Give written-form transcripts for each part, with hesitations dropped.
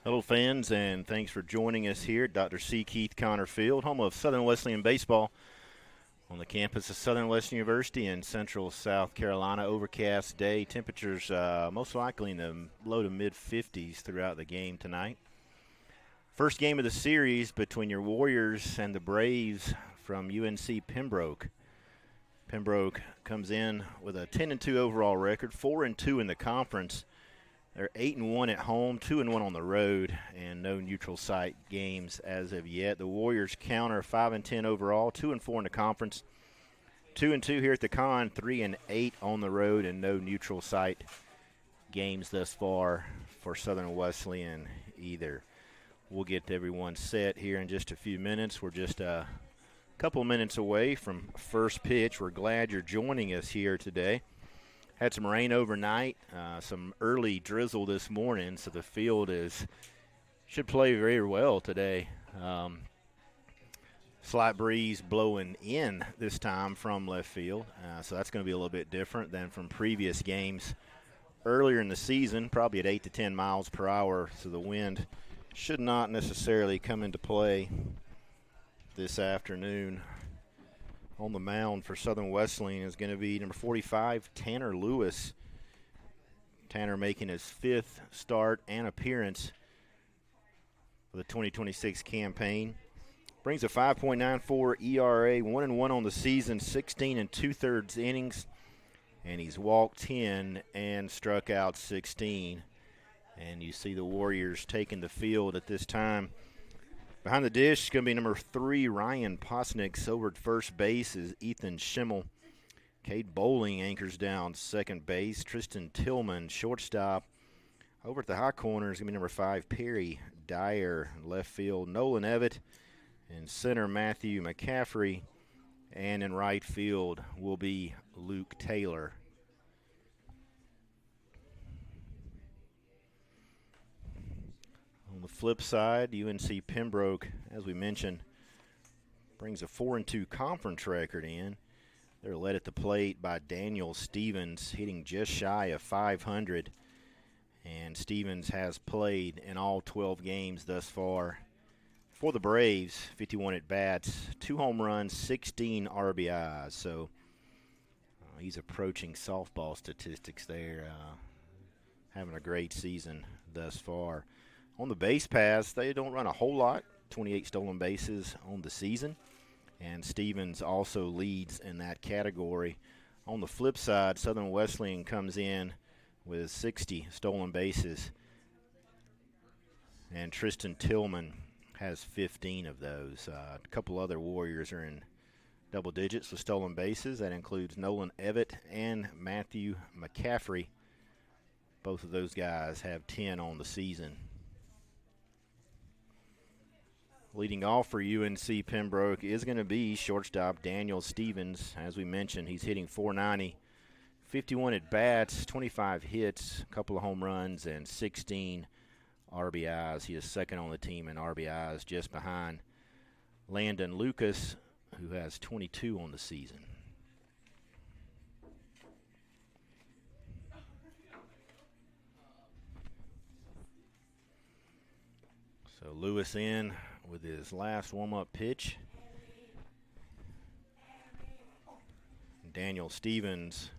Hello, fans, and thanks for joining us here at Dr. C. Keith Connor Field, home of Southern Wesleyan Baseball, on the campus of Southern Wesleyan University in central South Carolina. Overcast day, temperatures most likely in the low to mid 50s throughout the game tonight. First game of the series between your Warriors and the Braves from UNC Pembroke. Pembroke comes in with a 10-2 overall record, 4-2 in the conference. They're 8-1 at home, 2-1 on the road, and no neutral site games as of yet. The Warriors counter 5-10 overall, 2-4 in the conference, 2-2 here at the Con, 3-8 on the road, and no neutral site games thus far for Southern Wesleyan either. We'll get everyone set here in just a few minutes. We're just a couple minutes away from first pitch. We're glad you're joining us here today. Had some rain overnight, some early drizzle this morning, so the field should play very well today. Slight breeze blowing in this time from left field, so that's going to be a little bit different than from previous games earlier in the season, probably at 8 to 10 miles per hour, so the wind should not necessarily come into play this afternoon. On the mound for Southern Wesleyan is going to be number 45, Tanner Lewis. Tanner making his fifth start and appearance for the 2026 campaign. Brings a 5.94 ERA, 1-1 on the season, 16 2/3 innings, and he's walked 10 and struck out 16. And you see the Warriors taking the field at this time. Behind the dish is going to be number 3, Ryan Posnick. Over at first base is Ethan Schimmel. Cade Bowling anchors down second base. Tristan Tillman, shortstop. Over at the high corner is going to be number 5, Perry Dyer. Left field, Nolan Evett. In center, Matthew McCaffrey. And in right field will be Luke Taylor. On the flip side, UNC Pembroke, as we mentioned, brings a 4-2 conference record in. They're led at the plate by Daniel Stevens, hitting just shy of 500. And Stevens has played in all 12 games thus far. For the Braves, 51 at-bats, 2 home runs, 16 RBIs. So he's approaching softball statistics there, having a great season thus far. On the base paths, they don't run a whole lot, 28 stolen bases on the season, and Stevens also leads in that category. On the flip side, Southern Wesleyan comes in with 60 stolen bases, and Tristan Tillman has 15 of those. A couple other Warriors are in double digits with stolen bases. That includes Nolan Evett and Matthew McCaffrey. Both of those guys have 10 on the season. Leading off for UNC Pembroke is going to be shortstop Daniel Stevens. As we mentioned, he's hitting .490, 51 at-bats, 25 hits, a couple of home runs, and 16 RBIs. He is second on the team in RBIs, just behind Landon Lucas, who has 22 on the season. So Lewis in with his last warm-up pitch. Daniel Stevens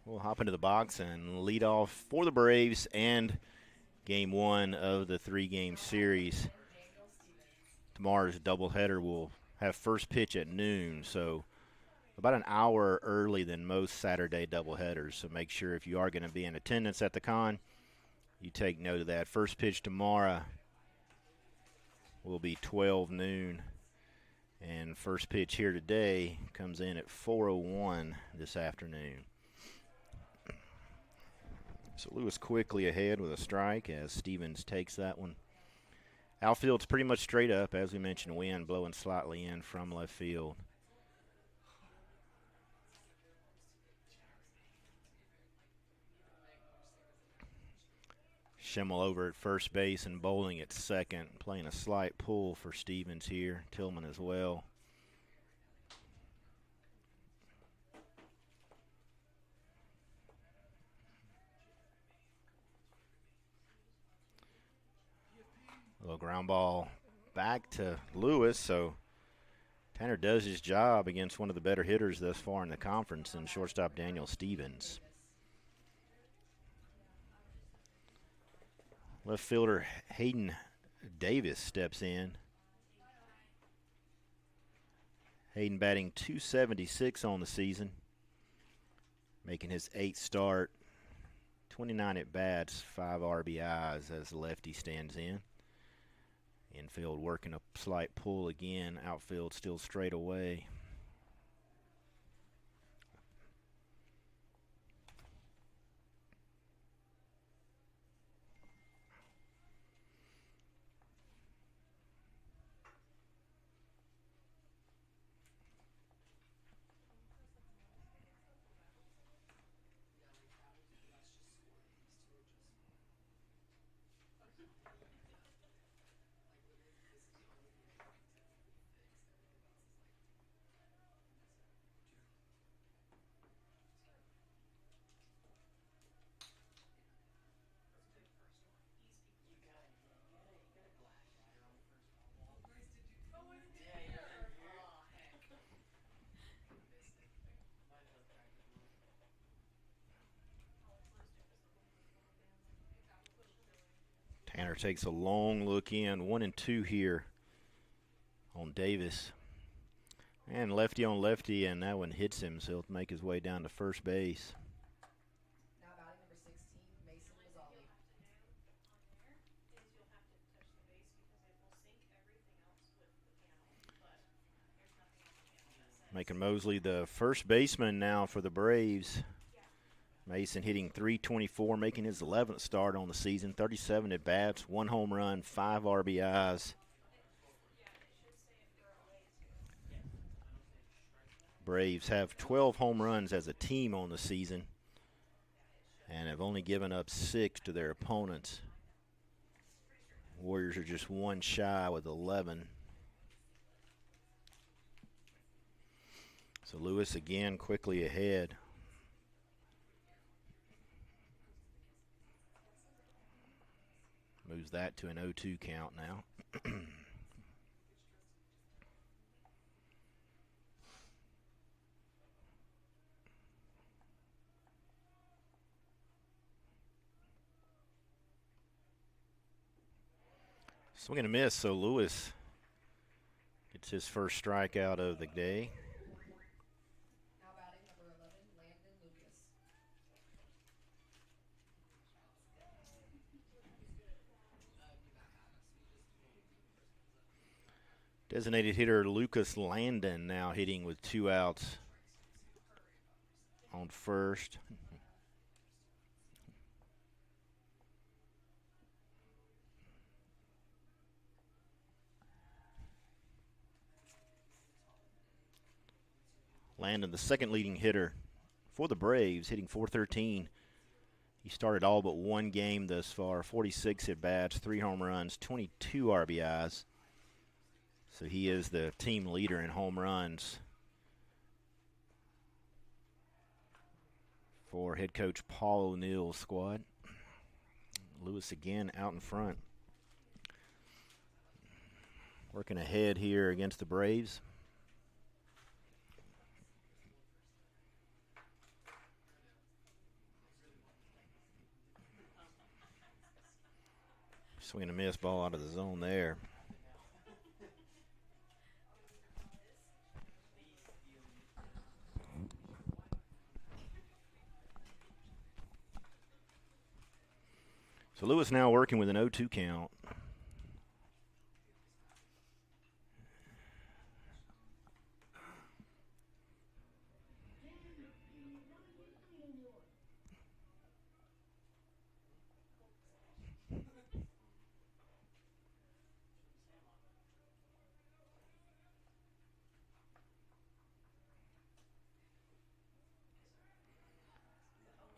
will hop into the box and lead off for the Braves and game 1 of the 3-game series. Tomorrow's doubleheader will have first pitch at noon, so about an hour early than most Saturday doubleheaders. So make sure if you are going to be in attendance at the Con, you take note of that. First pitch tomorrow will be 12 noon. And first pitch here today comes in at 4:01 this afternoon. So Lewis quickly ahead with a strike as Stevens takes that one. Outfield's pretty much straight up. As we mentioned, wind blowing slightly in from left field. Schimmel over at first base and Bowling at second, playing a slight pull for Stevens here. Tillman as well. A little ground ball back to Lewis, so Tanner does his job against one of the better hitters thus far in the conference, and shortstop Daniel Stevens. Left fielder Hayden Davis steps in. Hayden batting .276 on the season, making his 8th start. 29 at bats, 5 RBIs as the lefty stands in. Infield working a slight pull again. Outfield still straight away. Tanner takes a long look in. 1-2 here on Davis. And lefty on lefty, and that one hits him, so he'll make his way down to first base. Now batting number 16, Mason Mazzali. Making Mosley the first baseman now for the Braves. Mason hitting .324, making his 11th start on the season. 37 at bats, 1 home run, 5 RBIs. Braves have 12 home runs as a team on the season and have only given up 6 to their opponents. Warriors are just 1 shy with 11. So Lewis again quickly ahead. Moves that to an 0-2 count now. Swing and a miss, so Lewis gets his first strikeout of the day. Now batting number 11, Landon Lucas. Designated hitter Lucas Landon now hitting with 2 outs on first. Landon, the second leading hitter for the Braves, hitting .413. He started all but 1 game thus far, 46 at bats, 3 home runs, 22 RBIs. So he is the team leader in home runs for head coach Paul O'Neill's squad. Lewis again out in front. Working ahead here against the Braves. Swing and a miss, ball out of the zone there. So Lewis now working with an 0-2 count.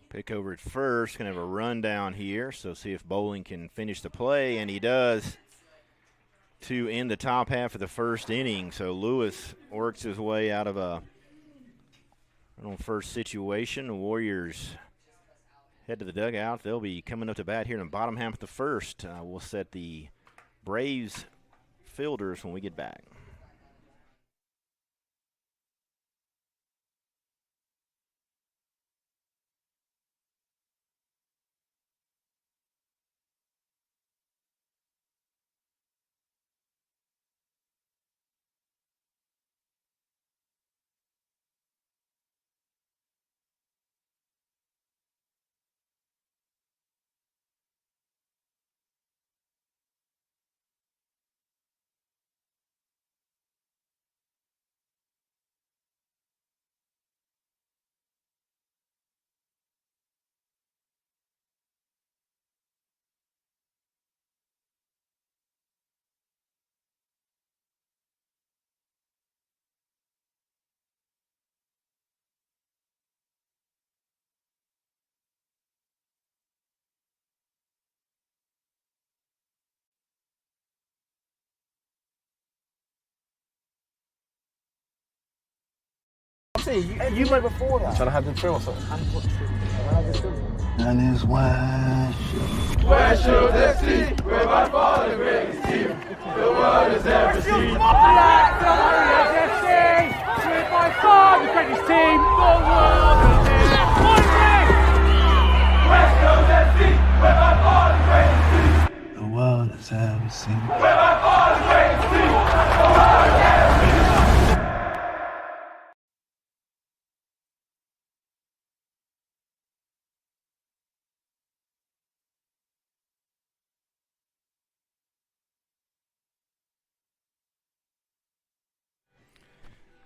Pick over at first, going to have a run down here, so see if Bowling can finish the play, and he does to end the top half of the first inning. So Lewis works his way out of a first situation. The Warriors head to the dugout. They'll be coming up to bat here in the bottom half of the first. We'll set the Braves fielders when we get back. You went before that. Trying to have the trim or something. And his West Shore FC, where my father greatest team, the world has ever seen. West FC, by far the greatest team the world has ever seen. West Shore FC, where my father greatest team, the world has ever seen. Where my father greatest team, the world has ever seen.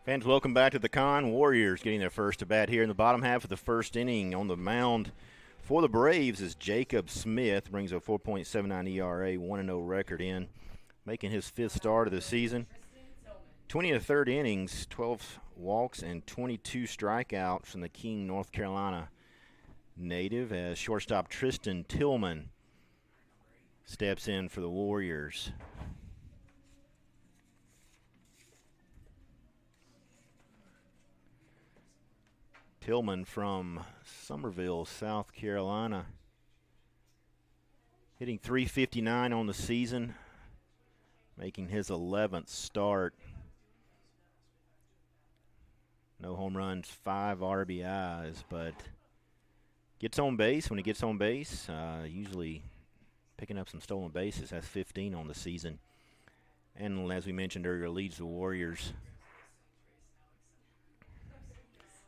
Fans, welcome back to the Con. Warriors getting their first at bat here in the bottom half of the first inning. On the mound for the Braves is Jacob Smith, brings a 4.79 ERA, 1-0 record in, making his fifth start of the season. 20 and a third innings, 12 walks, and 22 strikeouts from the King, North Carolina native as shortstop Tristan Tillman steps in for the Warriors. Tillman from Summerville, South Carolina, hitting .359 on the season, making his 11th start. No home runs, 5 RBIs, but gets on base. When he gets on base, usually picking up some stolen bases, has 15 on the season. And as we mentioned earlier, leads the Warriors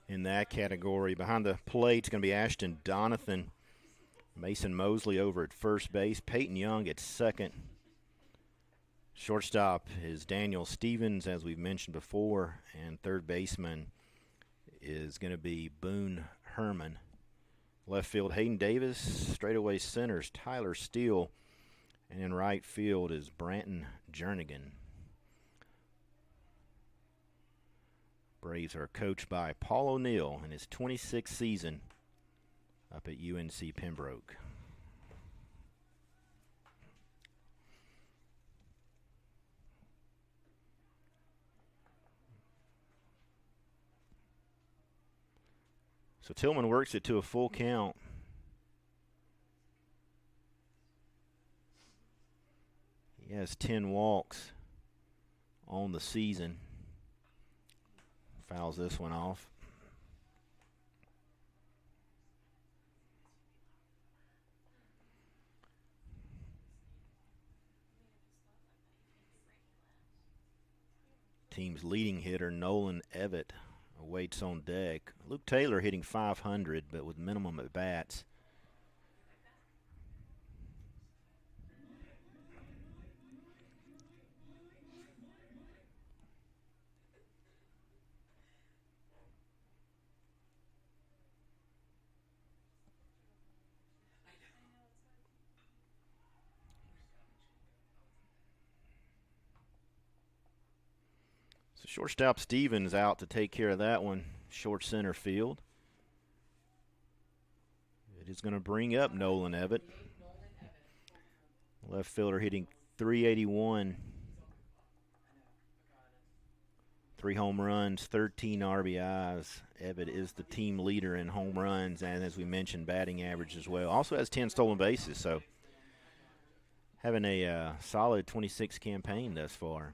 in that category. Behind the plate is going to be Ashton Donathan. Mason Mosley over at first base. Peyton Young at second. Shortstop is Daniel Stevens, as we've mentioned before. And third baseman is going to be Boone Herman. Left field, Hayden Davis. Straightaway centers, Tyler Steele. And in right field is Branton Jernigan. Braves are coached by Paul O'Neill in his 26th season up at UNC Pembroke. So Tillman works it to a full count. He has 10 walks on the season. Fouls this one off. Team's leading hitter, Nolan Evett, awaits on deck. Luke Taylor hitting .500, but with minimum at bats. So shortstop Stevens out to take care of that one. Short center field. It is going to bring up Nolan Evett. Left fielder hitting .381. 3 home runs, 13 RBIs. Evett is the team leader in home runs and, as we mentioned, batting average as well. Also has 10 stolen bases, so having a solid 26 campaign thus far.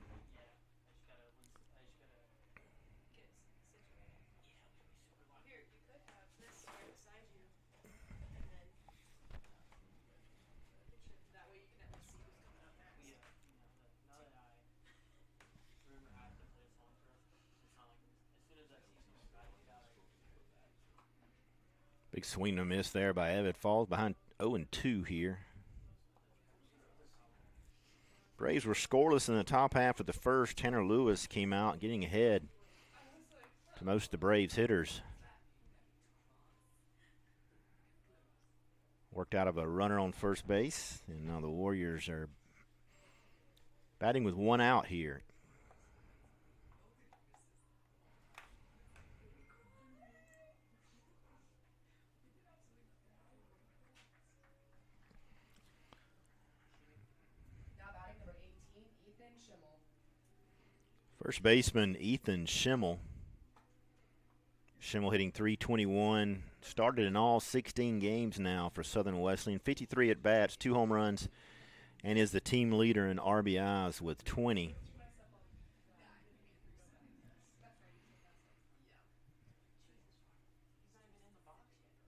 Big swing and a miss there by Evan. Falls behind 0-2 here. Braves were scoreless in the top half of the first. Tanner Lewis came out getting ahead to most of the Braves hitters. Worked out of a runner on first base, and now the Warriors are batting with one out here. First baseman Ethan Schimmel. Schimmel hitting .321. Started in all 16 games now for Southern Wesleyan. 53 at-bats, 2 home runs, and is the team leader in RBIs with 20.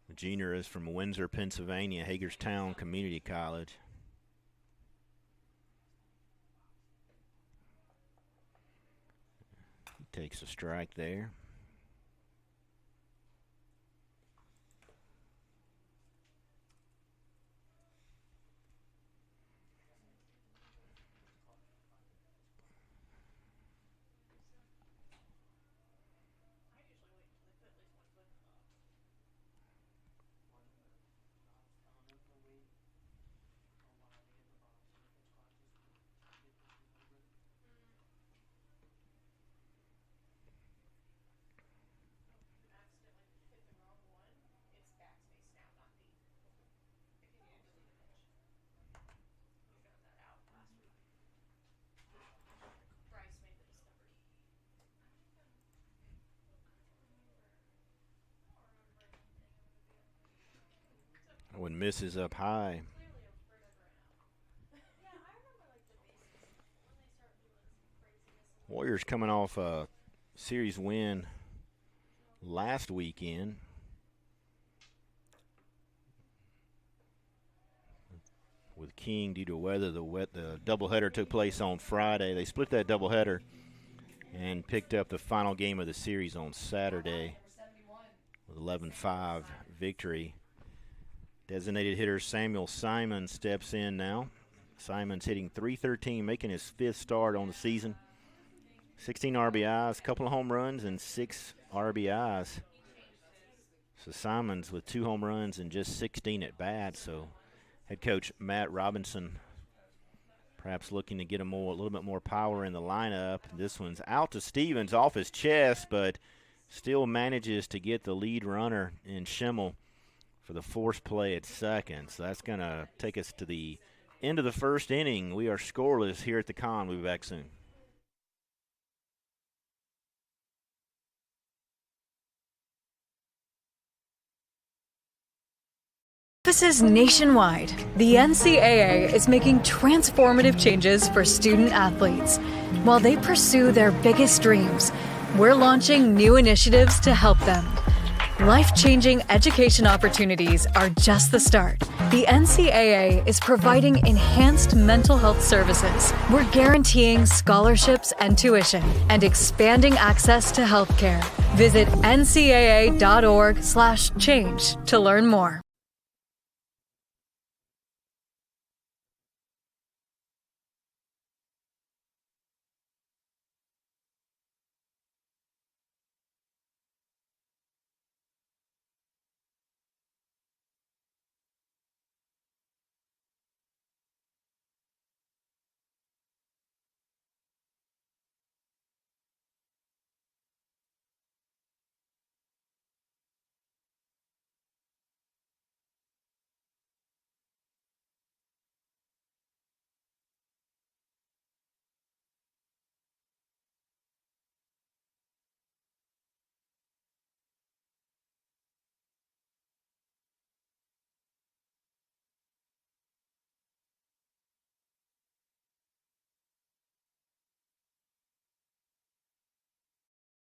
The junior is from Windsor, Pennsylvania, Hagerstown Community College. He takes a strike there. When misses up high. Warriors coming off a series win last weekend. With King due to weather, the doubleheader took place on Friday. They split that doubleheader and picked up the final game of the series on Saturday with 11-5 victory. Designated hitter Samuel Simon steps in now. Simon's hitting .313, making his 5th start on the season. 16 RBIs, a couple of home runs, and 6 RBIs. So Simon's with 2 home runs and just 16 at bats. So head coach Matt Robinson perhaps looking to get a little bit more power in the lineup. This one's out to Stevens off his chest, but still manages to get the lead runner in Schimmel for the forced play at second. So that's going to take us to the end of the first inning. We are scoreless here at the Con. We'll be back soon. Campuses nationwide, the NCAA is making transformative changes for student athletes. While they pursue their biggest dreams, we're launching new initiatives to help them. Life-changing education opportunities are just the start. The NCAA is providing enhanced mental health services. We're guaranteeing scholarships and tuition and expanding access to healthcare. Visit ncaa.org/change to learn more.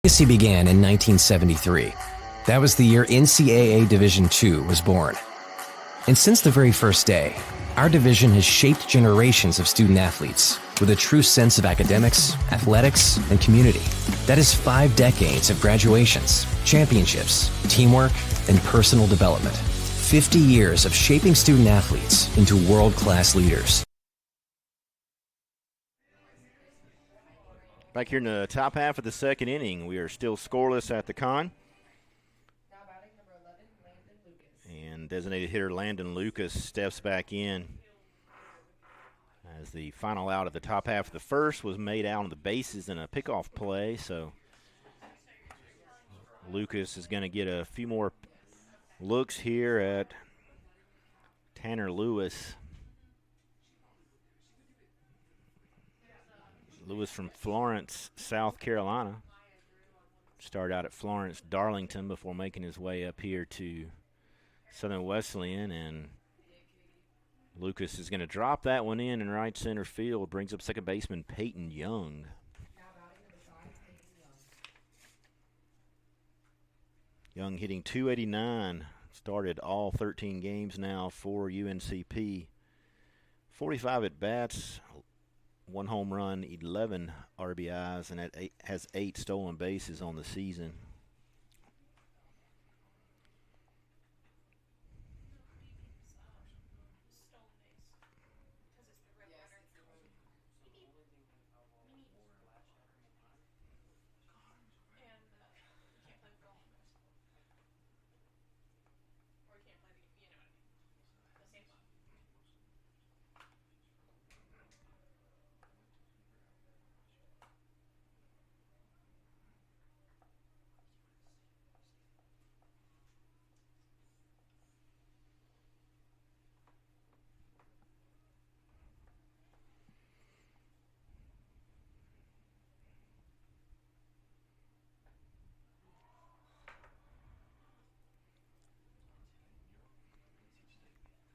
Legacy began in 1973. That was the year NCAA Division II was born. And since the very first day, our division has shaped generations of student athletes with a true sense of academics, athletics, and community. That is 5 decades of graduations, championships, teamwork, and personal development. 50 years of shaping student athletes into world-class leaders. Back here in the top half of the second inning, we are still scoreless at the con. Now batting number 11, Landon Lucas. And designated hitter Landon Lucas steps back in as the final out of the top half of the first was made out on the bases in a pickoff play. So Lucas is going to get a few more looks here at Tanner Lewis. Lewis from Florence, South Carolina. Started out at Florence Darlington before making his way up here to Southern Wesleyan, and Lucas is going to drop that one in right center field. Brings up second baseman Peyton Young. Now batting number 5, Peyton Young. Young hitting .289. Started all 13 games now for UNCP. 45 at bats. 1 home run, 11 RBIs, and has 8 stolen bases on the season.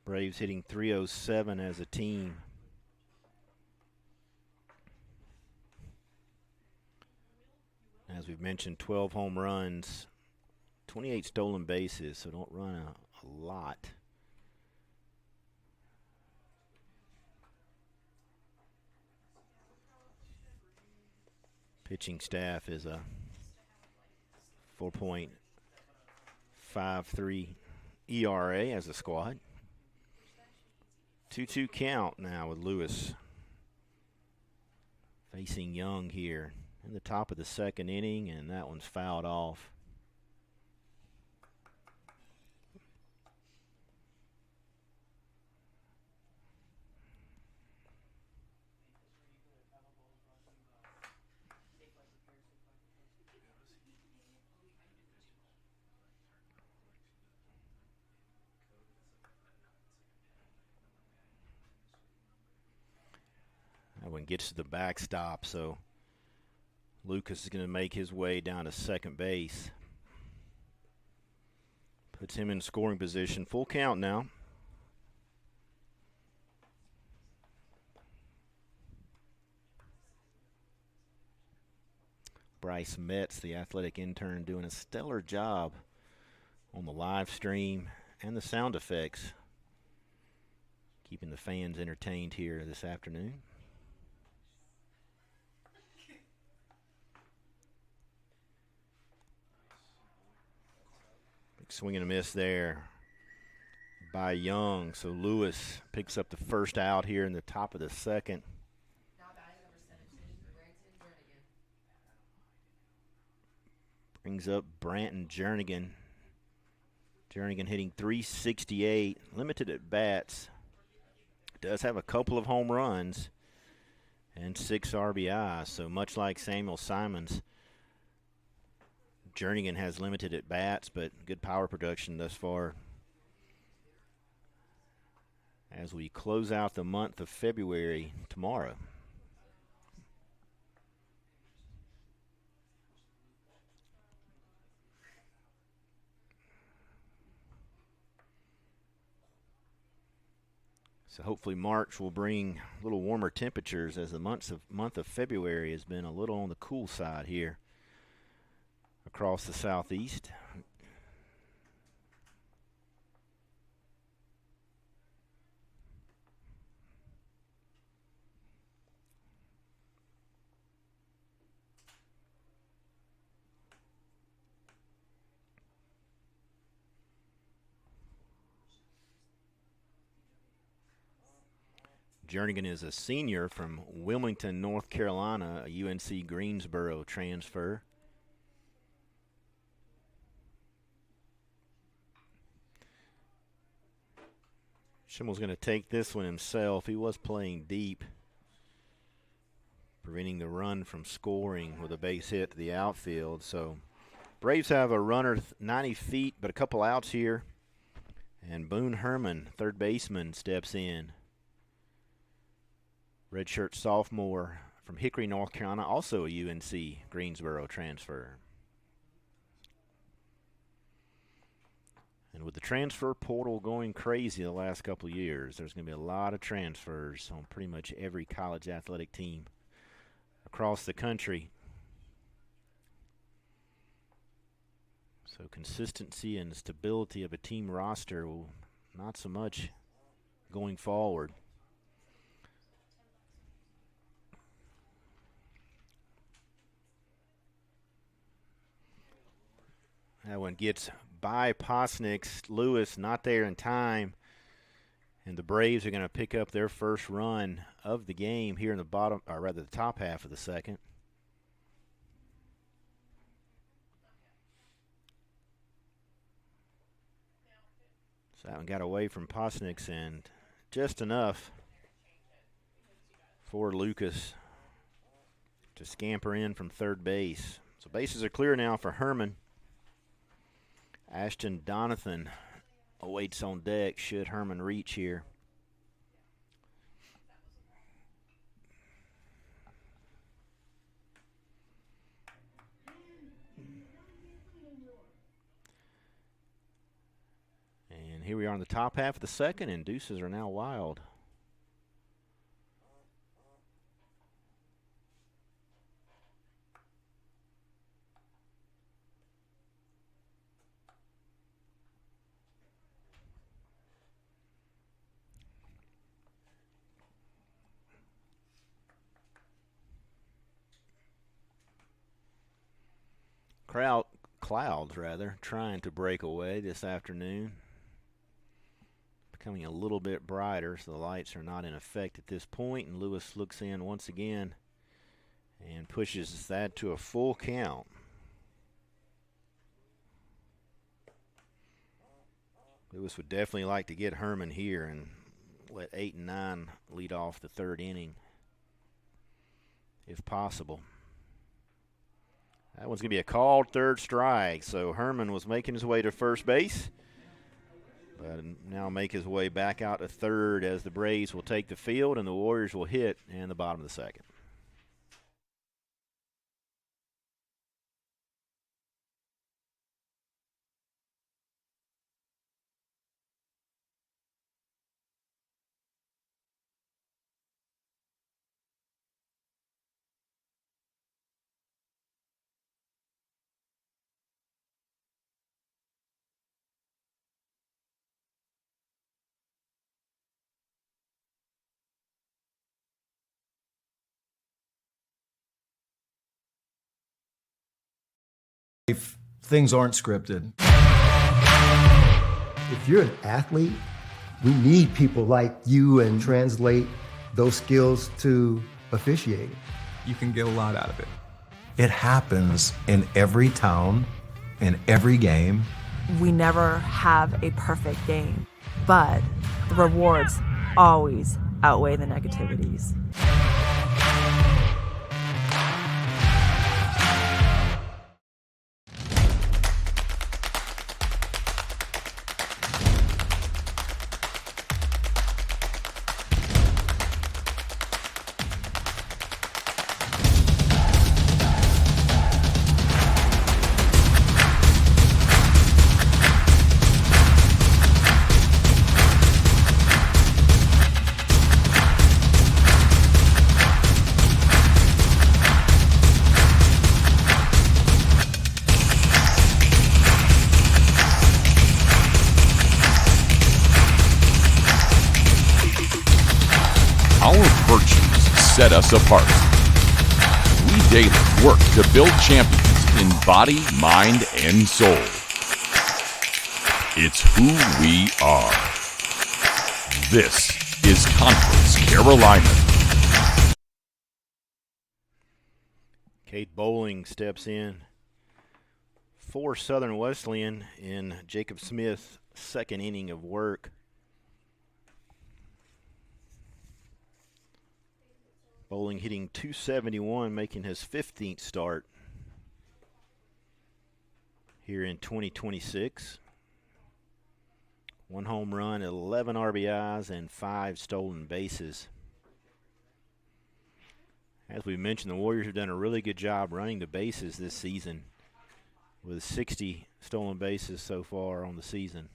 Braves hitting .307 as a team. As we've mentioned, 12 home runs, 28 stolen bases, so don't run a lot. Pitching staff is a 4.53 ERA as a squad. 2-2 count now with Lewis facing Young here in the top of the second inning, and that one's fouled off. That one gets to the backstop, so Lucas is going to make his way down to second base. Puts him in scoring position. Full count now. Bryce Metz, the athletic intern, doing a stellar job on the live stream and the sound effects, keeping the fans entertained here this afternoon. Swing and a miss there by Young. So Lewis picks up the first out here in the top of the second. Now batting number 17, Branton Jernigan. Brings up Branton Jernigan. Jernigan hitting .368, limited at bats. Does have a couple of home runs and 6 RBIs. So much like Samuel Simons, Jernigan has limited at bats, but good power production thus far. As we close out the month of February tomorrow. So hopefully March will bring a little warmer temperatures, as the month of February has been a little on the cool side here. across the southeast. Jernigan is a senior from Wilmington, North Carolina, a UNC Greensboro transfer. Schimmel's going to take this one himself. He was playing deep, preventing the run from scoring with a base hit to the outfield. So Braves have a runner 90 feet, but a couple outs here. And Boone Herman, third baseman, steps in. Redshirt sophomore from Hickory, North Carolina, also a UNC Greensboro transfer. And with the transfer portal going crazy the last couple of years, there's going to be a lot of transfers on pretty much every college athletic team across the country. So consistency and stability of a team roster will not so much going forward. That one gets by Posnick's. Lewis not there in time. And the Braves are going to pick up their first run of the game here in the bottom, or rather the top half of the second. So that one got away from Posnick's and just enough for Lucas to scamper in from third base. So bases are clear now for Herman. Ashton Donathan awaits on deck should Herman reach here. And here we are in the top half of the second, and deuces are now wild. Clouds trying to break away this afternoon. Becoming a little bit brighter, so the lights are not in effect at this point. And Lewis looks in once again and pushes that to a full count. Lewis would definitely like to get Herman here and let 8 and 9 lead off the third inning if possible. That one's going to be a called third strike. So Herman was making his way to first base, but now make his way back out to third as the Braves will take the field and the Warriors will hit in the bottom of the second. If things aren't scripted. If you're an athlete, we need people like you and translate those skills to officiating. You can get a lot out of it. It happens in every town, in every game. We never have a perfect game, but the rewards always outweigh the negativities. set us apart. We daily work to build champions in body, mind, and soul. It's who we are. This is Conference Carolina. Kate Bowling steps in for Southern Wesleyan in Jacob Smith's second inning of work. Bowling hitting .271, making his 15th start here in 2026. 1 home run, 11 RBIs, and 5 stolen bases. As we mentioned, the Warriors have done a really good job running the bases this season, with 60 stolen bases so far on the season.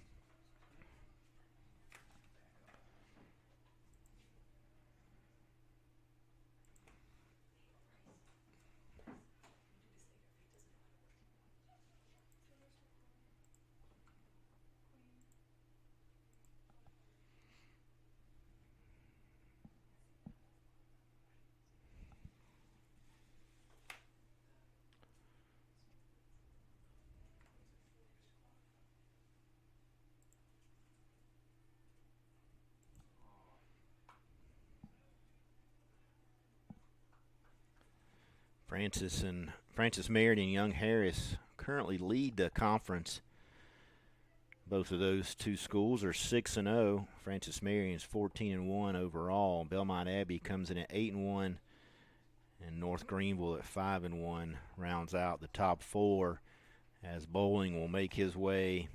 Francis Marion and Young Harris currently lead the conference. Both of those two schools are 6-0. Francis Marion is 14-1 overall. Belmont Abbey comes in at 8-1, and North Greenville at 5-1 rounds out the top 4, as Bowling will make his way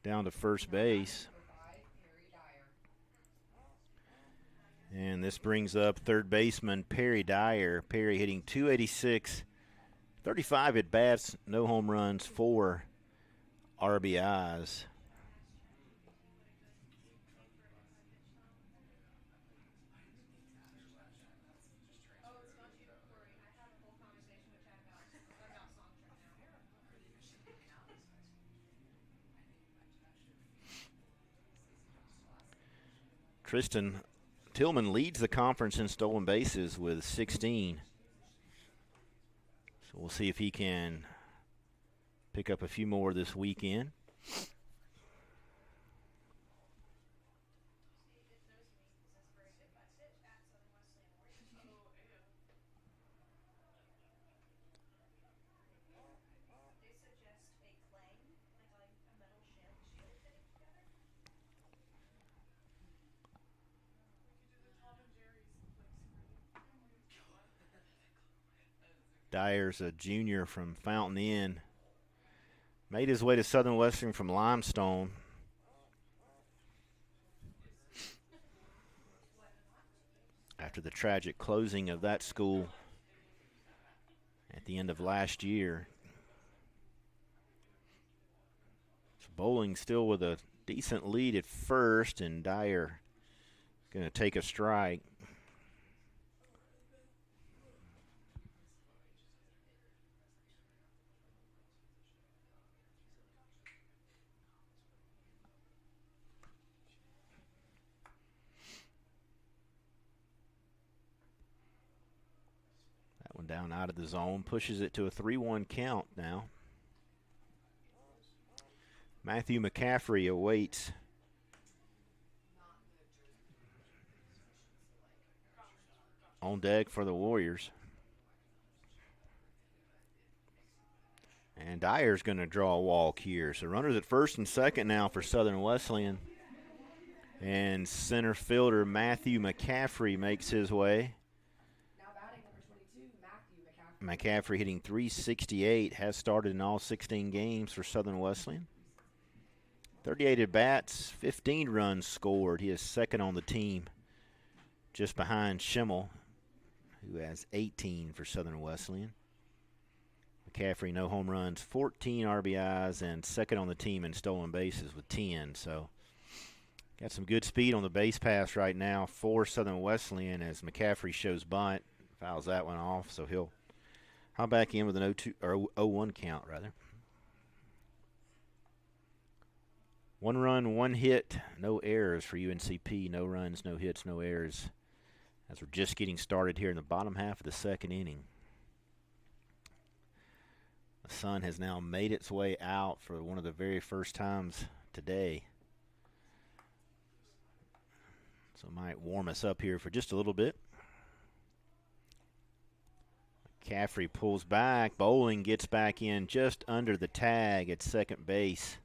down to first base. And this brings up third baseman Perry Dyer. Perry hitting .286, 35 at bats, no home runs, 4 RBIs. Tristan Tillman leads the conference in stolen bases with 16. So we'll see if he can pick up a few more this weekend. Dyer's a junior from Fountain Inn. Made his way to Southern Western from Limestone. After the tragic closing of that school at the end of last year. So Bowling still with a decent lead at first, and Dyer going to take a strike. Down out of the zone, pushes it to a 3-1 count now. Matthew McCaffrey awaits. On deck for the Warriors. And Dyer's going to draw a walk here. So runners at first and second now for Southern Wesleyan. And center fielder Matthew McCaffrey makes his way. McCaffrey hitting .368, has started in all 16 games for Southern Wesleyan. 38 at bats, 15 runs scored. He is second on the team, just behind Schimmel, who has 18 for Southern Wesleyan. McCaffrey, no home runs, 14 RBIs, and second on the team in stolen bases with 10. So got some good speed on the base pass right now for Southern Wesleyan as McCaffrey shows bunt, fouls that one off, so he'll back in with an 0-2 or 0-1 count rather. 1 run, 1 hit, no errors for UNCP. No runs, no hits, no errors as we're just getting started here in the bottom half of the second inning. The sun has now made its way out for one of the very first times today. So it might warm us up here for just a little bit. Caffrey pulls back. Bowling gets back in just under the tag at second base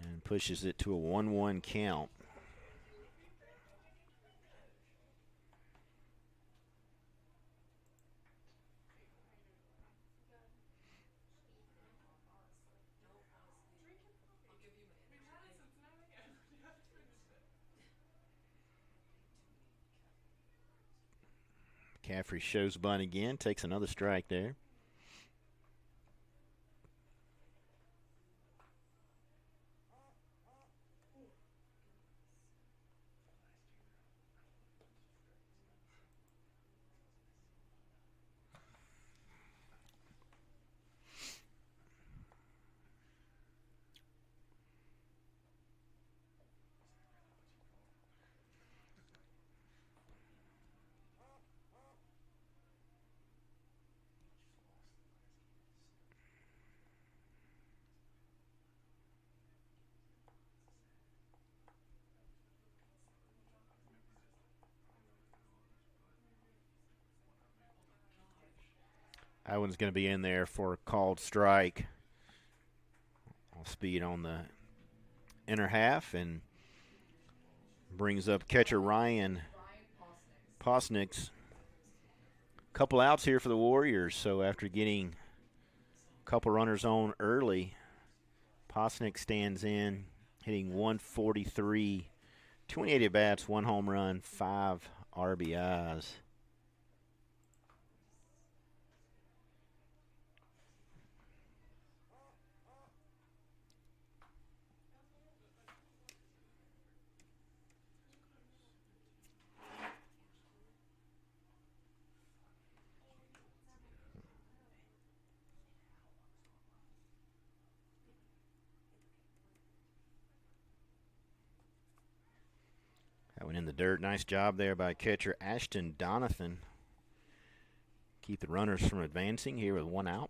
and pushes it to a 1-1 count. Caffrey shows bunt again, takes another strike there. That one's going to be in there for a called strike. All speed on the inner half and brings up catcher Ryan Posnick's. Couple outs here for the Warriors, so after getting a couple runners on early, Posnick stands in, hitting 143, 28 at-bats, 1 home run, 5 RBIs. That one in the dirt. Nice job there by catcher Ashton Donathan. Keep the runners from advancing here with 1 out.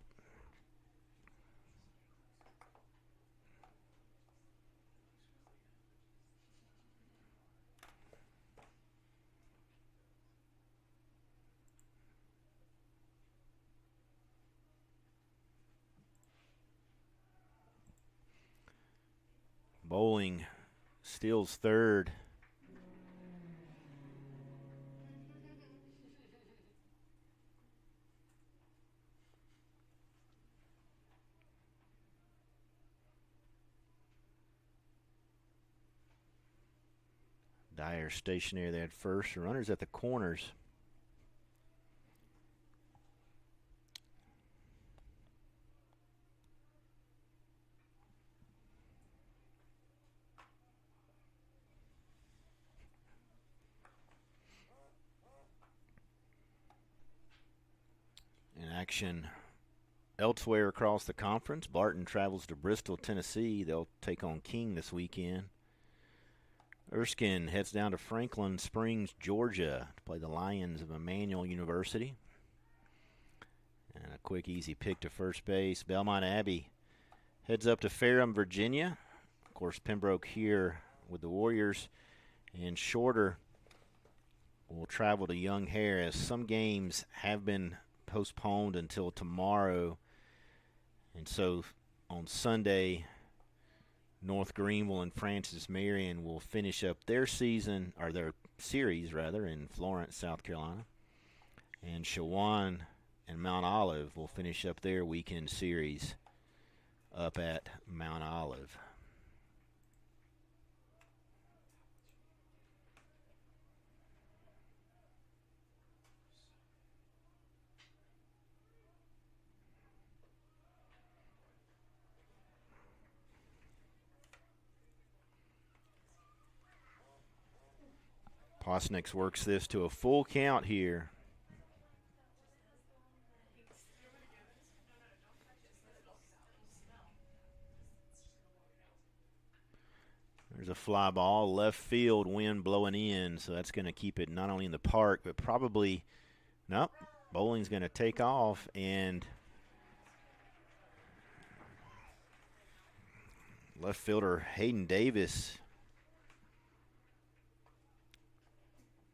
Bowling steals third. Dyer stationary there at first. Runners at the corners. In action elsewhere across the conference, Barton travels to Bristol, Tennessee. They'll take on King this weekend. Erskine heads down to Franklin Springs, Georgia to play the Lions of Emmanuel University. And a quick, easy pick to first base. Belmont Abbey heads up to Ferrum, Virginia. Of course, Pembroke here with the Warriors. And Shorter will travel to Young Harris. Some games have been postponed until tomorrow. And so on Sunday, North Greenville and Francis Marion will finish up their season, or their series rather, in Florence, South Carolina. And Shawan and Mount Olive will finish up their weekend series up at Mount Olive. Posnick works this to a full count here. There's a fly ball, left field, wind blowing in, so that's going to keep it not only in the park, but probably, nope, bowling's going to take off, and left fielder Hayden Davis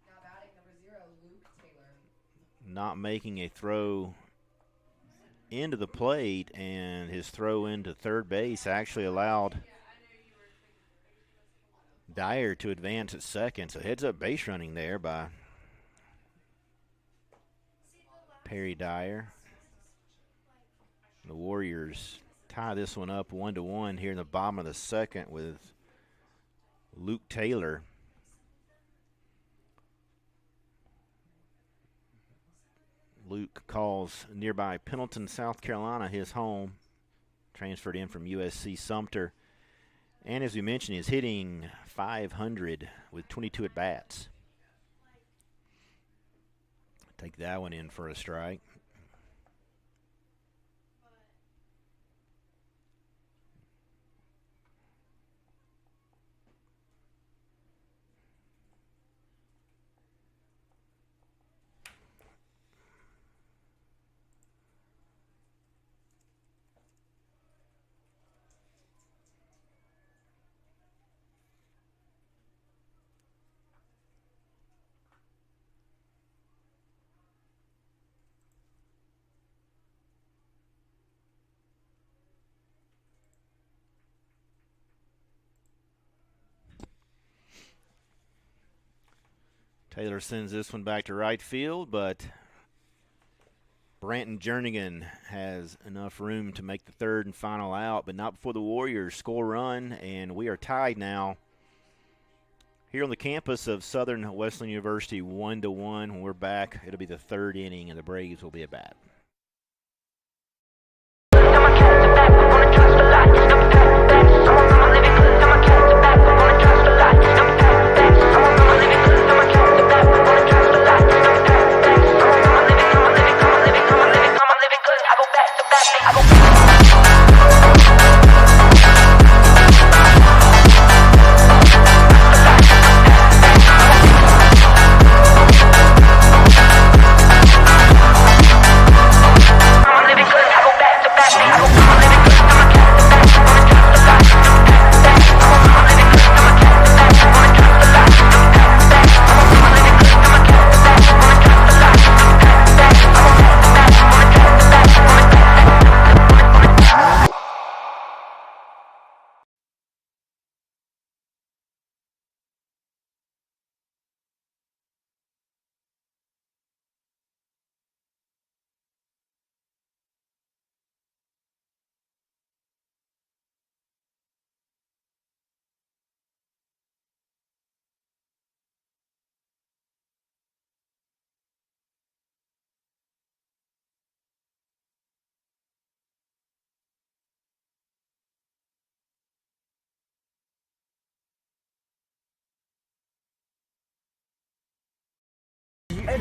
Now batting number 0, Luke Taylor. not making a throw into the plate, and his throw into third base actually allowed Dyer to advance at second. So heads up base running there by Perry Dyer. The Warriors tie this one up 1-1 here in the bottom of the second with Luke Taylor. Luke calls nearby Pendleton, South Carolina, his home. Transferred in from USC Sumter. And as we mentioned, he's hitting .500 with 22 at-bats. Take that one in for a strike. Taylor sends this one back to right field, but Branton Jernigan has enough room to make the third and final out, but not before the Warriors score a run, and we are tied now here on the campus of Southern Wesleyan University 1-1. When we're back, it'll be the third inning, and the Braves will be at bat.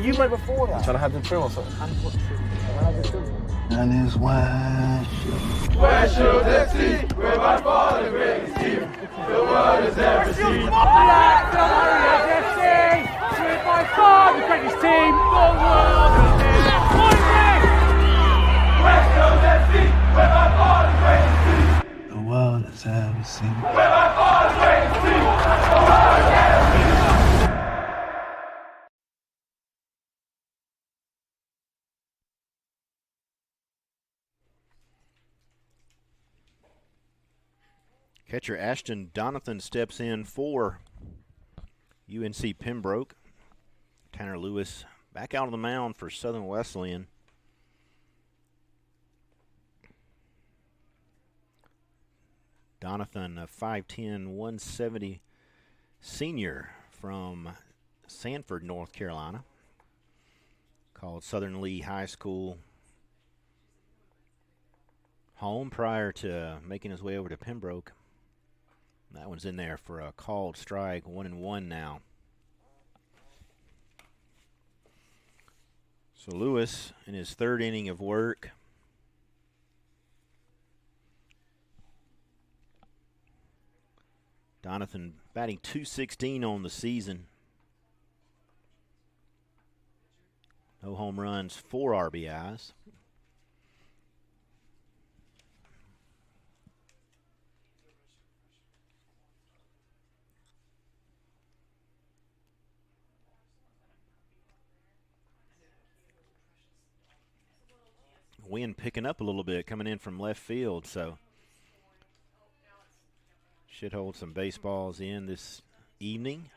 You played before that. Trying to have the film or something. And his West Shoes FC, we're by far the greatest team the world has ever seen. Black Warriors FC, we're by far the greatest team the world has ever seen. West Coast FC, we're by far the greatest team the world has ever seen. we're by far the greatest team the world has ever seen. Catcher Ashton Donathan steps in for UNC Pembroke. Tanner Lewis back out on the mound for Southern Wesleyan. Donathan, a 5'10", 170 senior from Sanford, North Carolina. Called Southern Lee High School home prior to making his way over to Pembroke. That one's in there for a called strike, 1-1 now. So Lewis in his third inning of work. Jonathan batting .216 on the season. No home runs, 4 RBIs. Wind picking up a little bit coming in from left field, so should hold some baseballs in this evening.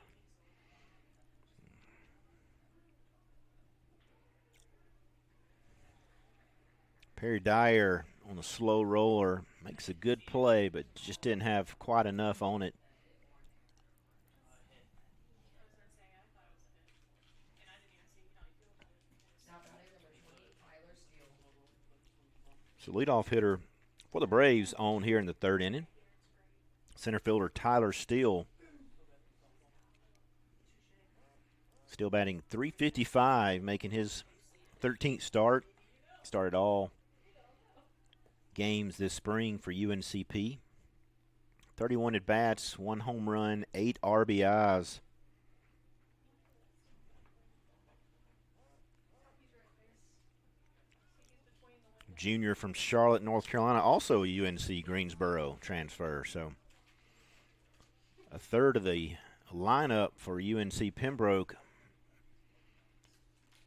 Perry Dyer on a slow roller makes a good play, but just didn't have quite enough on it. So leadoff hitter for the Braves on here in the third inning. Center fielder Tyler Steele. Still batting .355, making his 13th start. Started all games this spring for UNCP. 31 at-bats, 1 home run, 8 RBIs. Junior from Charlotte, North Carolina, also a UNC Greensboro transfer. So a third of the lineup for UNC Pembroke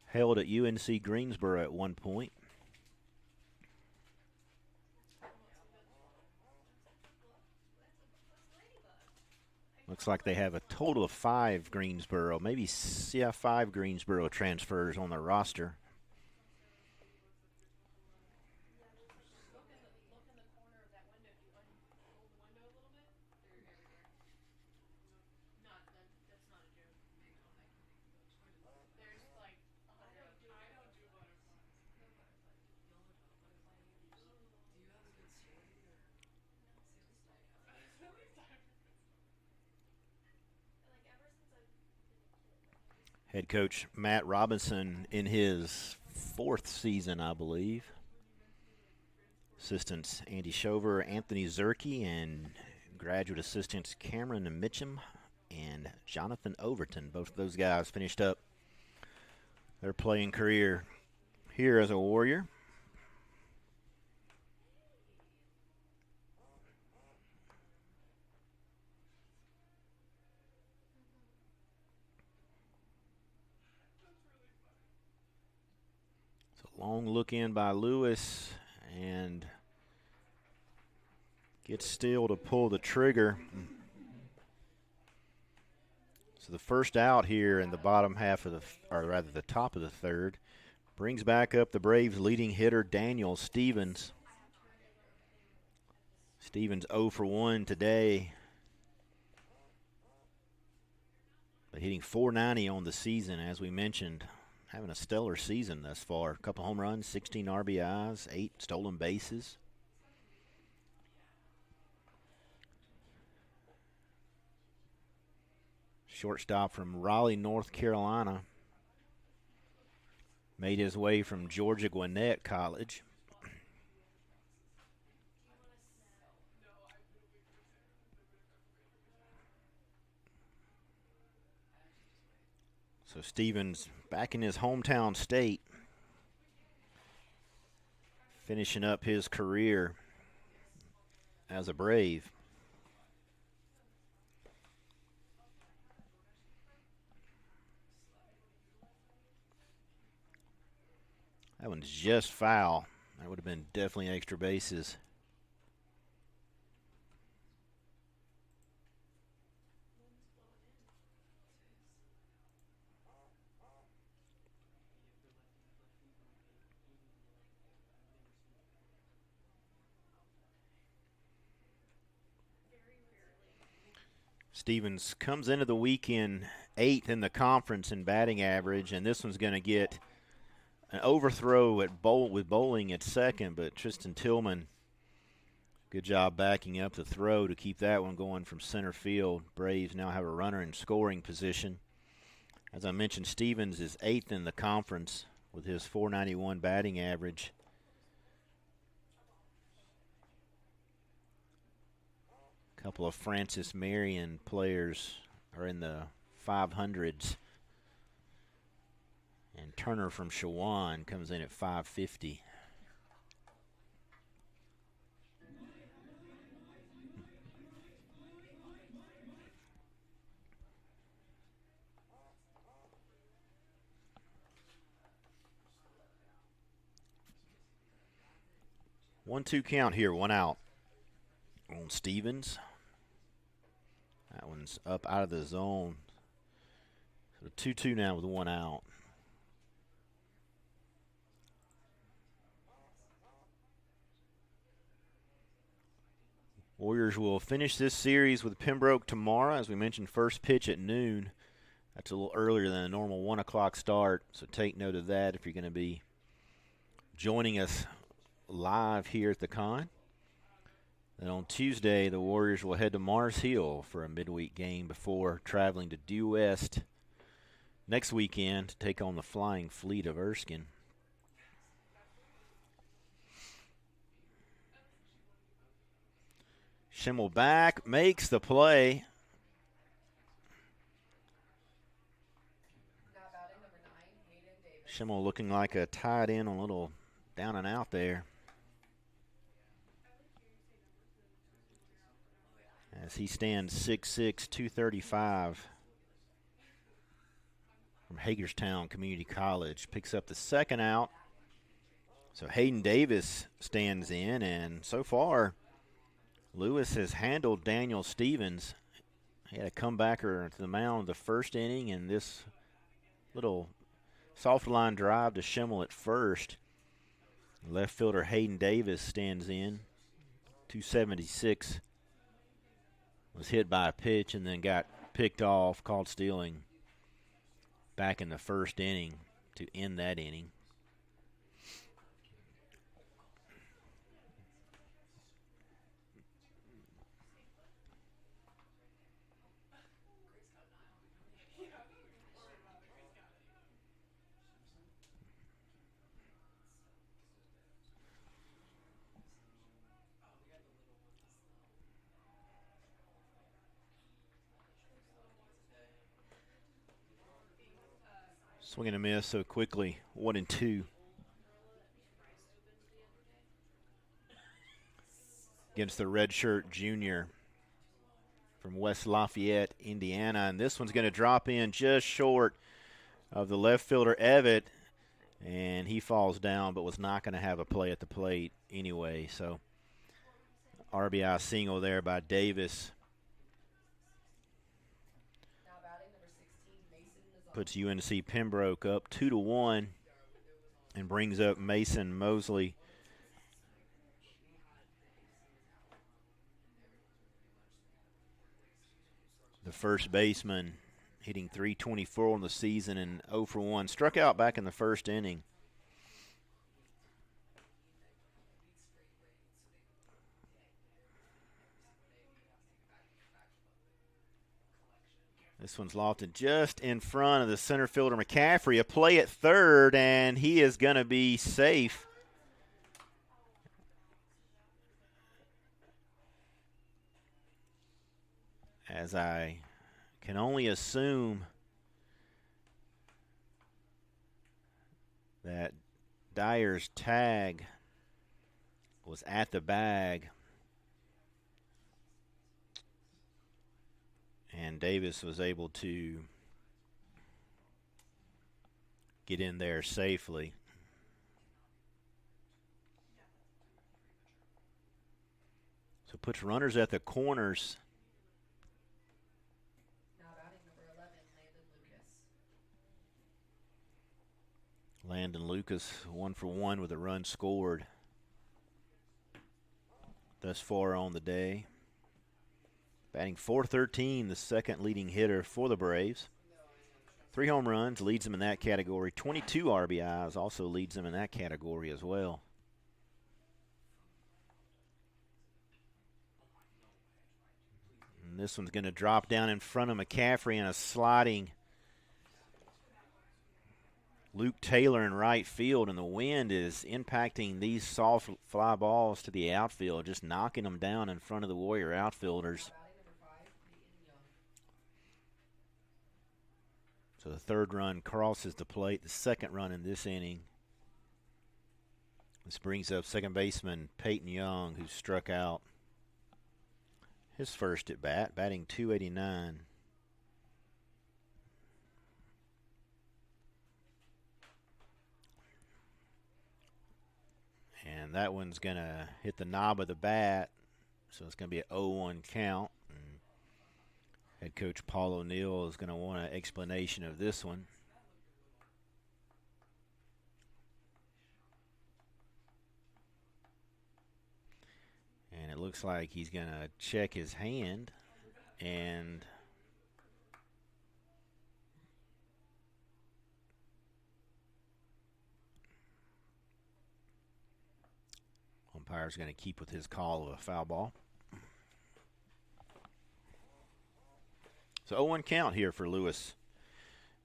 held at UNC Greensboro at one point. Looks like they have a total of 5 Greensboro, maybe 5 Greensboro transfers on their roster. Head coach Matt Robinson in his 4th season, I believe. Assistants Andy Shover, Anthony Zerke, and graduate assistants Cameron Mitchum and Jonathan Overton. Both of those guys finished up their playing career here as a Warrior. Long look in by Lewis, and gets Steele to pull the trigger. So the first out here in the bottom half of the top of the third, brings back up the Braves' leading hitter Daniel Stevens. Stevens 0 for 1 today, but hitting .490 on the season, as we mentioned. Having a stellar season thus far. A couple home runs, 16 RBIs, 8 stolen bases. Shortstop from Raleigh, North Carolina. Made his way from Georgia Gwinnett College. So Stevens back in his hometown state, finishing up his career as a Brave. That one's just foul. That would have been definitely extra bases. Stevens comes into the weekend 8th in the conference in batting average, and this one's going to get an overthrow with bowling at second, but Tristan Tillman, good job backing up the throw to keep that one going from center field. Braves now have a runner in scoring position. As I mentioned, Stevens is 8th in the conference with his .491 batting average. couple of Francis Marion players are in the 500s. And Turner from Shawan comes in at 550. One-two count here, one out on Stevens. That one's up out of the zone. So 2-2 now with one out. Warriors will finish this series with Pembroke tomorrow. As we mentioned, first pitch at noon. That's a little earlier than a normal 1 o'clock start, so take note of that if you're going to be joining us live here at the Con. Then on Tuesday, the Warriors will head to Mars Hill for a midweek game before traveling to Due West next weekend to take on the Flying Fleet of Erskine. Schimmel back, makes the play. Schimmel looking like a tight end, a little down and out there. As he stands 6'6", 235 from Hagerstown Community College. Picks up the second out. So Hayden Davis stands in, and so far, Lewis has handled Daniel Stevens. He had a comebacker to the mound the first inning, and this little soft line drive to Schimmel at first. Left fielder Hayden Davis stands in. 276. Was hit by a pitch and then got picked off, called stealing back in the first inning to end that inning. Swing and a miss so quickly, 1-2. Against the redshirt junior from West Lafayette, Indiana. And this one's going to drop in just short of the left fielder, Evett. And he falls down, but was not going to have a play at the plate anyway. So RBI single there by Davis. Puts UNC Pembroke up 2-1 and brings up Mason Mosley. The first baseman hitting .324 on the season and 0 for 1. Struck out back in the first inning. This one's lofted just in front of the center fielder McCaffrey. A play at third, and he is going to be safe. As I can only assume that Dyer's tag was at the bag. And Davis was able to get in there safely. So puts runners at the corners. Now batting number 11, Landon Lucas, 1 for 1 with a run scored thus far on the day. Batting .413, the second leading hitter for the Braves. 3 home runs, leads them in that category. 22 RBIs, also leads them in that category as well. And this one's going to drop down in front of McCaffrey in a sliding Luke Taylor in right field, and the wind is impacting these soft fly balls to the outfield, just knocking them down in front of the Warrior outfielders. So the third run crosses the plate, the second run in this inning. This brings up second baseman Peyton Young, who struck out his first at bat, batting .289. And that one's going to hit the knob of the bat, so it's going to be an 0-1 count. And head coach Paul O'Neill is going to want an explanation of this one. And it looks like he's going to check his hand, and umpire's going to keep with his call of a foul ball. So 0-1 count here for Lewis.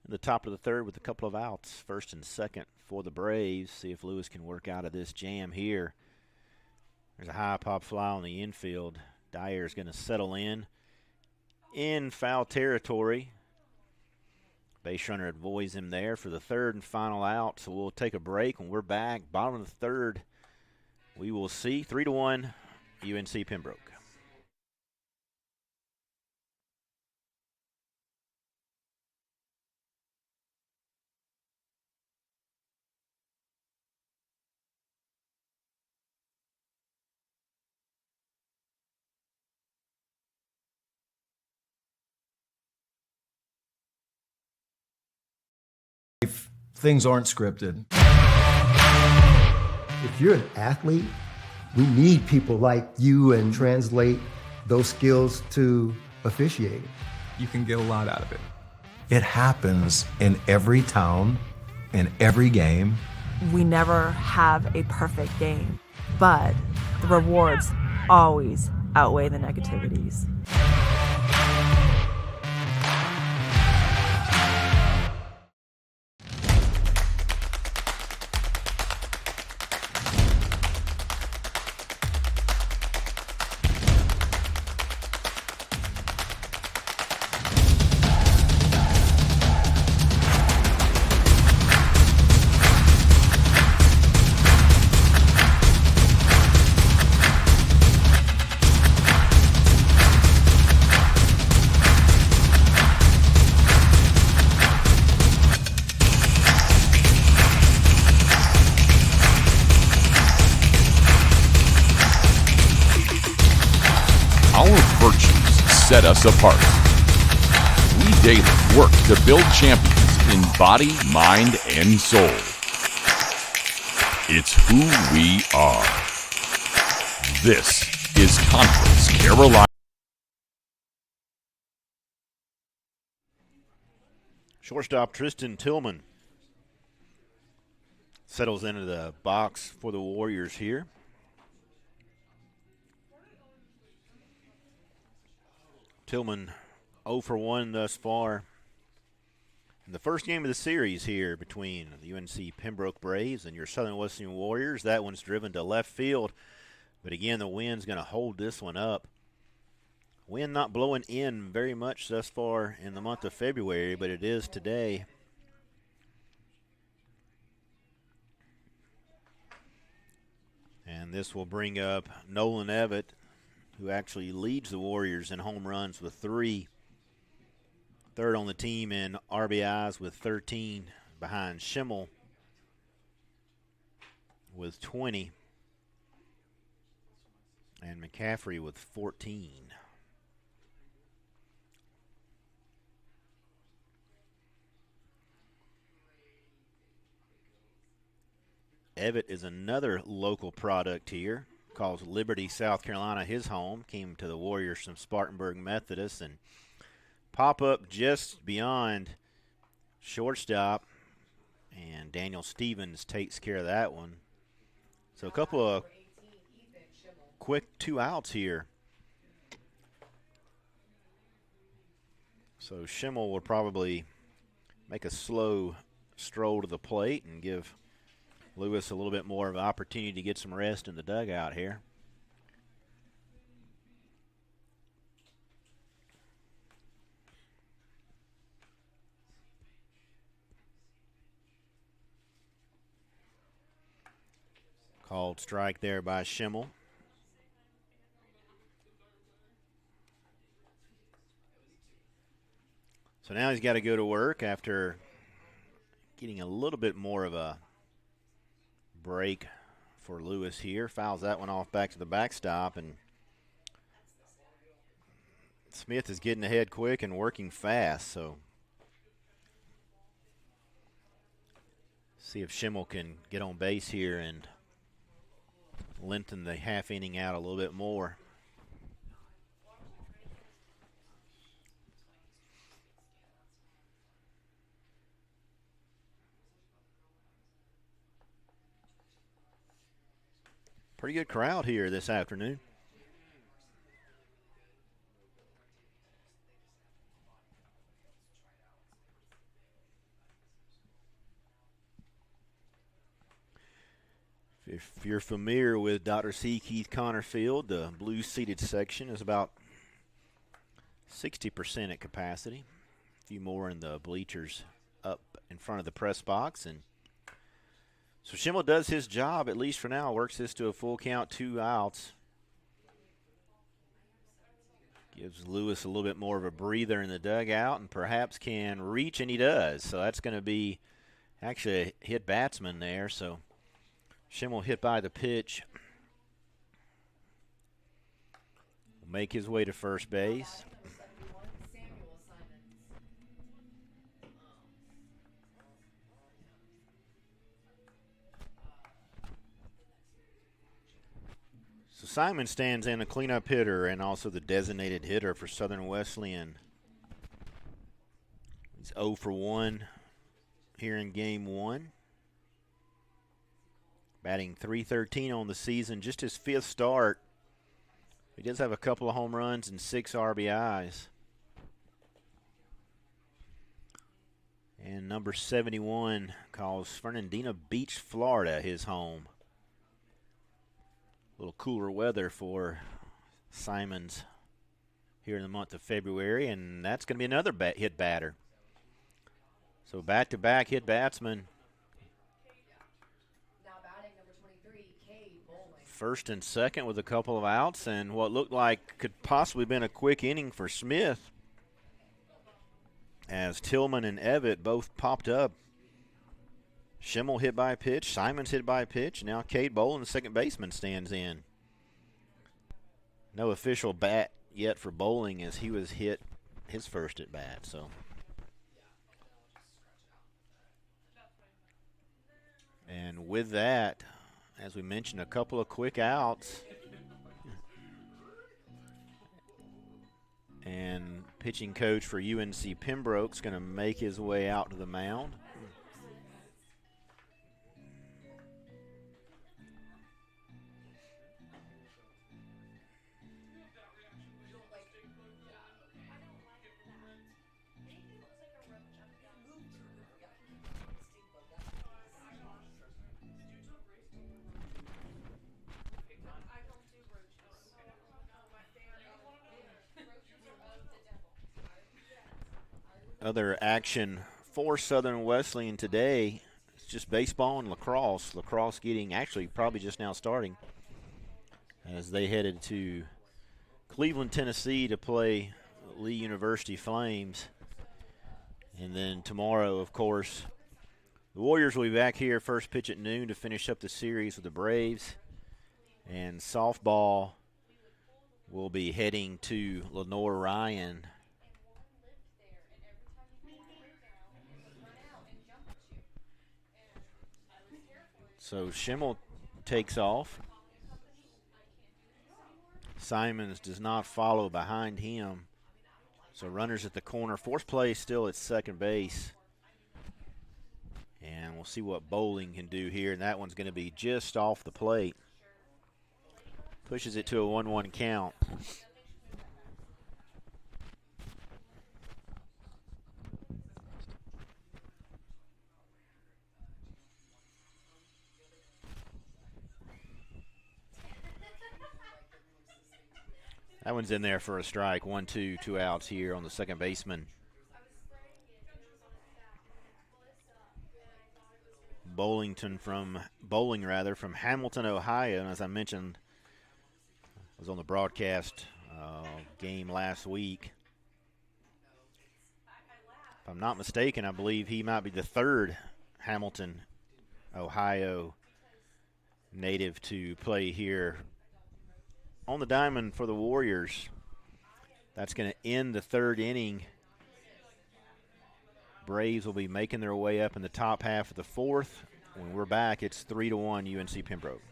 In the top of the third with a couple of outs, first and second for the Braves. See if Lewis can work out of this jam here. There's a high pop fly on the infield. Dyer is going to settle in foul territory. Base runner avoids him there for the third and final out. So we'll take a break. When we're back, bottom of the third, we will see 3-1 UNC Pembroke. If things aren't scripted. If you're an athlete, we need people like you and translate those skills to officiating. You can get a lot out of it. It happens in every town, in every game. We never have a perfect game, but the rewards always outweigh the negativities. Set us apart. We daily work to build champions in body, mind, and soul. It's who we are. This is Conference Carolina. Shortstop Tristan Tillman settles into the box for the Warriors here. Tillman 0 for 1 thus far in the first game of the series here between the UNC Pembroke Braves and your Southern Western Warriors. That one's driven to left field, but again, the wind's going to hold this one up. Wind not blowing in very much thus far in the month of February, but it is today. And this will bring up Nolan Evett, who actually leads the Warriors in home runs with 3. Third on the team in RBIs with 13, behind Schimmel with 20, and McCaffrey with 14. Evett is another local product here. Calls Liberty, South Carolina his home. Came to the Warriors from Spartanburg Methodist, and pop up just beyond shortstop, and Daniel Stevens takes care of that one. So a couple of quick 2 outs here. So Schimmel will probably make a slow stroll to the plate and give Lewis a little bit more of an opportunity to get some rest in the dugout here. Called strike there by Schimmel. So now he's got to go to work after getting a little bit more of a break for Lewis here. Fouls that one off back to the backstop, and Smith is getting ahead quick and working fast. So see if Schimmel can get on base here and lengthen the half inning out a little bit more. Pretty good crowd here this afternoon. If you're familiar with Dr. C. Keith Connor Field, the blue seated section is about 60% at capacity. A few more in the bleachers up in front of the press box. And so Schimmel does his job, at least for now, works this to a full count, 2 outs. Gives Lewis a little bit more of a breather in the dugout and perhaps can reach, and he does. So that's going to be actually a hit batsman there. So Schimmel hit by the pitch. Will make his way to first base. So Simon stands in, a cleanup hitter and also the designated hitter for Southern Wesleyan. He's 0 for 1 here in game 1. Batting .313 on the season, just his 5th start. He does have a couple of home runs and 6 RBIs. And number 71 calls Fernandina Beach, Florida, his home. A little cooler weather for Simons here in the month of February, and that's going to be another hit batter. So back-to-back hit batsman. First and second with a couple of outs, and what looked like could possibly have been a quick inning for Smith as Tillman and Evett both popped up. Schimmel hit by a pitch, Simons hit by a pitch, now Cade Bolin, the second baseman, stands in. No official bat yet for Bowling as he was hit his first at bat. So and with that, as we mentioned, a couple of quick outs. And pitching coach for UNC Pembroke is going to make his way out to the mound. Other action for Southern Wesleyan today, it's just baseball and lacrosse. Lacrosse getting, actually probably just now starting, as they headed to Cleveland, Tennessee to play Lee University Flames. And then tomorrow, of course, the Warriors will be back here first pitch at noon to finish up the series with the Braves. And softball will be heading to Lenore Ryan. So Schimmel takes off. Simons does not follow behind him. So runners at the corner. Fourth place still at second base. And we'll see what Bowling can do here. And that one's going to be just off the plate. Pushes it to a 1-1 count. That one's in there for a strike. 1-2, 2 outs here on the second baseman. Bowling from Hamilton, Ohio. And as I mentioned, I was on the broadcast game last week. If I'm not mistaken, I believe he might be the third Hamilton, Ohio native to play here on the diamond for the Warriors. That's going to end the third inning. Braves will be making their way up in the top half of the fourth. When we're back, it's 3-1 UNC Pembroke.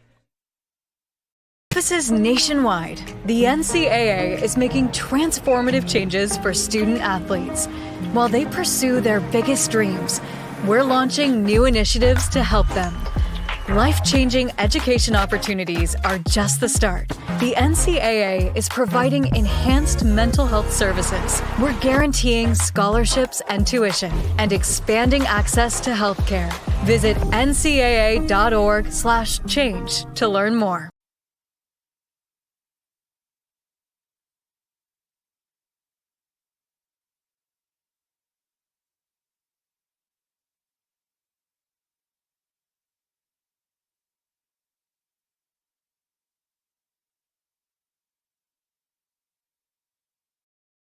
Campuses nationwide, the NCAA is making transformative changes for student athletes. While they pursue their biggest dreams, we're launching new initiatives to help them. Life-changing education opportunities are just the start. The NCAA is providing enhanced mental health services. We're guaranteeing scholarships and tuition and expanding access to healthcare. Visit ncaa.org/change to learn more.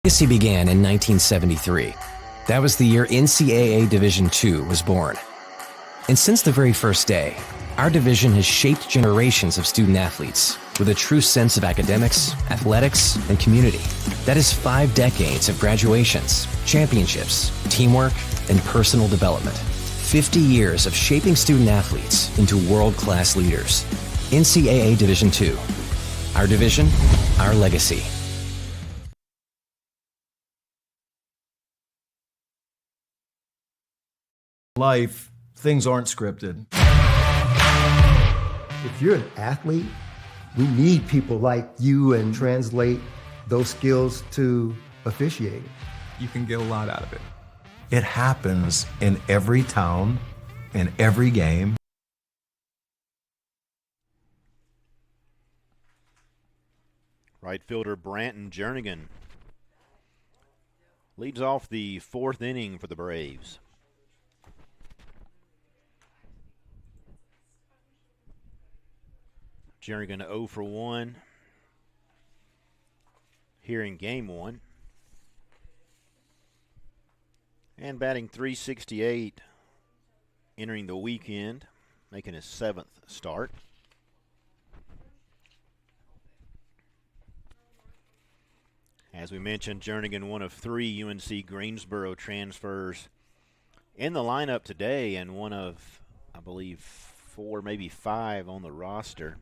Legacy began in 1973. That was the year NCAA Division II was born. And since the very first day, our division has shaped generations of student athletes with a true sense of academics, athletics, and community. That is 5 decades of graduations, championships, teamwork, and personal development. 50 years of shaping student athletes into world-class leaders. NCAA Division II. Our division, our legacy. Life, things aren't scripted. If you're an athlete, we need people like you and translate those skills to officiating. You can get a lot out of it. It happens in every town, in every game. Right fielder Branton Jernigan leads off the fourth inning for the Braves. Jernigan 0 for 1 here in game 1. And batting .368 entering the weekend, making his 7th start. As we mentioned, Jernigan, one of 3 UNC Greensboro transfers in the lineup today, and one of, I believe, 4, maybe 5 on the roster.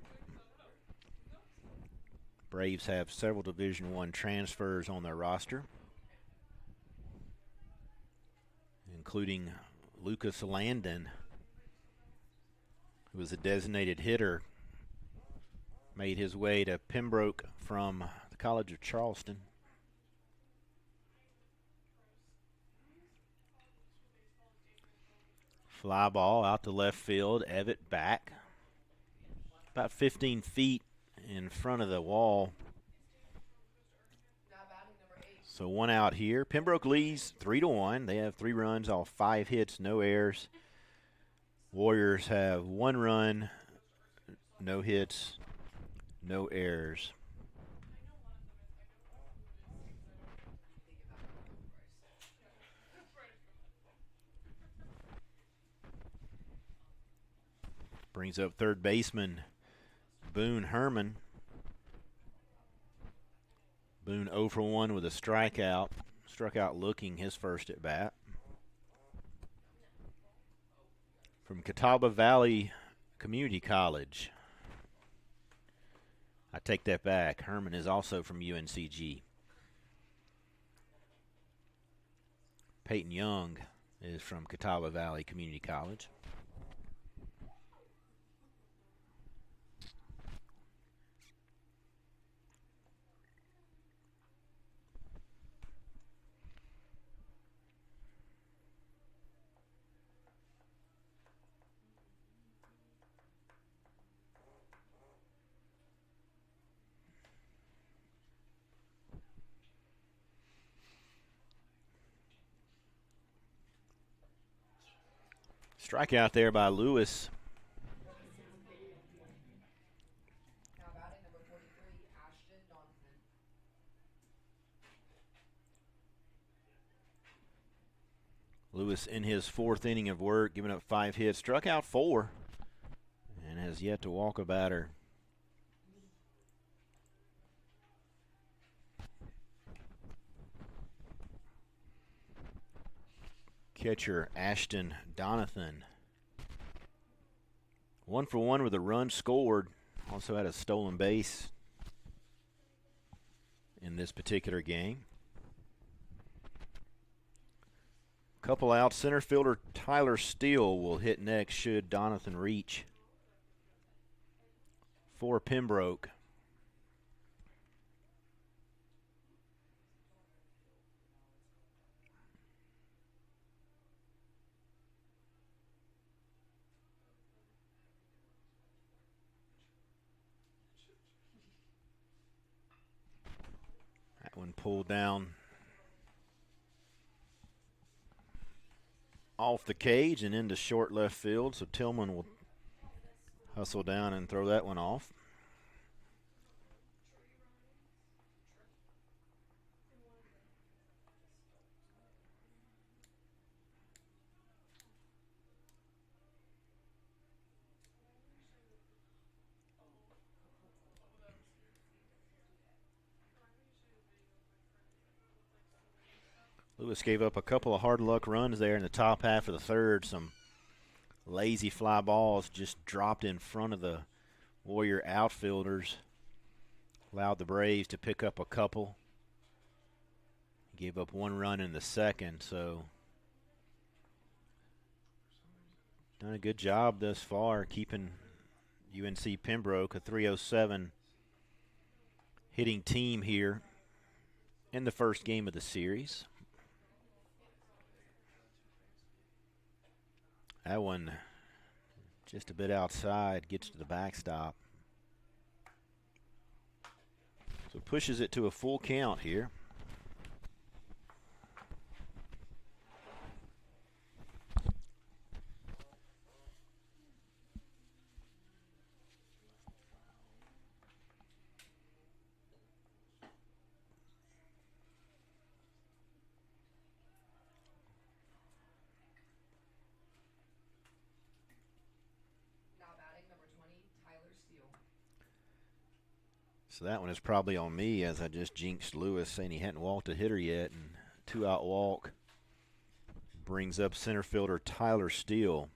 Braves have several Division I transfers on their roster, including Lucas Landon, who was a designated hitter, made his way to Pembroke from the College of Charleston. Fly ball out to left field. Evitt back about 15 feet in front of the wall. So 1 out here. Pembroke leads 3-1. They have 3 runs off 5 hits, no errors. Warriors have 1 run, no hits, no errors. Brings up third baseman Boone Herman. Boone 0 for 1 with a strikeout. Struck out looking his first at bat. From Catawba Valley Community College. I take that back. Herman is also from UNCG. Peyton Young is from Catawba Valley Community College. Strikeout there by Lewis. Now batting number 43, Ashton Donovan. Lewis in his 4th inning of work, giving up 5 hits, struck out 4, and has yet to walk a batter. Catcher Ashton Donovan. 1 for 1 with a run scored. Also had a stolen base in this particular game. Couple out. Center fielder Tyler Steele will hit next should Donovan reach for Pembroke. That one pulled down off the cage and into short left field, so Tillman will hustle down and throw that one off. Lewis gave up a couple of hard luck runs there in the top half of the third. Some lazy fly balls just dropped in front of the Warrior outfielders. Allowed the Braves to pick up a couple. Gave up 1 run in the second, so done a good job thus far keeping UNC Pembroke, a .307 hitting team here in the first game of the series. That one just a bit outside, gets to the backstop. So pushes it to a full count here. So that one is probably on me as I just jinxed Lewis saying he hadn't walked a hitter yet, and 2-out walk brings up center fielder Tyler Steele.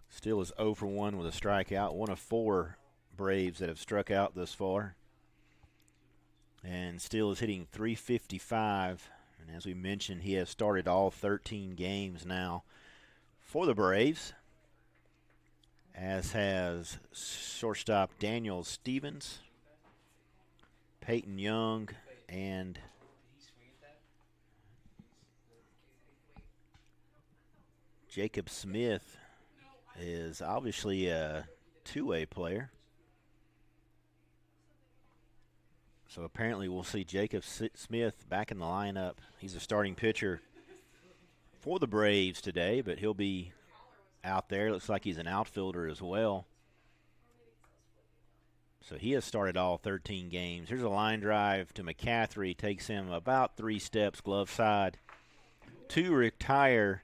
Steele is 0 for 1 with a strikeout, 1 of 4 Braves that have struck out thus far. And Steele is hitting .355, and as we mentioned, he has started all 13 games now for the Braves, as has shortstop Daniel Stevens, Peyton Young, and Jacob Smith is obviously a two-way player. So apparently we'll see Jacob Smith back in the lineup. He's a starting pitcher for the Braves today, but he'll be out there. Looks like he's an outfielder as well. So he has started all 13 games. Here's a line drive to McCaffrey. Takes him about 3 steps glove side to retire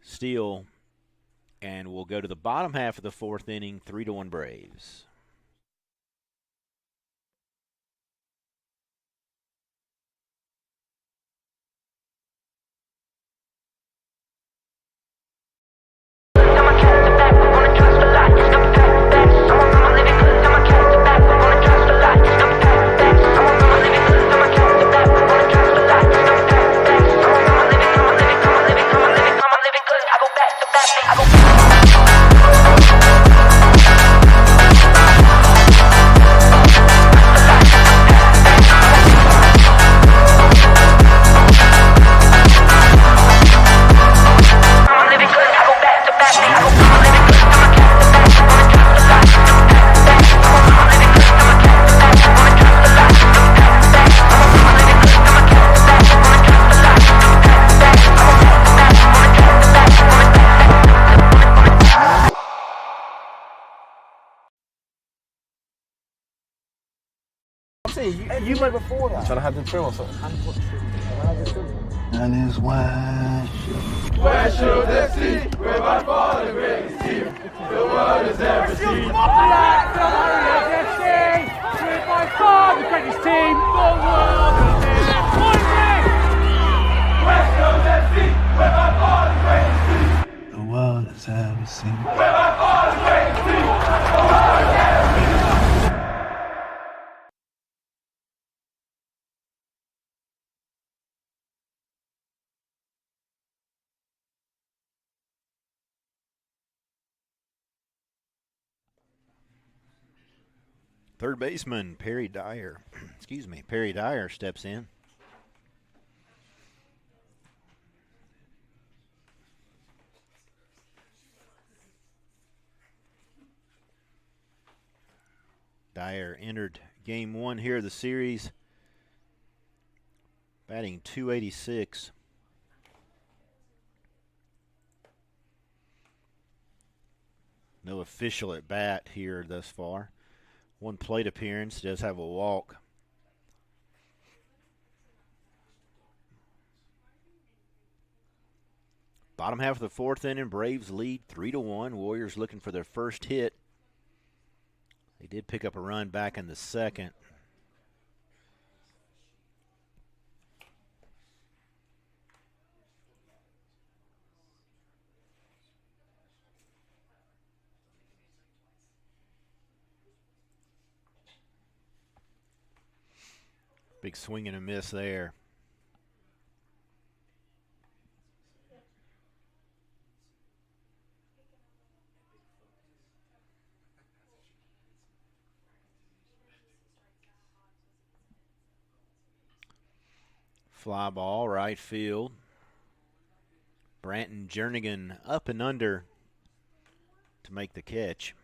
Steele. And we'll go to the bottom half of the 4th inning, 3-1 Braves. you made before that. Trying to have the trim or something. That is why. Westfield FC, we're by far the greatest team the world has ever seen. Westfield FC, we're by far the greatest team the world has ever seen. Westfield FC, we're by far the greatest team The world has ever seen. we're by far the greatest team the world has ever seen. Third baseman Perry Dyer, Perry Dyer steps in. Dyer entered game one here of the series, batting .286. No official at bat here thus far. One plate appearance, does have a walk. Bottom half of the fourth inning, Braves lead 3-1. Warriors looking for their first hit. They did pick up a run back in the second. Big swing and a miss there. Fly ball, right field. Branton Jernigan up and under to make the catch.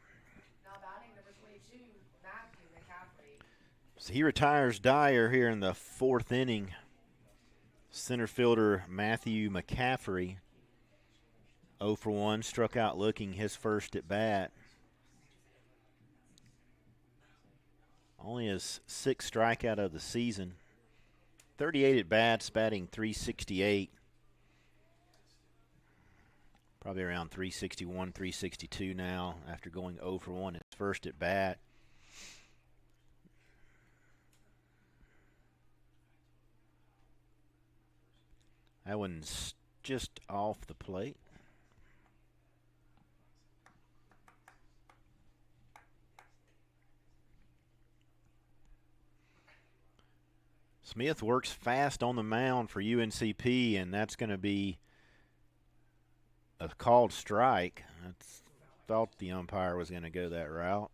Now batting number 22, Matthew McCaffrey. So he retires Dyer here in the fourth inning. Center fielder Matthew McCaffrey, 0 for 1, struck out looking his first at bat. Only his sixth strikeout of the season. 38 at bats, batting .368. Probably around .361, .362 now after going 0 for 1 his first at bat. That one's just off the plate. Smith works fast on the mound for UNCP, and that's going to be a called strike. I thought the umpire was going to go that route.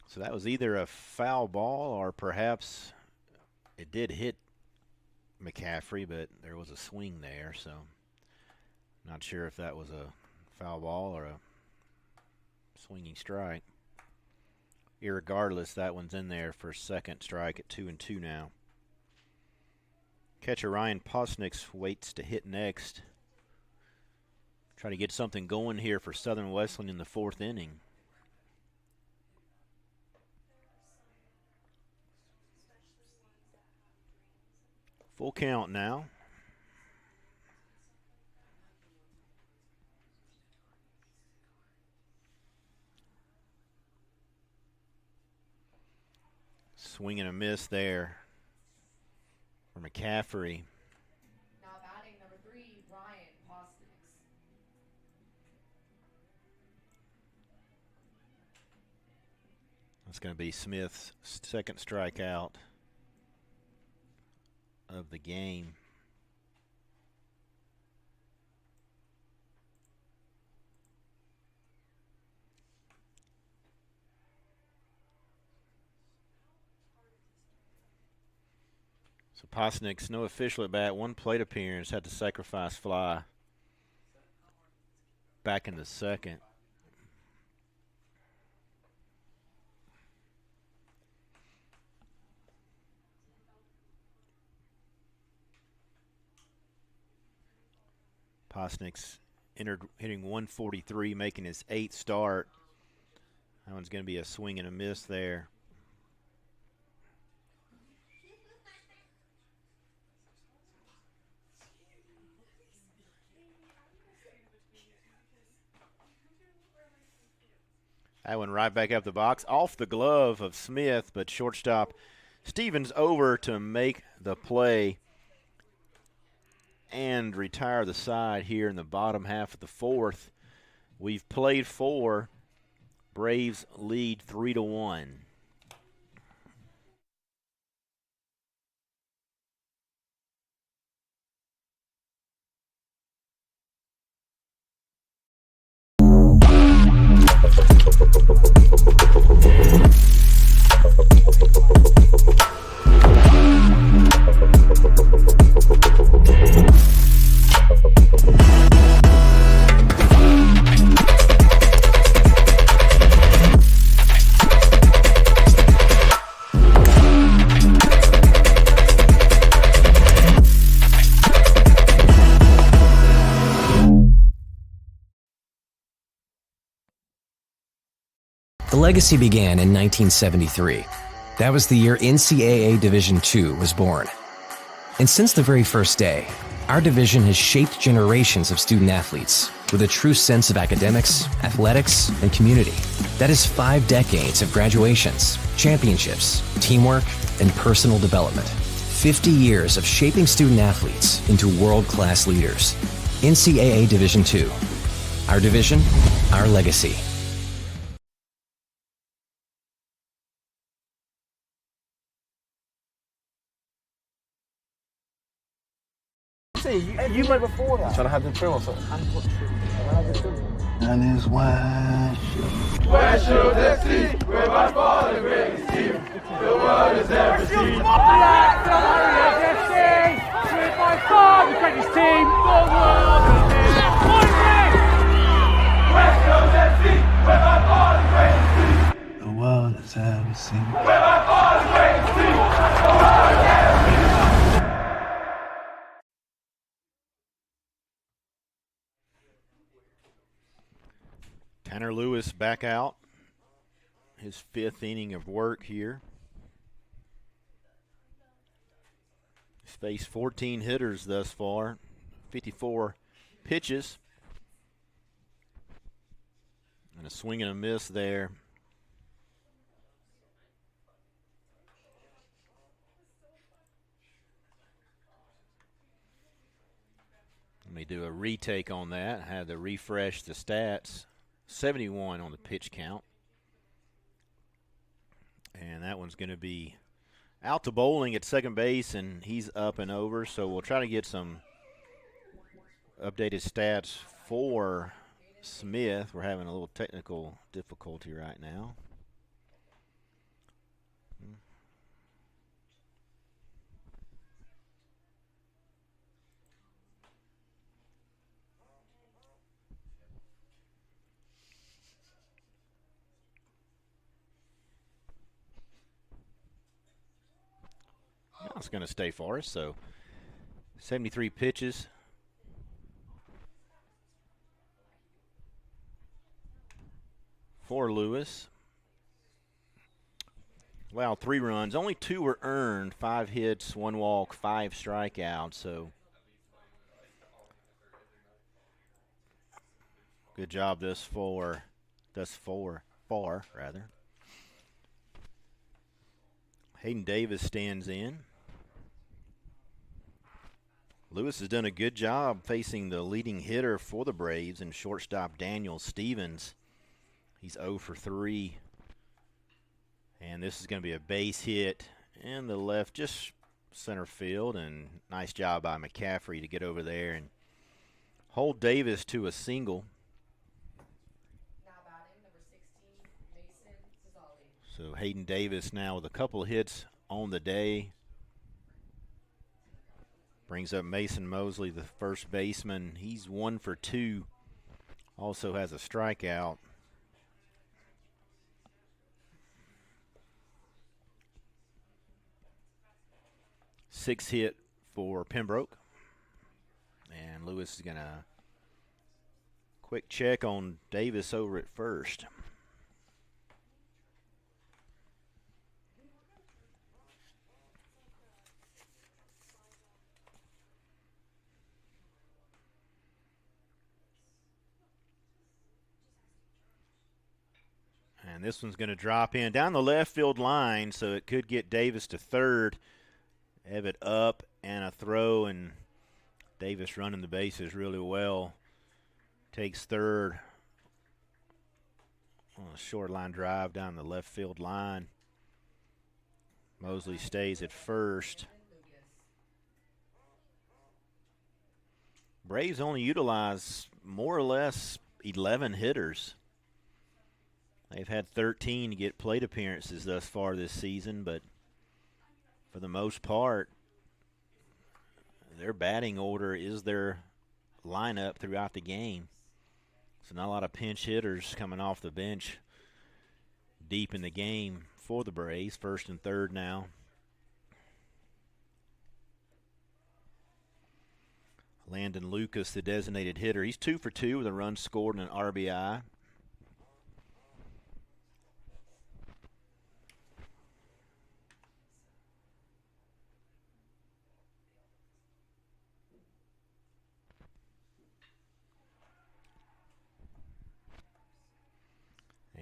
So that was either a foul ball or perhaps it did hit McCaffrey, but there was a swing there, so not sure if that was a foul ball or a swinging strike. Irregardless, that one's in there for second strike at 2-2 now. Catcher Ryan Posnick waits to hit next. Try to get something going here for Southern Wesleyan in the fourth inning. Full count now. Swing and a miss there for McCaffrey. Now batting number 3, Ryan Posnick. That's going to be Smith's second strikeout of the game. So Posnick's no official at bat, one plate appearance, had to sacrifice fly back in the second. Posnick's hitting 143, making his 8th start. That one's going to be a swing and a miss there. That one right back up the box, off the glove of Smith, but shortstop Stevens over to make the play and retire the side here in the bottom half of the 4th. We've played 4. Braves lead 3-1. The legacy began in 1973. That was the year NCAA Division II was born. And since the very first day, our division has shaped generations of student athletes with a true sense of academics, athletics, and community. That is 5 decades of graduations, championships, teamwork, and personal development. 50 years of shaping student athletes into world-class leaders. NCAA Division II. Our division, our legacy. You went before that. Trying to have them film or something. And his white shoes. White shoes FC, we're by far the greatest team the world has ever seen. Black Warriors FC, we're by far the greatest team the world has ever seen. West Coast FC, we're by far the greatest team The world has ever seen. we're by far the greatest team the world has ever seen. Tanner Lewis back out. His 5th inning of work here. He's faced 14 hitters thus far, 54 pitches. And a swing and a miss there. Let me do a retake on that. I had to refresh the stats. 71 on the pitch count. And that one's going to be out to Bowling at second base, and he's up and over. So we'll try to get some updated stats for Smith. We're having a little technical difficulty right now. It's going to stay for us. So 73 pitches. For Lewis. Allowed 3 runs. Only 2 were earned. 5 hits, 1 walk, 5 strikeouts. So good job thus far. Hayden Davis stands in. Lewis has done a good job facing the leading hitter for the Braves and shortstop Daniel Stevens. He's 0 for 3. And this is going to be a base hit in the left, just center field. And nice job by McCaffrey to get over there and hold Davis to a single. Now batting, number 16, Mason Cesali. So Hayden Davis now with a couple of hits on the day. Brings up Mason Mosley, the first baseman. He's 1 for 2. Also has a strikeout. Six hit for Pembroke. And Lewis is going to Quick check on Davis over at first. And this one's going to drop in down the left field line, so it could get Davis to third. Evitt up and a throw, and Davis running the bases really well. Takes third on a short line drive down the left field line. Mosley stays at first. Braves only utilize more or less 11 hitters. They've had 13 to get plate appearances thus far this season, but for the most part, their batting order is their lineup throughout the game. So not a lot of pinch hitters coming off the bench deep in the game for the Braves. First and third now. Landon Lucas, the designated hitter. He's 2 for 2 with a run scored and an RBI.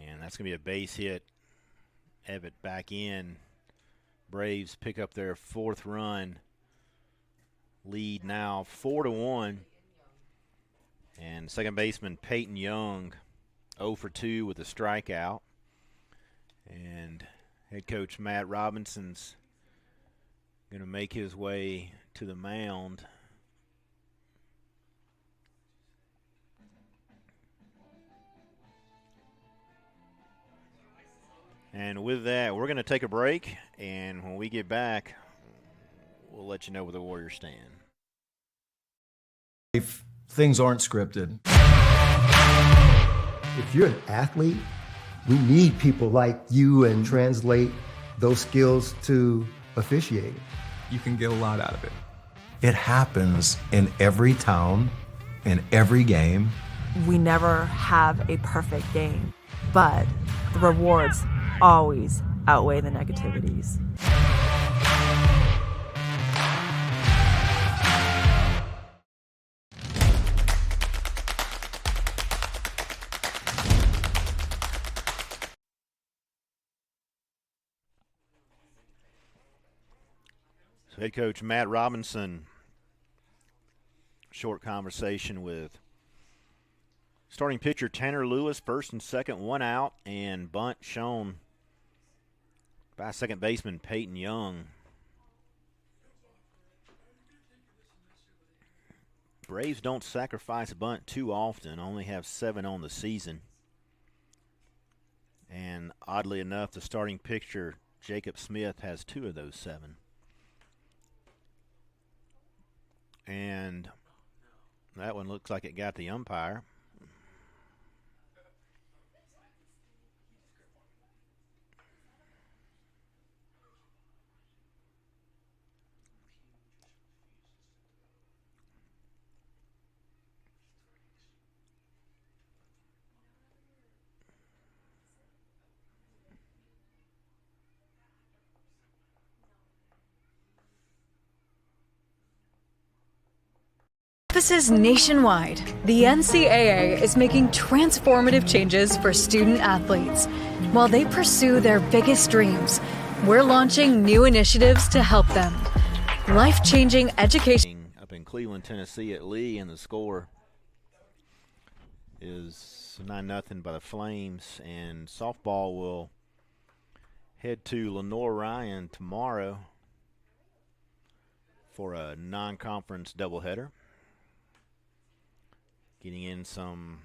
And that's going to be a base hit. Evitt back in. Braves pick up their 4th run. Lead now 4-1. And second baseman Peyton Young 0 for 2 with a strikeout. And head coach Matt Robinson's going to make his way to the mound. And with that, we're going to take a break, and when we get back, we'll let you know where the Warriors stand. If things aren't scripted. If you're an athlete, we need people like you and translate those skills to officiating. You can get a lot out of it. It happens in every town, in every game. We never have a perfect game, but the rewards always outweigh the negativities. So head coach Matt Robinson, short conversation with starting pitcher Tanner Lewis, first and second, 1 out, and bunt shown by second baseman Peyton Young. Braves don't sacrifice bunt too often, only have 7 on the season. And oddly enough, the starting pitcher Jacob Smith has 2 of those 7. And that one looks like it got the umpire. Campuses nationwide, the NCAA is making transformative changes for student athletes. While they pursue their biggest dreams, we're launching new initiatives to help them. Life-changing education. Up in Cleveland, Tennessee at Lee, and the score is 9-0 by the Flames. And softball will head to Lenore Ryan tomorrow for a non-conference doubleheader. Getting in some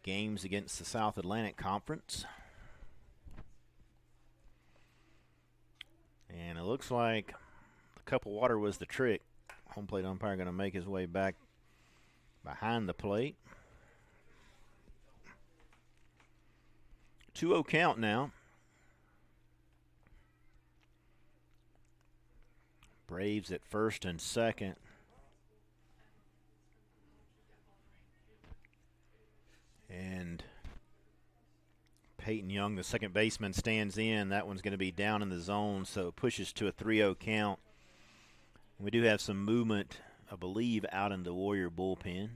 games against the South Atlantic Conference. And it looks like the cup of water was the trick. Home plate umpire going to make his way back behind the plate. 2-0 count now. Braves at first and second. Peyton Young, the second baseman, stands in. That one's going to be down in the zone, so it pushes to a 3-0 count. We do have some movement, I believe, out in the Warrior bullpen.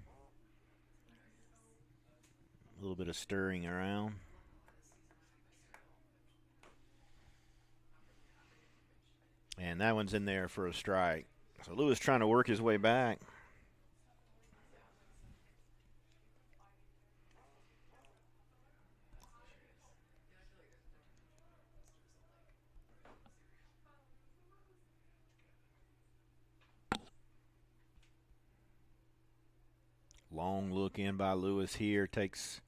A little bit of stirring around. And that one's in there for a strike. So Lewis trying to work his way back. Long look in by Lewis here. Takes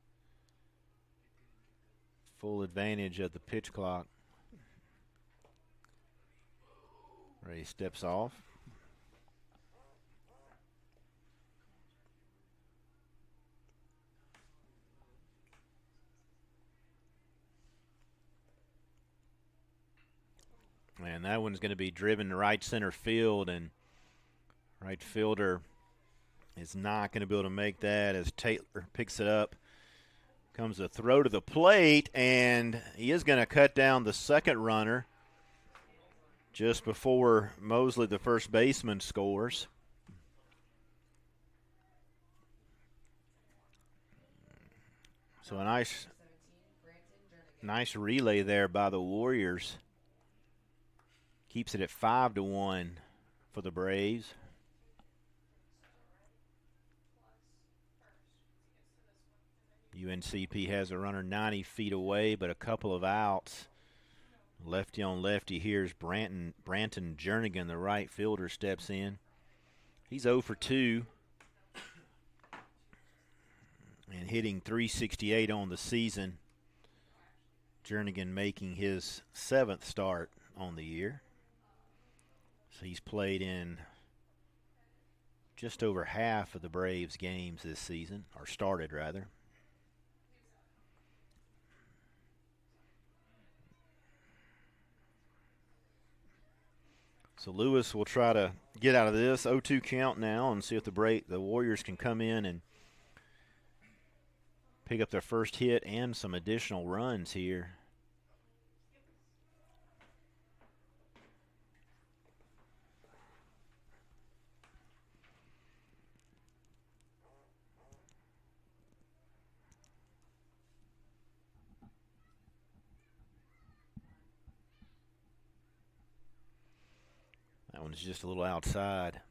full advantage of the pitch clock. Ray steps off. And that one's going to be driven to right center field, and right fielder is not going to be able to make that as Taylor picks it up. Comes a throw to the plate, and he is going to cut down the second runner just before Mosley, the first baseman, scores. So a nice relay there by the Warriors. Keeps it at 5-1 for the Braves. UNCP has a runner 90 feet away, but a couple of outs. Lefty on lefty. Here's Branton Jernigan, the right fielder, steps in. He's 0 for 2 and hitting .368 on the season. Jernigan making his 7th start on the year. So he's played in just over half of the Braves games this season, or started rather. So Lewis will try to get out of this 0-2 count now and see if the Warriors can come in and pick up their first hit and some additional runs here. That one's just a little outside.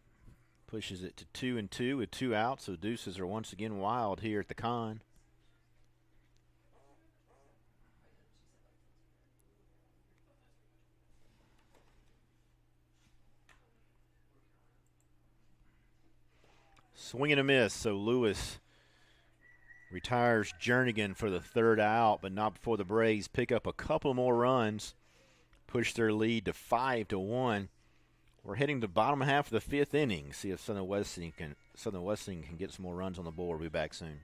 Pushes it to 2-2 with 2 outs, so the Deuces are once again wild here at the Con. Swing and a miss, so Lewis retires Jernigan for the 3rd out, but not before the Braves pick up a couple more runs, push their lead to 5-1. We're hitting the bottom half of the 5th inning. See if Southern Wesleyan can get some more runs on the board. We'll be back soon.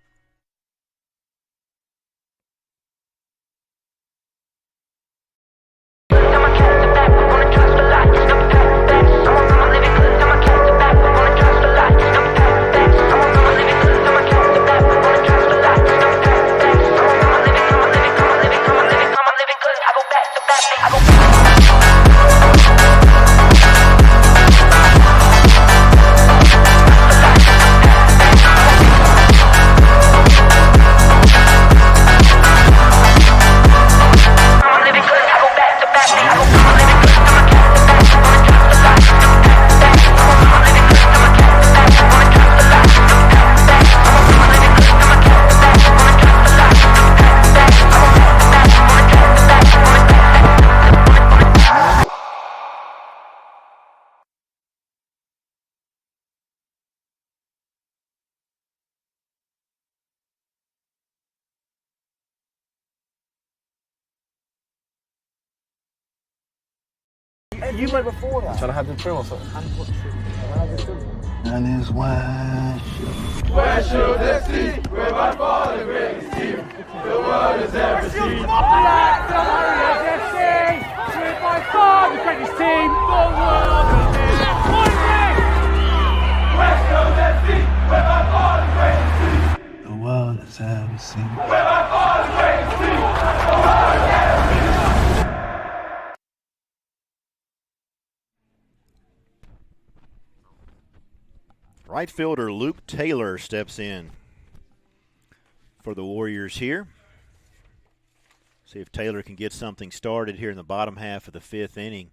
You played before that. Trying to have the film or something. And his West. West Shoes FC, we're by far the greatest team the world has ever seen. Warriors FC, we're by far the greatest team the world has ever seen. West Coast FC, we're by far the greatest team The world has ever seen. we're by far Right fielder Luke Taylor steps in for the Warriors here. See if Taylor can get something started here in the bottom half of the fifth inning.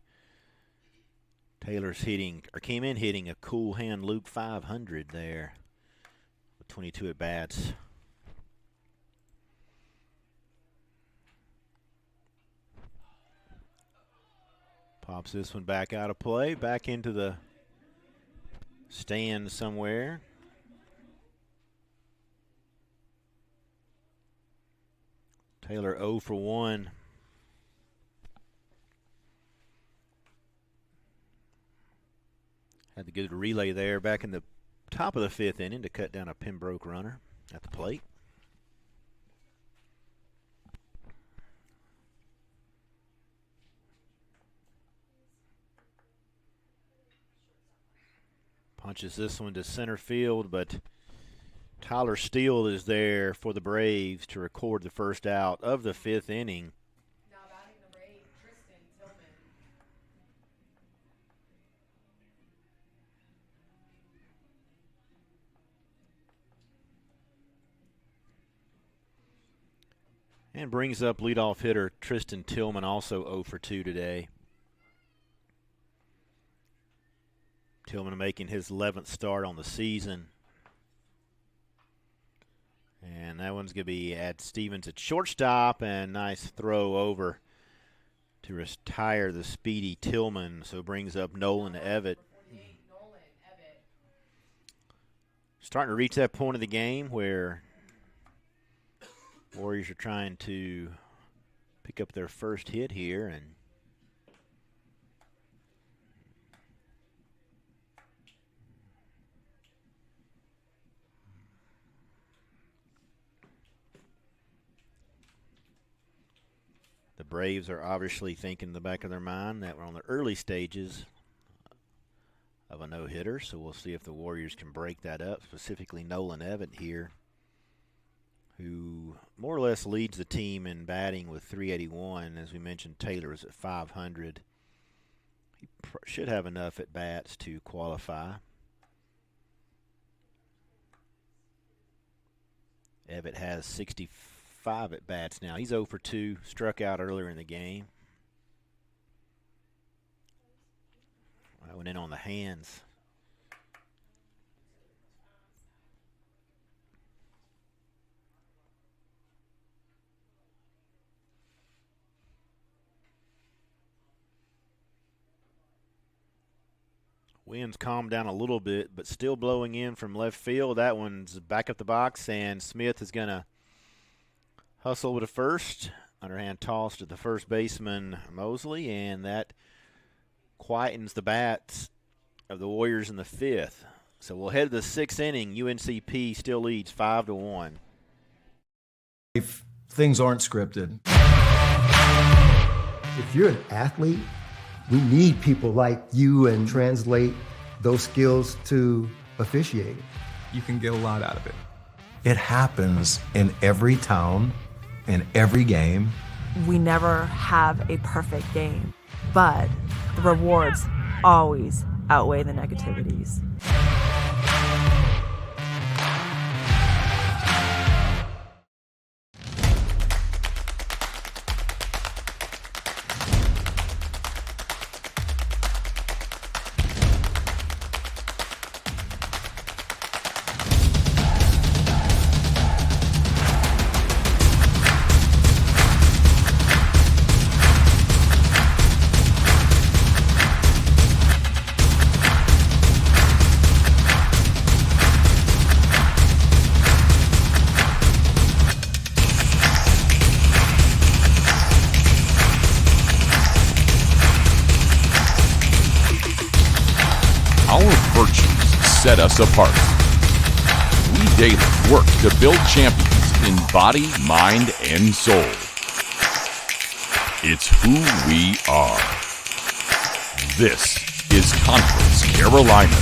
Taylor's came in hitting a cool hand Luke 500 there with 22 at bats. Pops this one back out of play, back into the stand somewhere. Taylor 0 for 1. Had the good relay there back in the top of the fifth inning to cut down a Pembroke runner at the plate. Punches this one to center field, but Tyler Steele is there for the Braves to record the first out of the fifth inning. Now batting number 8, Tristan Tillman. And brings up leadoff hitter Tristan Tillman, also 0 for 2 today. Tillman making his 11th start on the season. And that one's going to be at Stevens at shortstop, and nice throw over to retire the speedy Tillman. So brings up Nolan Evett. Starting to reach that point of the game where Warriors are trying to pick up their first hit here, and the Braves are obviously thinking in the back of their mind that we're on the early stages of a no-hitter, so we'll see if the Warriors can break that up, specifically Nolan Evett here, who more or less leads the team in batting with 381. As we mentioned, Taylor is at 500. He should have enough at bats to qualify. Evett has 65 at bats now. He's 0 for 2, struck out earlier in the game. That went in on the hands. Wind's calmed down a little bit, but still blowing in from left field. That one's back up the box, and Smith is going to hustle with a first. Underhand toss to the first baseman, Mosley, and that quietens the bats of the Warriors in the fifth. So we'll head to the sixth inning. UNCP still leads 5-1. If things aren't scripted. If you're an athlete, we need people like you and translate those skills to officiating. You can get a lot out of it. It happens in every town, in every game. We never have a perfect game, but the rewards always outweigh the negativities. Set us apart. We daily work to build champions in body, mind, and soul. It's who we are. This is Conference Carolina.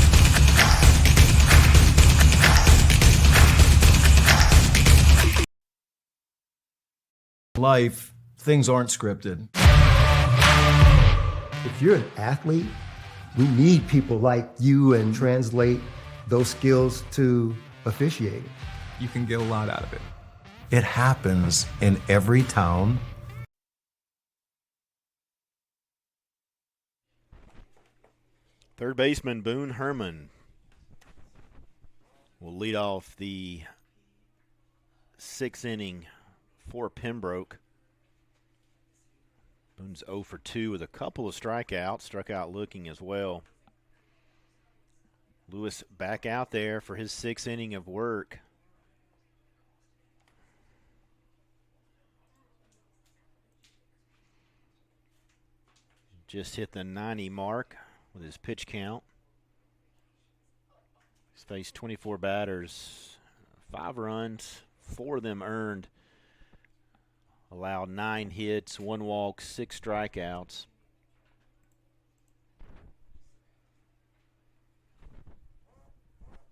Life, things aren't scripted. If you're an athlete, we need people like you and translate those skills to officiating. You can get a lot out of it. It happens in every town. Third baseman Boone Herman will lead off the sixth inning for Pembroke. Boone's 0 for 2 with a couple of strikeouts, struck out looking as well. Lewis back out there for his sixth inning of work. Just hit the 90 mark with his pitch count. He's faced 24 batters, 5 runs, 4 of them earned. Allowed 9 hits, 1 walk, 6 strikeouts.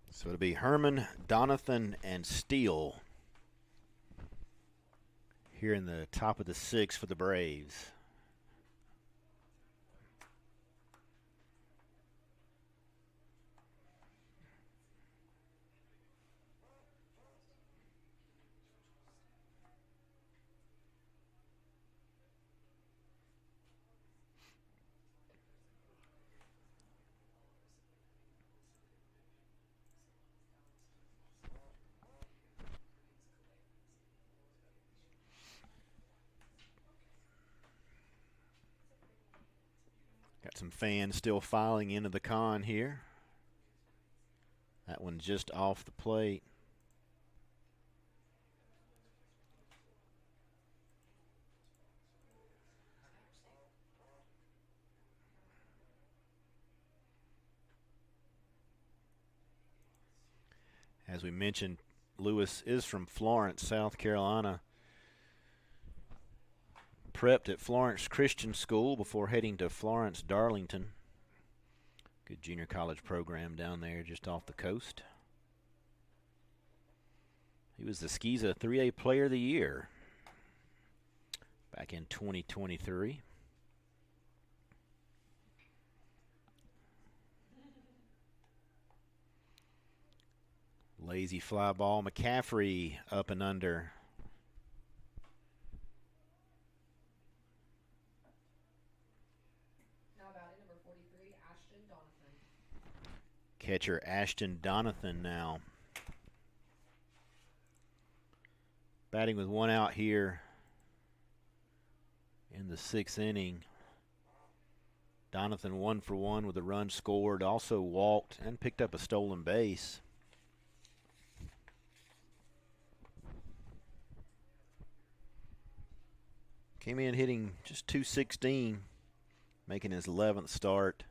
So it'll be Herman, Donathan, and Steele here in the top of the 6th for the Braves. Got some fans still filing into the con here. That one just off the plate. As we mentioned, Lewis is from Florence, South Carolina. Prepped at Florence Christian School before heading to Florence Darlington. Good junior college program down there just off the coast. He was the SCISA 3A Player of the Year back in 2023. Lazy fly ball. McCaffrey up and under. Catcher Ashton Donathan now. Batting with 1 out here in the 6th inning. Donathan 1 for 1 with a run scored. Also walked and picked up a stolen base. Came in hitting just .216, making his 11th start.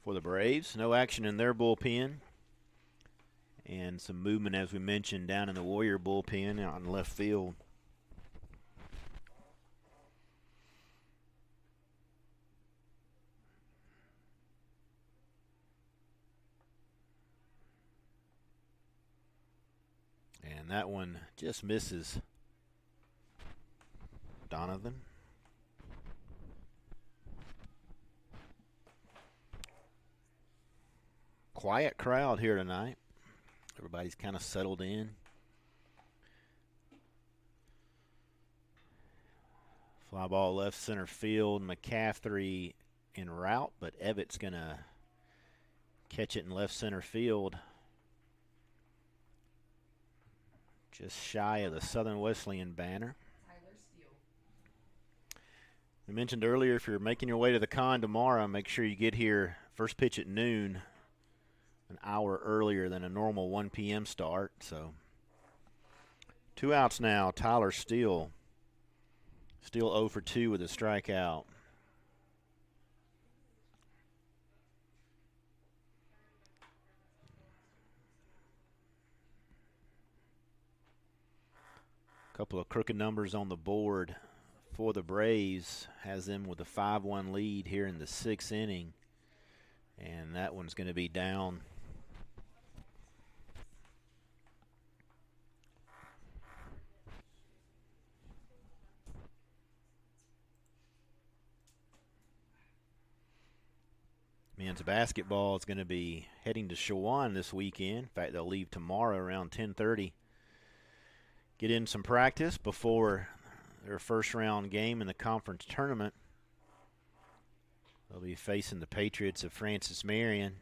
For the Braves, no action in their bullpen. And some movement, as we mentioned, down in the Warrior bullpen out in left field. And that one just misses Donovan. Quiet crowd here tonight. Everybody's kind of settled in. Fly ball left center field. McCaffrey en route, but Evett's going to catch it in left center field. Just shy of the Southern Wesleyan banner. We mentioned earlier, if you're making your way to the con tomorrow, make sure you get here first pitch at noon. An hour earlier than a normal 1 p.m. start. So 2 outs now. Tyler Steele. Steele 0 for 2 with a strikeout. Couple of crooked numbers on the board for the Braves. Has them with a 5-1 lead here in the 6th inning. And that one's going to be down. Men's basketball is going to be heading to Shawan this weekend. In fact, they'll leave tomorrow around 10:30. Get in some practice before their first round game in the conference tournament. They'll be facing the Patriots of Francis Marion,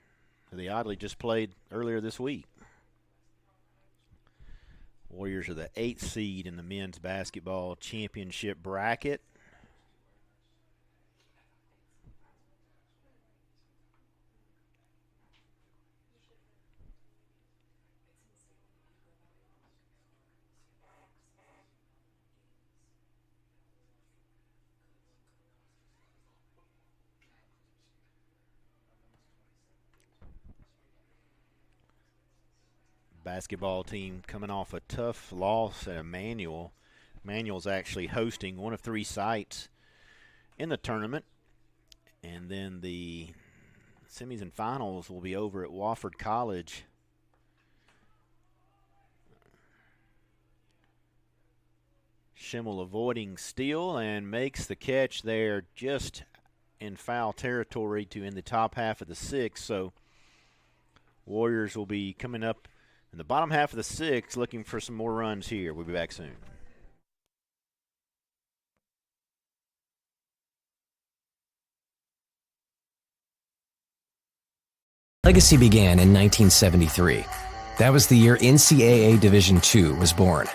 who they oddly just played earlier this week. Warriors are the 8th seed in the men's basketball championship bracket. Basketball team coming off a tough loss at Emmanuel. Emmanuel's actually hosting one of 3 sites in the tournament. And then the semis and finals will be over at Wofford College. Schimmel avoiding steal and makes the catch there just in foul territory to in the top half of the 6th. So Warriors will be coming up in the bottom half of the 6th, looking for some more runs here. We'll be back soon. Legacy began in 1973. That was the year NCAA Division II was born.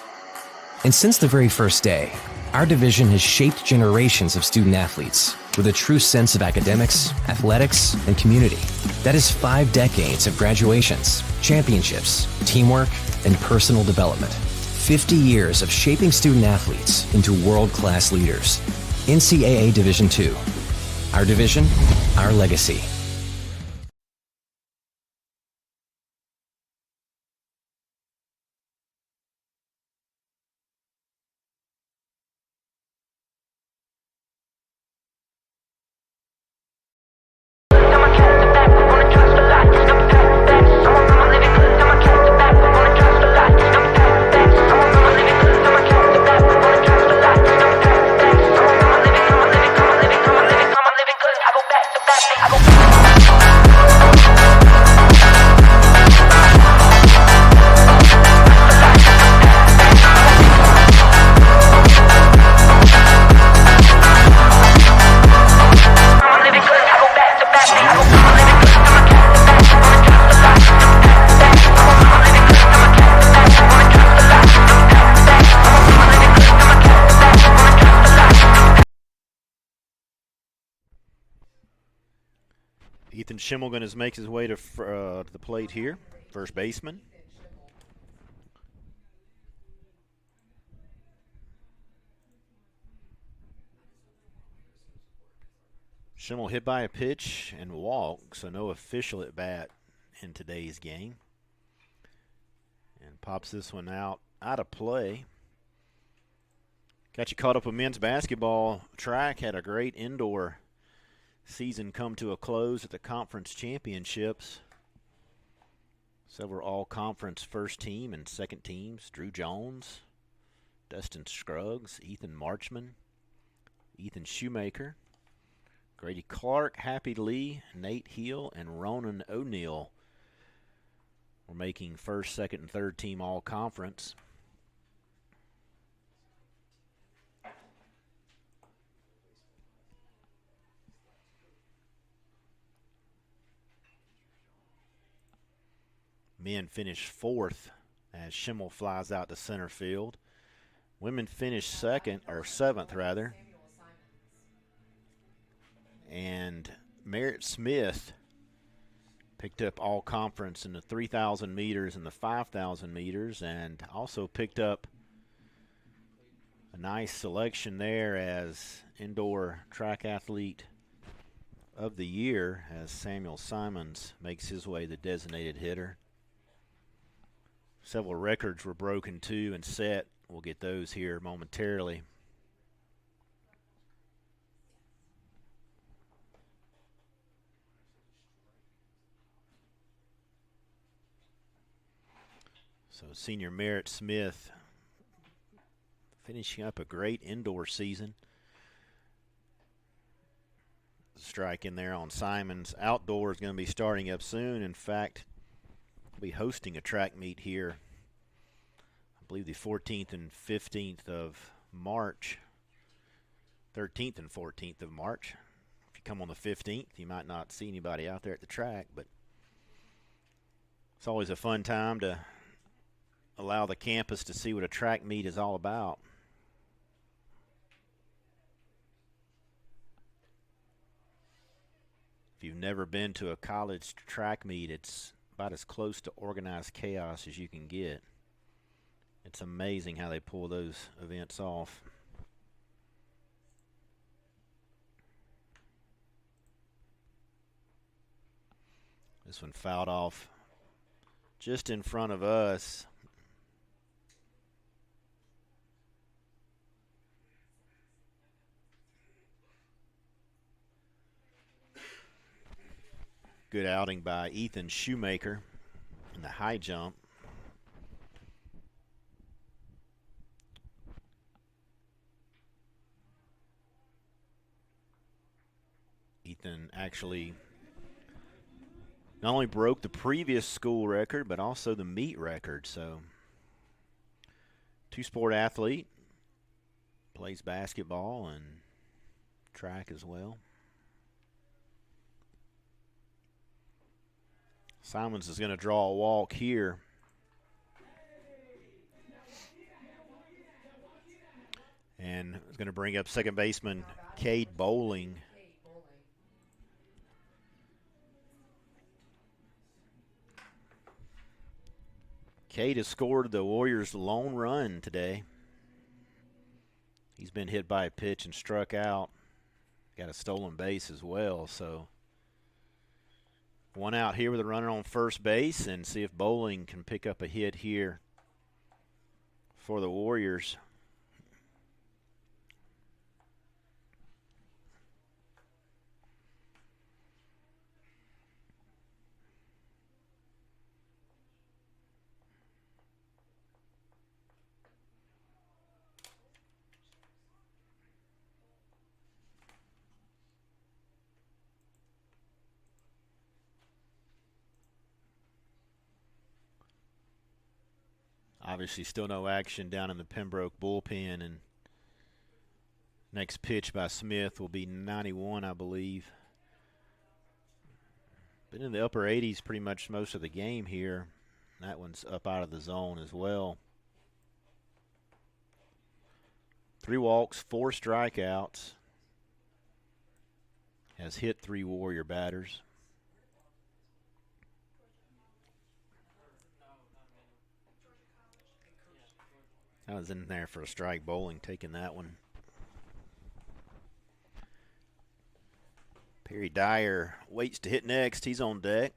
And since the very first day, our division has shaped generations of student athletes with a true sense of academics, athletics, and community. That is 5 decades of graduations, championships, teamwork, and personal development. 50 years of shaping student athletes into world-class leaders. NCAA Division II. Our division, our legacy. Ethan Schimmel going to make his way to the plate here, first baseman. Schimmel hit by a pitch and walk, so no official at bat in today's game. And pops this one out of play. Got you caught up with men's basketball. Track had a great indoor season come to a close at the conference championships. Several all-conference first team and second teams. Drew Jones, Dustin Scruggs, Ethan Marchman, Ethan Shoemaker, Grady Clark, Happy Lee, Nate Heel, and Ronan O'Neill were making first, second, and third team all-conference. Men finish 4th as Schimmel flies out to center field. Women finish 7th rather. And Merritt Smith picked up all conference in the 3,000 meters and the 5,000 meters, and also picked up a nice selection there as indoor track athlete of the year as Samuel Simons makes his way the designated hitter. Several records were broken too and set. We'll get those here momentarily. So senior Merritt Smith finishing up a great indoor season. strike in there on Simons. Outdoor is going to be starting up soon. In fact, we'll be hosting a track meet here, I believe the 14th and 15th of March, 13th and 14th of March. If you come on the 15th, you might not see anybody out there at the track, but it's always a fun time to allow the campus to see what a track meet is all about. If you've never been to a college track meet, it's about as close to organized chaos as you can get. It's amazing how they pull those events off. This one fouled off just in front of us. Good outing by Ethan Shoemaker in the high jump. Ethan actually not only broke the previous school record, but also the meet record. So, two-sport athlete, plays basketball and track as well. Simons is going to draw a walk here. And is going to bring up second baseman Cade Bowling. Cade has scored the Warriors' lone run today. He's been hit by a pitch and struck out. Got a stolen base as well, so one out here with a runner on first base, and see if Bowling can pick up a hit here for the Warriors. Obviously still no action down in the Pembroke bullpen, and next pitch by Smith will be 91, I believe. Been in the upper 80s pretty much most of the game here. That one's up out of the zone as well. 3 walks, 4 strikeouts. Has hit 3 Warrior batters. I was in there for a strike. Bowling taking that one. Perry Dyer waits to hit next. He's on deck.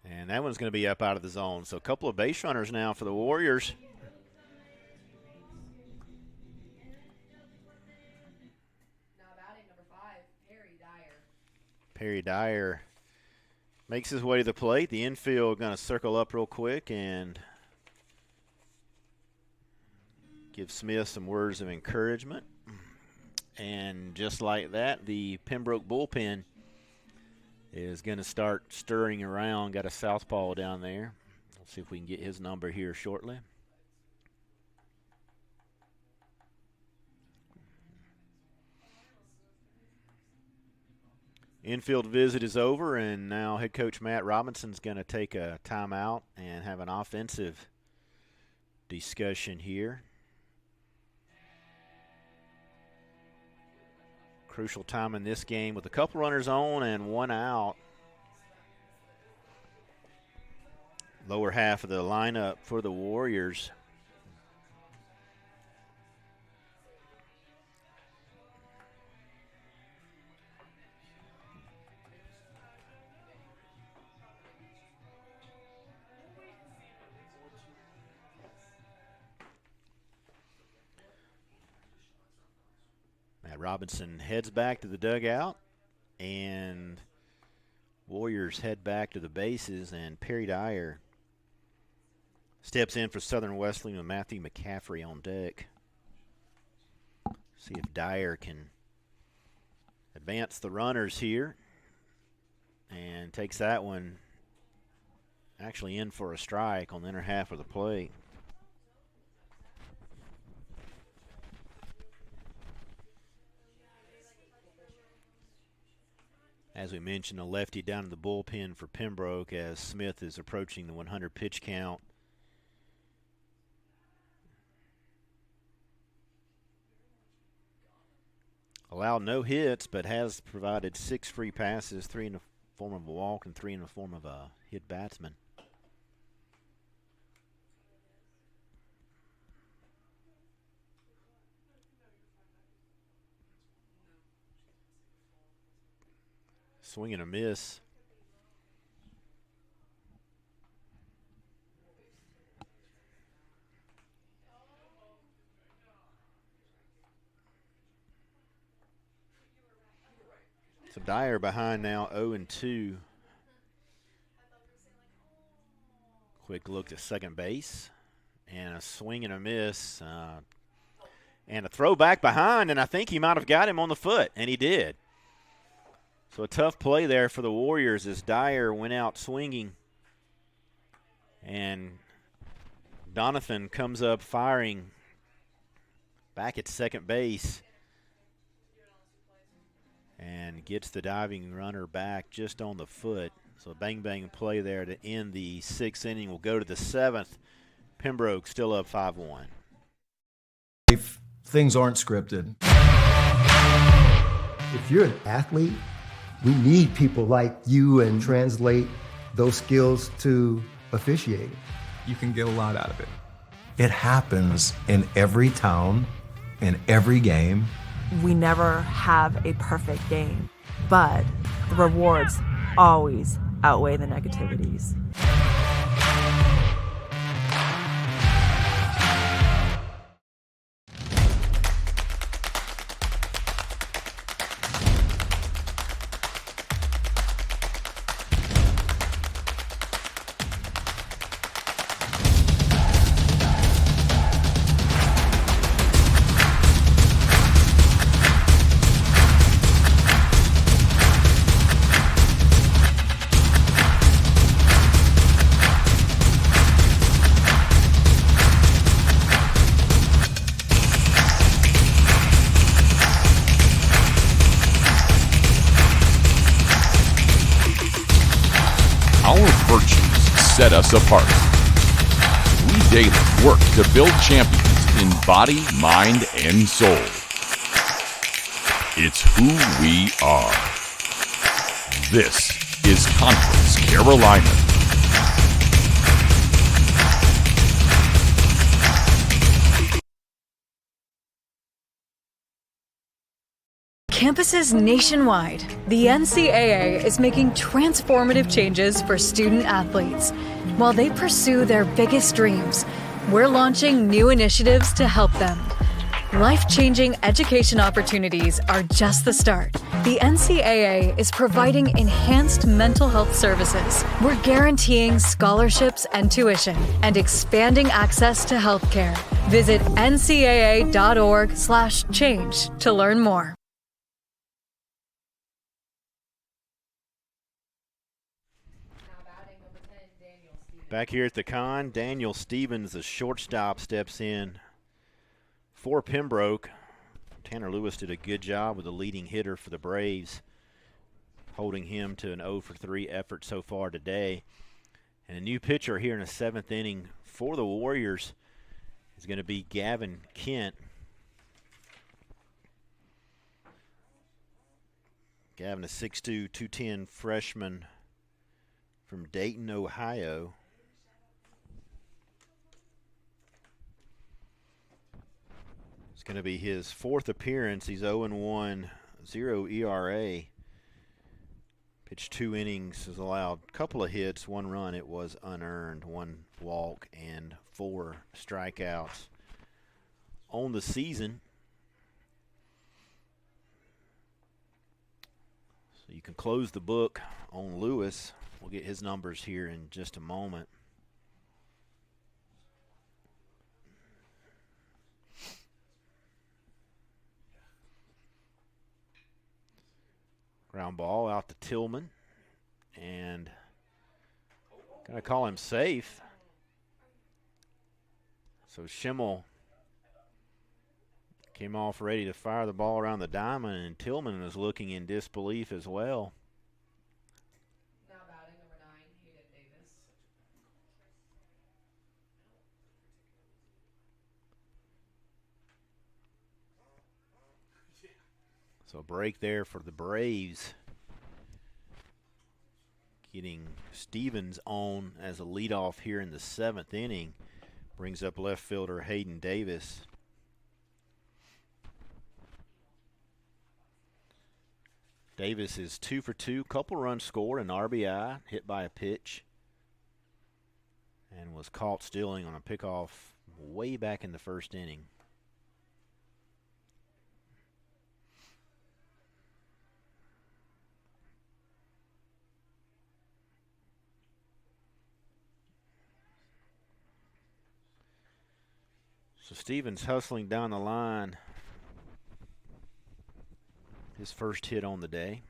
And that one's going to be up out of the zone. So a couple of base runners now for the Warriors. Now batting number 5, Perry Dyer. Perry Dyer makes his way to the plate. The infield going to circle up real quick and give Smith some words of encouragement. And just like that, the Pembroke bullpen is going to start stirring around. Got a southpaw down there. We'll see if we can get his number here shortly. Infield visit is over, and now head coach Matt Robinson's going to take a timeout and have an offensive discussion here. Crucial time in this game with a couple runners on and 1 out. Lower half of the lineup for the Warriors. Matt Robinson heads back to the dugout, and Warriors head back to the bases, and Perry Dyer Steps in for Southern Wesleyan with Matthew McCaffrey on deck. See if Dyer can advance the runners here. And takes that one actually in for a strike on the inner half of the plate. As we mentioned, a lefty down in the bullpen for Pembroke as Smith is approaching the 100 pitch count. Allowed no hits, but has provided 6 free passes, 3 in the form of a walk and 3 in the form of a hit batsman. Swing and a miss. So Dyer behind now 0-2. Quick look to second base. And a swing and a miss. And a throw back behind, and I think he might have got him on the foot, and he did. So a tough play there for the Warriors as Dyer went out swinging. And Donovan comes up firing back at second base and gets the diving runner back just on the foot. So a bang-bang play there to end the 6th inning. We'll go to the 7th. Pembroke still up 5-1. If things aren't scripted. If you're an athlete, we need people like you and translate those skills to officiating. You can get a lot out of it. It happens in every town, in every game. We never have a perfect game, but the rewards always outweigh the negativities. Set us apart. We daily work to build champions in body, mind, and soul. It's who we are. This is Conference Carolina. Campuses nationwide, the NCAA is making transformative changes for student athletes. While they pursue their biggest dreams, we're launching new initiatives to help them. Life-changing education opportunities are just the start. The NCAA is providing enhanced mental health services. We're guaranteeing scholarships and tuition and expanding access to healthcare. Visit ncaa.org/change to learn more. Back here at the con, Daniel Stevens, the shortstop, steps in for Pembroke. Tanner Lewis did a good job with the leading hitter for the Braves, holding him to an 0-for-3 effort so far today. And a new pitcher here in the 7th inning for the Warriors is going to be Gavin Kent. Gavin, a 6'2", 210 freshman from Dayton, Ohio. It's going to be his 4th appearance. He's 0-1, 0 ERA. Pitched 2 innings, has allowed a couple of hits, 1 run. It was unearned, 1 walk, and 4 strikeouts on the season. So you can close the book on Lewis. We'll get his numbers here in just a moment. Ground ball out to Tillman. And going to call him safe. So Schimmel came off ready to fire the ball around the diamond, and Tillman was looking in disbelief as well. Now batting number 9, Hayden Davis. So a break there for the Braves. Getting Stevens on as a leadoff here in the 7th inning. Brings up left fielder Hayden Davis. Davis is 2 for 2, couple runs scored, an RBI, hit by a pitch, and was caught stealing on a pickoff way back in the 1st inning. So Stevens hustling down the line. His first hit on the day.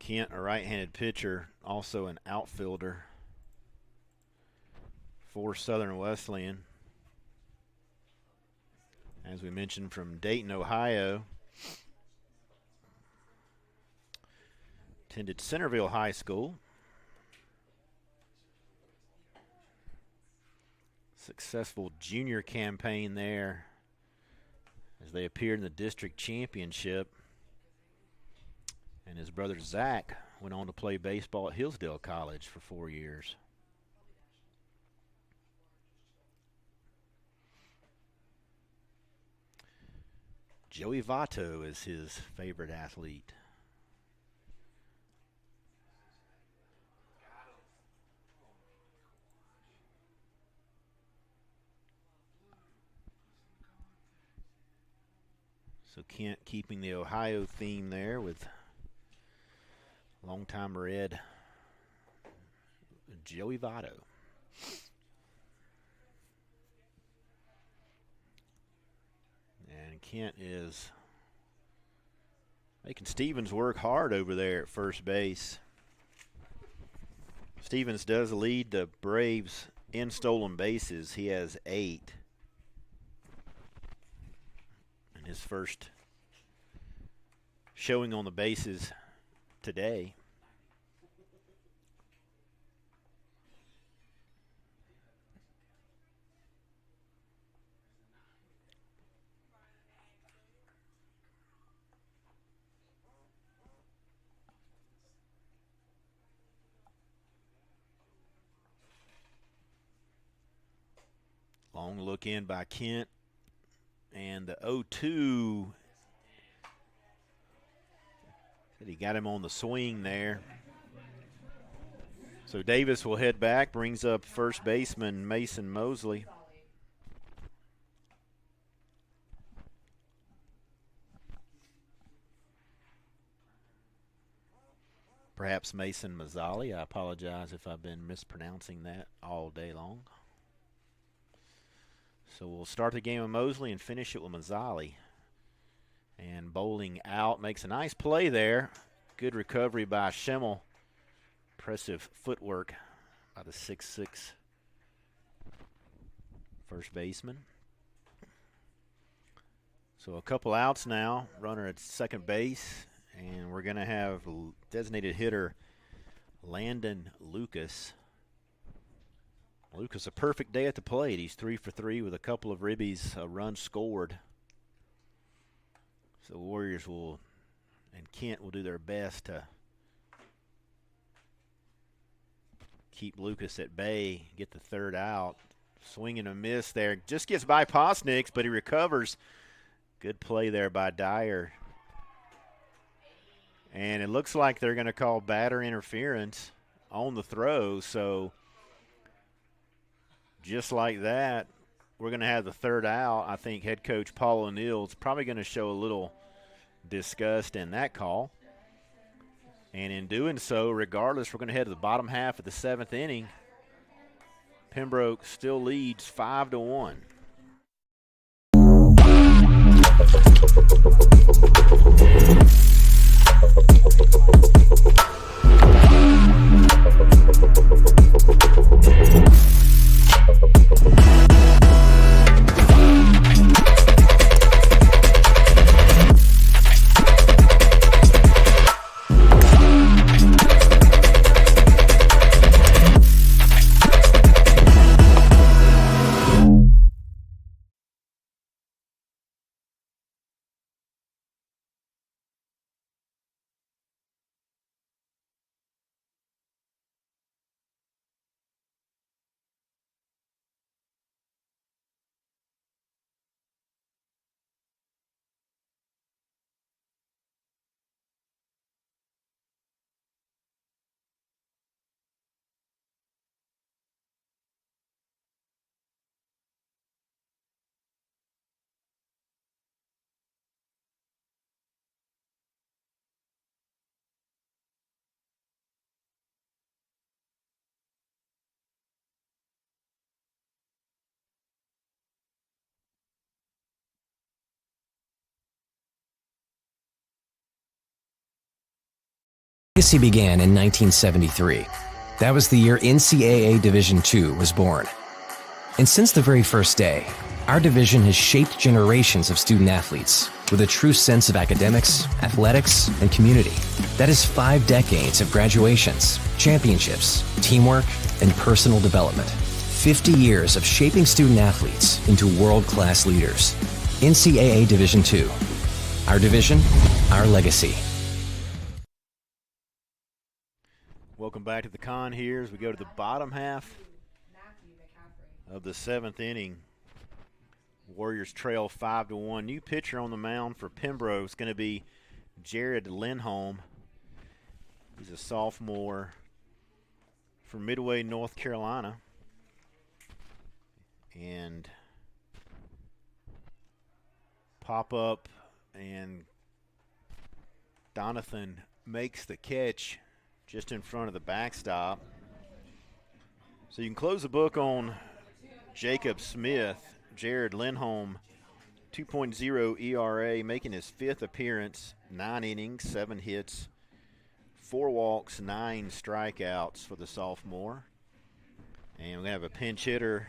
Kent, a right-handed pitcher, also an outfielder for Southern Wesleyan. As we mentioned, from Dayton, Ohio. Attended Centerville High School. Successful junior campaign there as they appeared in the district championship. And his brother Zach went on to play baseball at Hillsdale College for 4 years. Joey Votto is his favorite athlete. So Kent keeping the Ohio theme there with longtime Red Joey Votto. And Kent is making Stevens work hard over there at first base. Stevens does lead the Braves in stolen bases. He has 8. And his first showing on the bases today. Long look in by Kent. And the 0-2. Said he got him on the swing there. So Davis will head back, brings up first baseman Mason Mosley. Perhaps Mason Mazzali. I apologize if I've been mispronouncing that all day long. So we'll start the game with Mosley and finish it with Mazzali. And bowling out, makes a nice play there. Good recovery by Schimmel. Impressive footwork by the 6'6" first baseman. So a couple outs now. Runner at second base. And we're going to have designated hitter Landon Lucas. Lucas, a perfect day at the plate. He's 3 for 3 with a couple of ribbies, a run scored. So the Warriors will, and Kent will do their best to keep Lucas at bay, get the third out. Swing and a miss there. Just gets by Posniks, but he recovers. Good play there by Dyer. And it looks like they're going to call batter interference on the throw. So just like that, we're going to have the third out. I think head coach Paul O'Neill's probably going to show a little disgust in that call. And in doing so, regardless, we're going to head to the bottom half of the 7th inning. Pembroke still leads 5-1. Legacy began in 1973. That was the year NCAA Division II was born. And since the very first day, our division has shaped generations of student athletes with a true sense of academics, athletics, and community. That is 5 decades of graduations, championships, teamwork, and personal development. 50 years of shaping student athletes into world-class leaders. NCAA Division II. Our division, our legacy. Welcome back to the Con here as we go to the bottom half of the 7th inning. Warriors trail 5-1. New pitcher on the mound for Pembroke is going to be Jared Lindholm. He's a sophomore from Midway, North Carolina. And pop up, and Donathan makes the catch just in front of the backstop. So you can close the book on Jacob Smith. Jared Lindholm, 2.0 ERA, making his 5th appearance, 9 innings, 7 hits, 4 walks, 9 strikeouts for the sophomore. And we're going to have a pinch hitter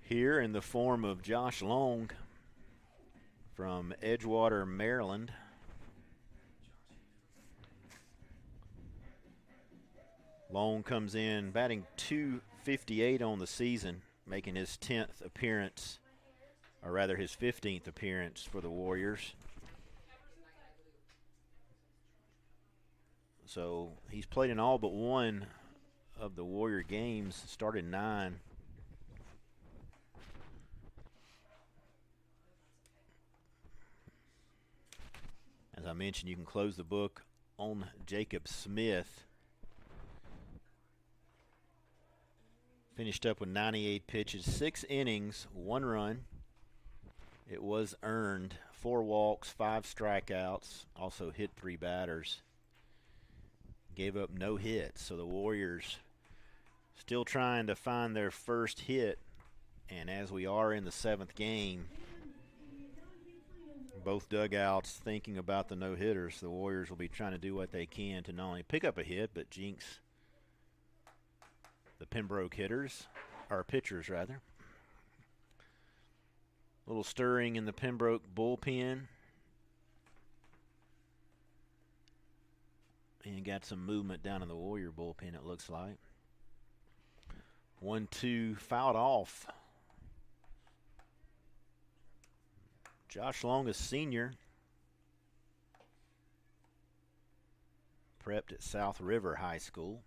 here in the form of Josh Long from Edgewater, Maryland. Long comes in batting .258 on the season, making his 10th appearance, or rather his 15th appearance for the Warriors. So he's played in all but one of the Warrior games, started 9. As I mentioned, you can close the book on Jacob Smith. Finished up with 98 pitches, 6 innings, 1 run. It was earned, 4 walks, 5 strikeouts, also hit 3 batters. Gave up no hits, so the Warriors still trying to find their first hit. And as we are in the 7th game, both dugouts thinking about the no-hitters. The Warriors will be trying to do what they can to not only pick up a hit, but jinx the Pembroke hitters, or pitchers rather. A little stirring in the Pembroke bullpen. And got some movement down in the Warrior bullpen, it looks like. 1-2 fouled off. Josh Long is senior. Prepped at South River High School.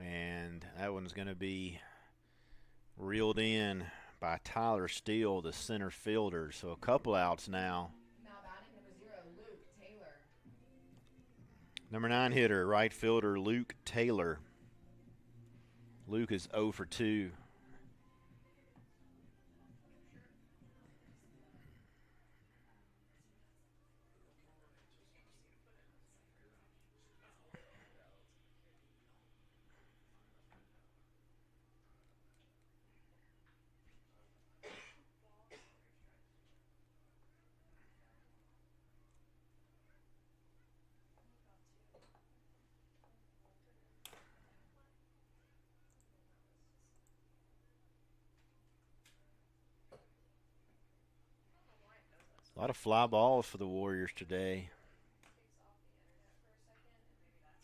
And that That one's going to be reeled in by Tyler Steele, the center fielder. So a couple outs now. Now batting number 0, Luke Taylor. Number 9 hitter, right fielder Luke Taylor. Luke is 0 for 2. A lot of fly balls for the Warriors today.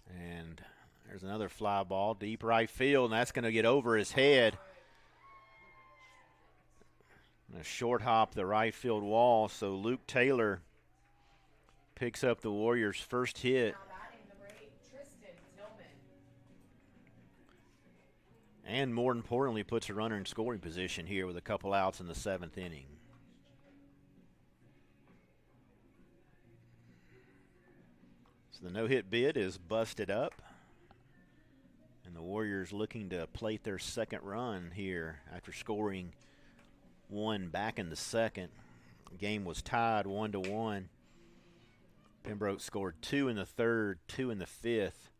And there's another fly ball, deep right field, and that's going to get over his head. And a short hop the right field wall, so Luke Taylor picks up the Warriors' first hit. And more importantly, puts a runner in scoring position here with a couple outs in the 7th inning. So the no-hit bid is busted up. And the Warriors looking to plate their second run here after scoring one back in the second. The game was tied 1-1. Pembroke scored 2 in the third, 2 in the fifth.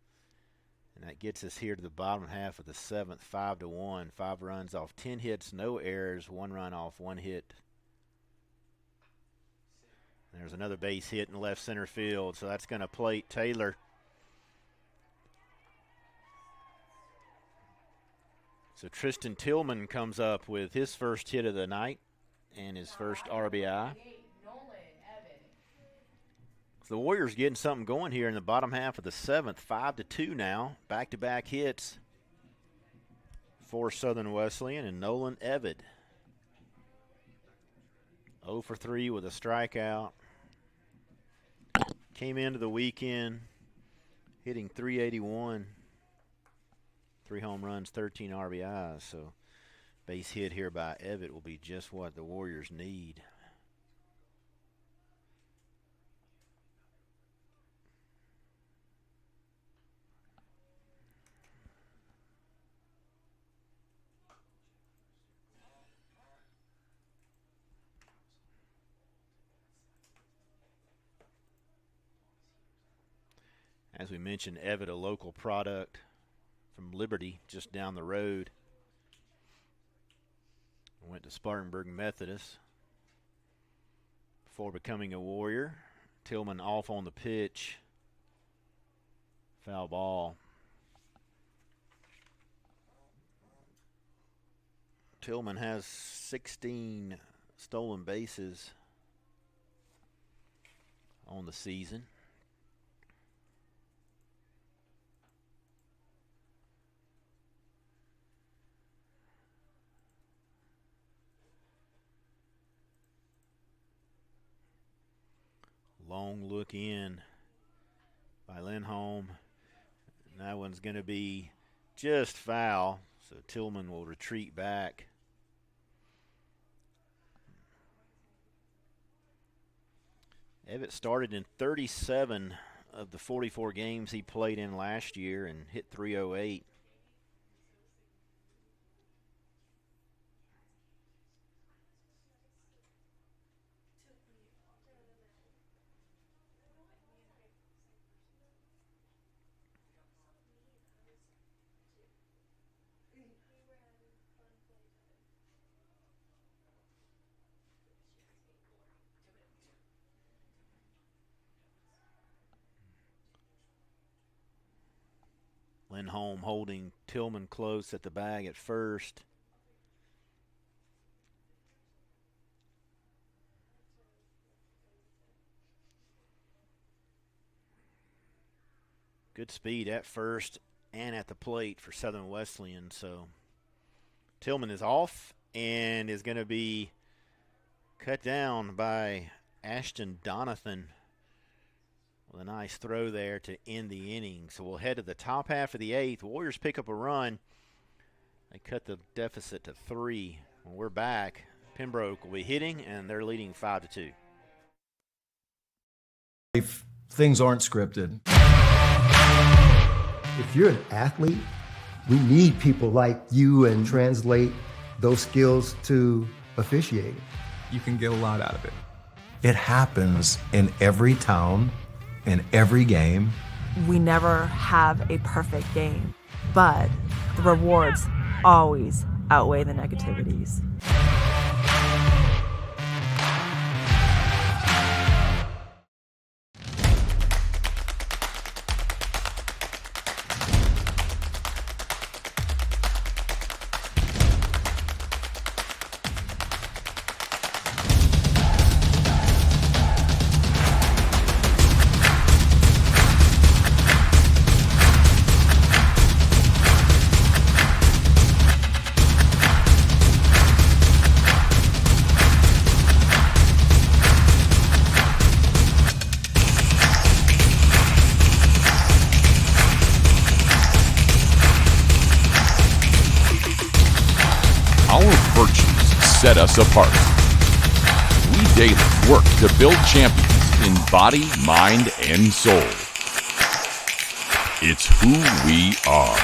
And that gets us here to the bottom half of the 7th, 5-1. 5 runs off 10 hits, no errors, 1 run off 1 hit. There's another base hit in left center field, so that's going to plate Taylor. So Tristan Tillman comes up with his first hit of the night and his first RBI. So the Warriors getting something going here in the bottom half of the 7th, 5-2 now. Back-to-back hits for Southern Wesleyan and Nolan Evid. 0 for 3 with a strikeout. Came into the weekend hitting .381. 3 home runs, 13 RBIs. So base hit here by Evid will be just what the Warriors need. As we mentioned, Evid, a local product from Liberty, just down the road. Went to Spartanburg Methodist before becoming a Warrior. Tillman off on the pitch. Foul ball. Tillman has 16 stolen bases on the season. Long look in by Lindholm. And that one's going to be just foul. So Tillman will retreat back. Evitt started in 37 of the 44 games he played in last year and hit .308. Lindholm holding Tillman close at the bag at first. Good speed at first and at the plate for Southern Wesleyan. So Tillman is off and is going to be cut down by Ashton Donathan. With a nice throw there to end the inning. So we'll head to the top half of the 8th. Warriors pick up a run They cut the deficit to 3. When we're back, Pembroke will be hitting, and they're leading 5-2. If things aren't scripted. If you're an athlete, we need people like you and translate those skills to officiating. You can get a lot out of it. It happens in every town, in every game. We never have a perfect game, but the rewards always outweigh the negativities. Set us apart. We daily work to build champions in body, mind, and soul. It's who we are.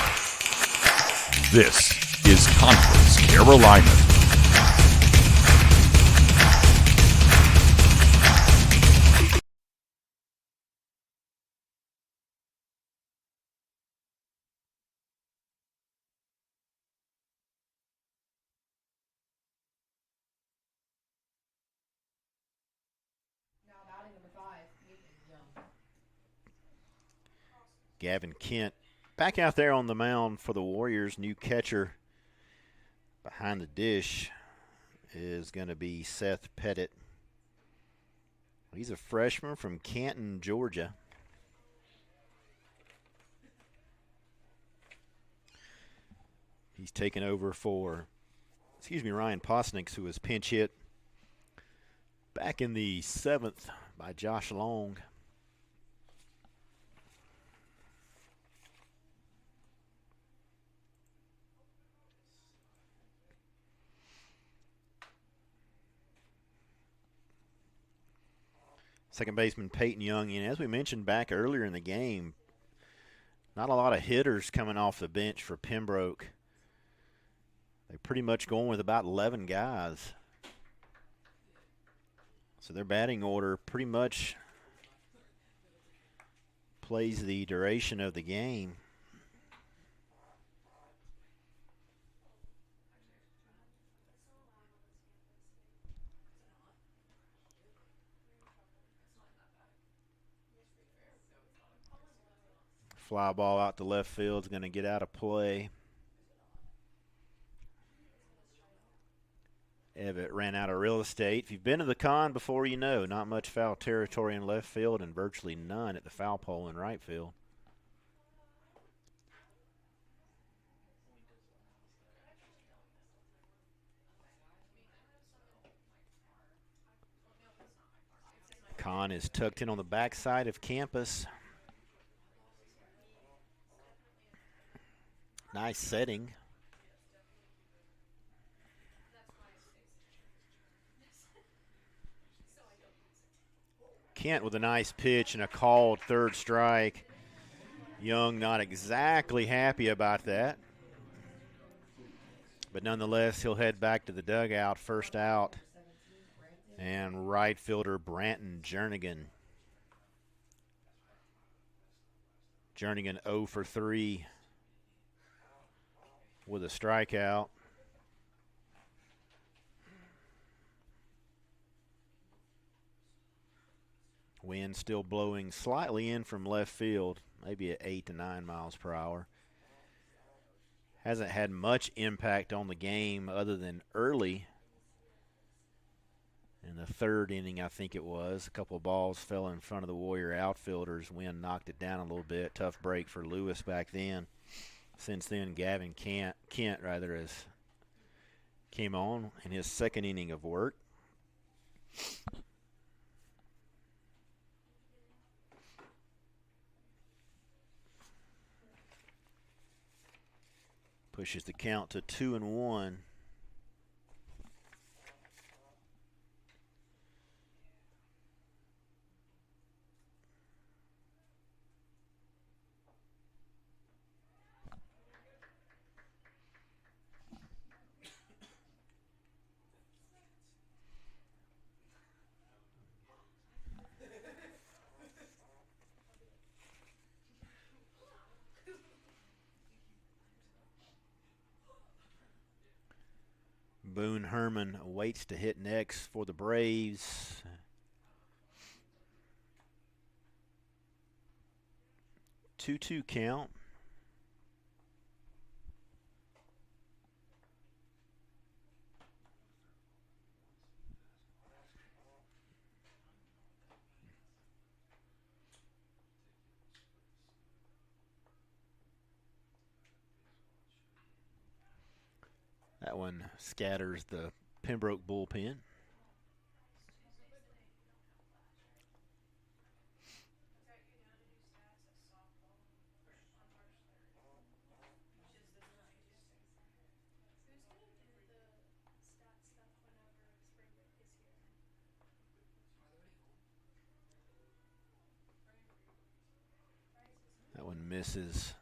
This is Conference Carolina. Gavin Kent back out there on the mound for the Warriors. New catcher behind the dish is going to be Seth Pettit. He's a freshman from Canton, Georgia. He's taken over for, Ryan Posnix, who was pinch hit back in the 7th by Josh Long. Second baseman Peyton Young, and as we mentioned back earlier in the game, not a lot of hitters coming off the bench for Pembroke. They're pretty much going with about 11 guys. So their batting order pretty much plays the duration of the game. Fly ball out to left field is going to get out of play. Evitt ran out of real estate. If you've been to the con before, you know not much foul territory in left field and virtually none at the foul pole in right field. Con is tucked in on the backside of campus. Nice setting. Kent with a nice pitch and a called third strike. Young not exactly happy about that. But nonetheless, he'll head back to the dugout, first out. And right fielder Branton Jernigan. Jernigan 0 for 3 with a strikeout. Wind still blowing slightly in from left field, maybe at 8 to 9 miles per hour. Hasn't had much impact on the game other than early in the 3rd inning, I think it was. A couple of balls fell in front of the Warrior outfielders. Wind knocked it down a little bit. Tough break for Lewis back then. Since then, Gavin Kent has came on in his 2nd inning of work. Pushes the count to 2-1. Boone Herman waits to hit next for the Braves. 2-2 count. That one scatters the Pembroke bullpen. That one misses.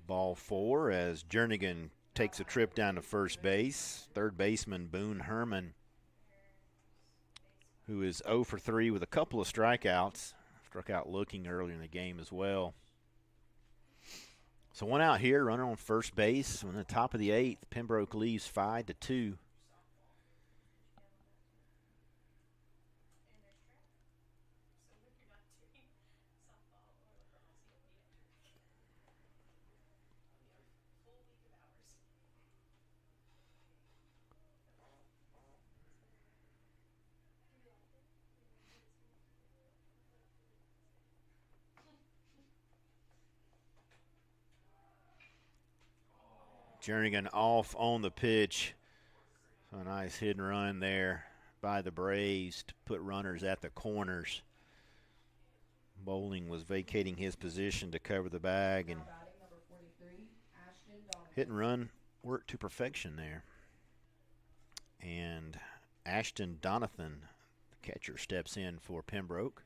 Ball 4 as Jernigan takes a trip down to first base. Third baseman Boone Herman, who is 0 for 3 with a couple of strikeouts. Struck out looking earlier in the game as well. So one out here, runner on first base. On the top of the 8th, Pembroke leads 5-2. Jernigan off on the pitch. So a nice hit and run there by the Braves to put runners at the corners. Bowling was vacating his position to cover the bag, and hit and run worked to perfection there. And Ashton Donathan, the catcher, steps in for Pembroke.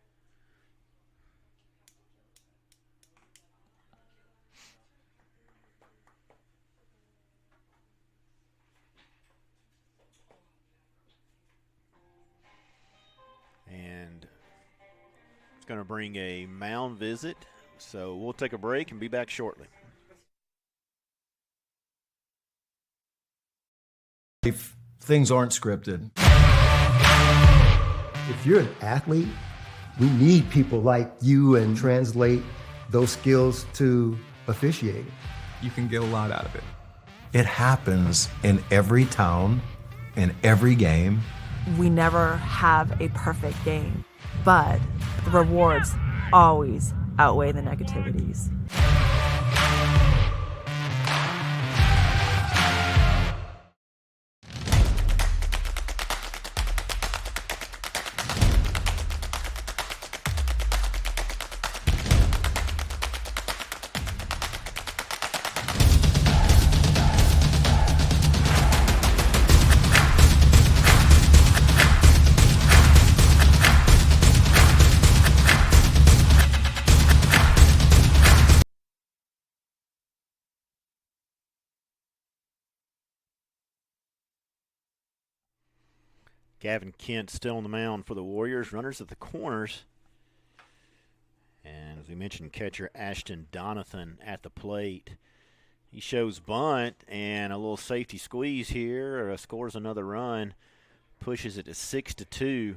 And it's going to bring a mound visit. So we'll take a break and be back shortly. If things aren't scripted. If you're an athlete, we need people like you and translate those skills to officiating. You can get a lot out of it. It happens in every town, in every game. We never have a perfect game, but the rewards always outweigh the negativities. Gavin Kent still on the mound for the Warriors. Runners at the corners. And as we mentioned, catcher Ashton Donathan at the plate. He shows bunt and a little safety squeeze here. Scores another run. Pushes it to 6-2.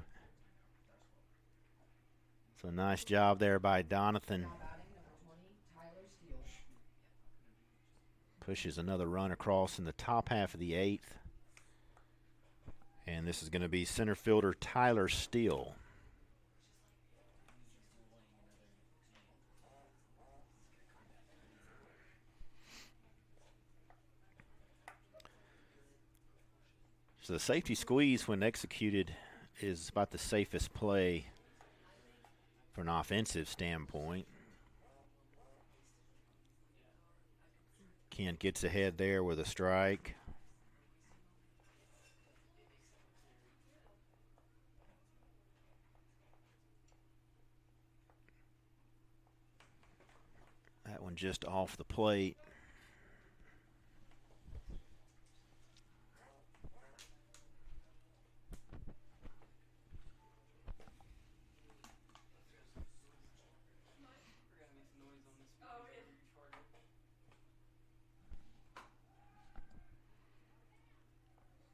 So nice job there by Donathan. Pushes another run across in the top half of the 8th. And this is going to be center fielder Tyler Steele. So the safety squeeze, when executed, is about the safest play from an offensive standpoint. Kent gets ahead there with a strike. That one just off the plate.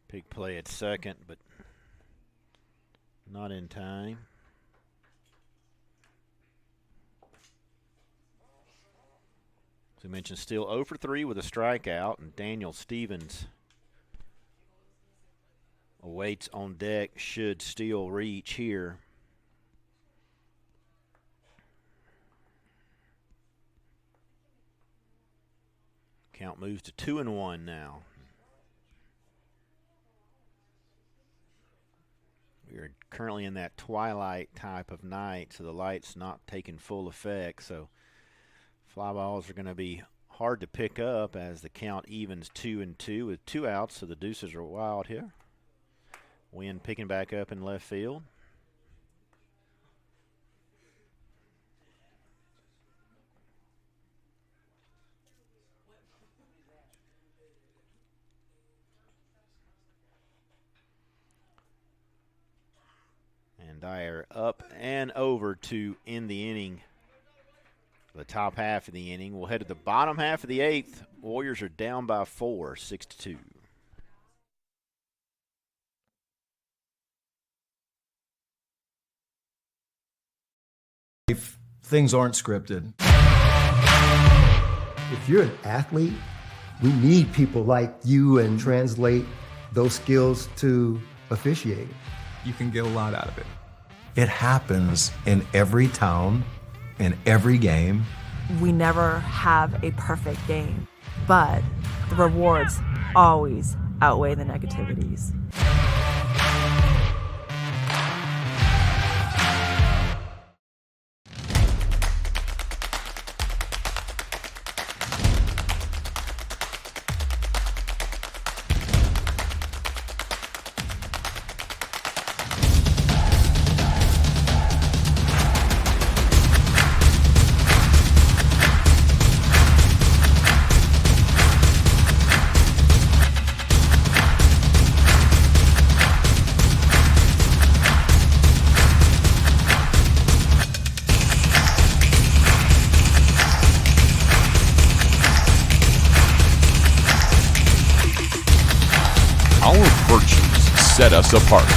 Big play at second, but not in time. As we mentioned, still 0 for 3 with a strikeout, and Daniel Stevens awaits on deck, should still reach here. Count moves to 2-1 now. We are currently in that twilight type of night, so the light's not taking full effect. So fly balls are going to be hard to pick up as the count evens 2-2 with 2 outs, so the deuces are wild here. Wind picking back up in left field. And Dyer up and over to end the inning. The top half of the inning. We'll head to the bottom half of the 8th. Warriors are down by 4, 6-2. If things aren't scripted. If you're an athlete, we need people like you and translate those skills to officiating. You can get a lot out of it. It happens in every town, in every game. We never have a perfect game, but the rewards always outweigh the negativities. Set us apart.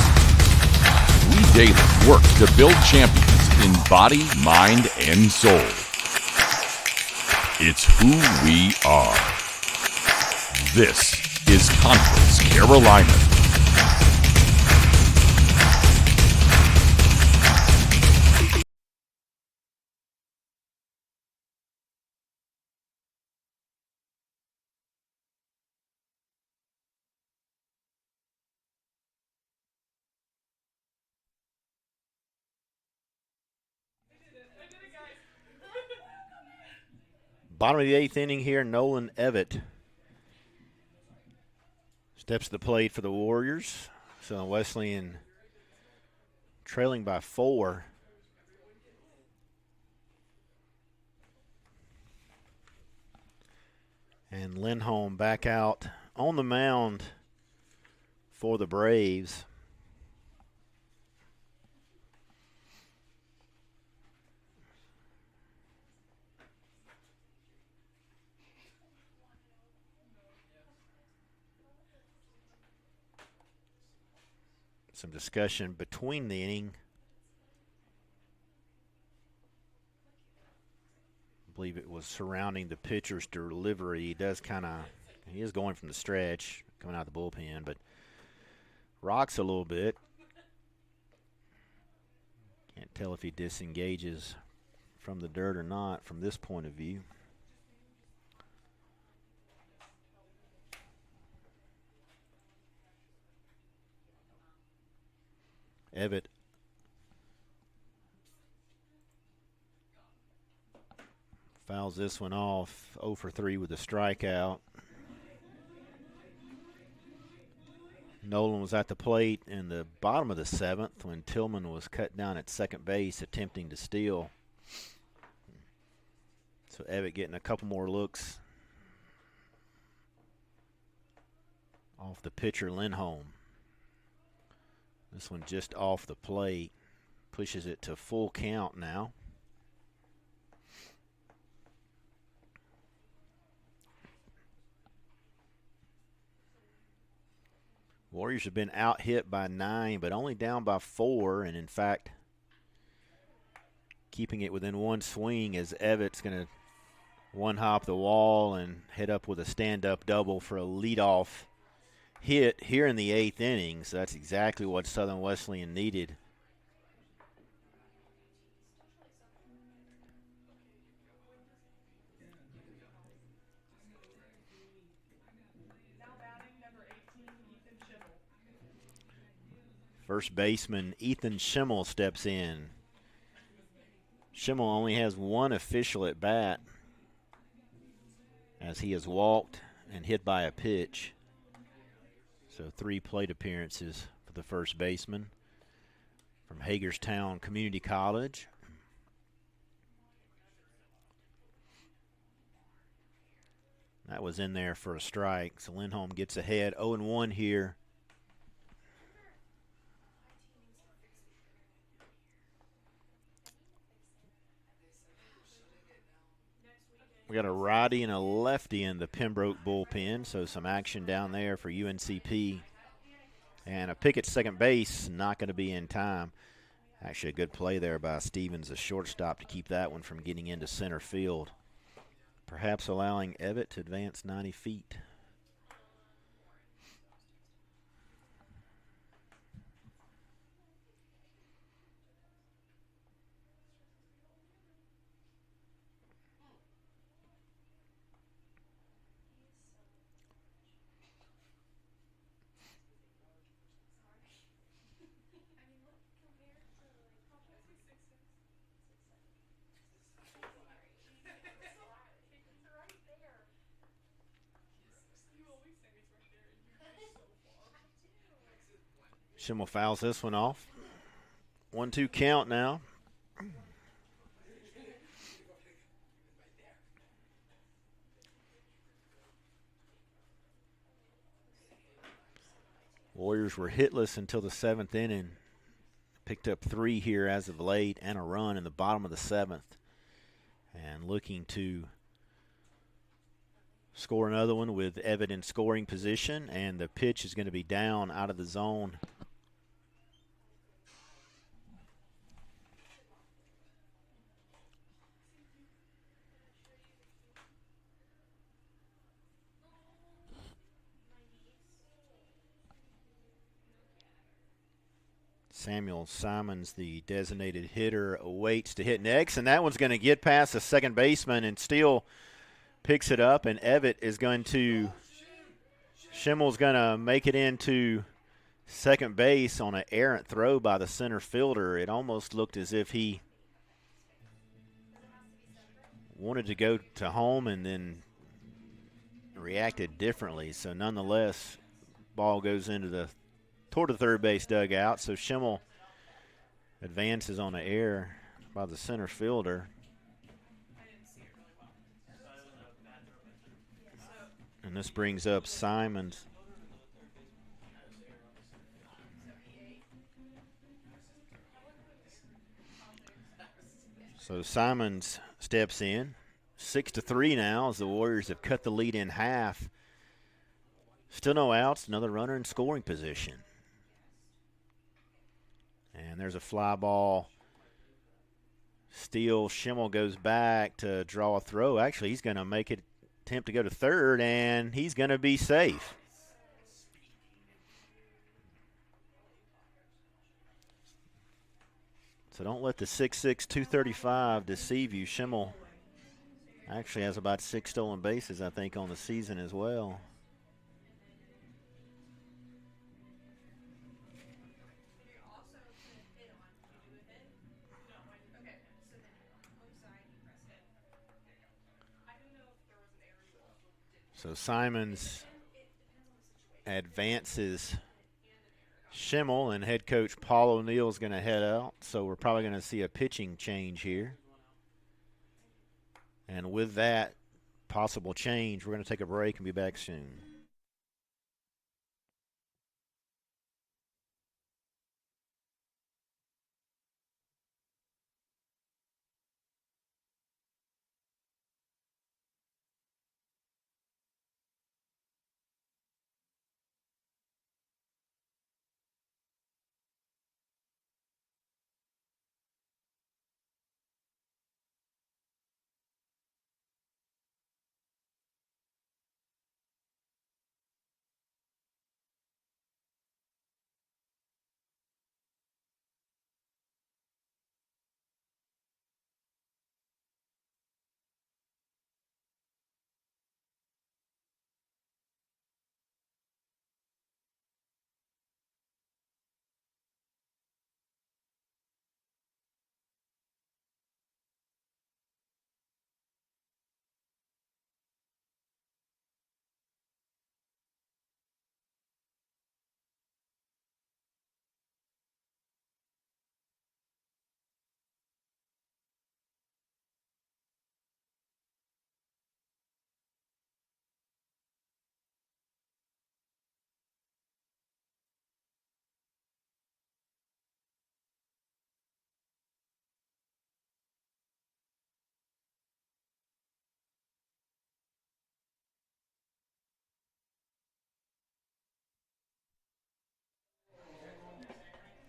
We daily work to build champions in body, mind, and soul. It's who we are. This is Conference Carolina. Bottom of the 8th inning here, Nolan Evett steps to the plate for the Warriors. So Wesleyan trailing by 4. And Lindholm back out on the mound for the Braves. Some discussion between the inning. I believe it was surrounding the pitcher's delivery. He is going from the stretch, coming out of the bullpen, but rocks a little bit. Can't tell if he disengages from the dirt or not from this point of view. Evatt fouls this one off, 0 for 3 with a strikeout. Nolan was at the plate in the bottom of the 7th when Tillman was cut down at second base attempting to steal. So Evatt getting a couple more looks off the pitcher Lindholm. This one just off the plate. Pushes it to full count now. Warriors have been out hit by 9, but only down by 4, and in fact, keeping it within one swing as Evatt's going to one-hop the wall and head up with a stand-up double for a leadoff hit here in the 8th inning. So that's exactly what Southern Wesleyan needed. First baseman Ethan Schimmel steps in. Schimmel only has one official at bat as he has walked and hit by a pitch. So 3 plate appearances for the first baseman from Hagerstown Community College. That was in there for a strike. So Lindholm gets ahead 0-1 here. We got a righty and a lefty in the Pembroke bullpen, so some action down there for UNCP. And a pick at second base, not going to be in time. Actually, a good play there by Stevens, the shortstop, to keep that one from getting into center field. Perhaps allowing Evatt to advance 90 feet. Schimmel fouls this one off. 1-2 count now. Warriors were hitless until the 7th inning. Picked up 3 here as of late and a run in the bottom of the 7th. And looking to score another one with Evatt in scoring position, and the pitch is going to be down out of the zone. Samuel Simons, the designated hitter, awaits to hit next, and that one's going to get past the second baseman and still picks it up, and Evatt is going to – Schimmel's going to make it into second base on an errant throw by the center fielder. It almost looked as if he wanted to go to home and then reacted differently. So nonetheless, ball goes into toward the third base dugout. So Schimmel advances on an error by the center fielder. And this brings up Simons. So Simons steps in. 6-3 now as the Warriors have cut the lead in half. Still no outs, another runner in scoring position. And there's a fly ball. Steal. Schimmel goes back to draw a throw. Actually, he's going to make it attempt to go to third, and he's going to be safe. So don't let the 6'6", 235 deceive you. Schimmel actually has about 6 stolen bases, I think, on the season as well. So Simons advances Schimmel, and head coach Paul O'Neill is going to head out. So we're probably going to see a pitching change here. And with that possible change, we're going to take a break and be back soon.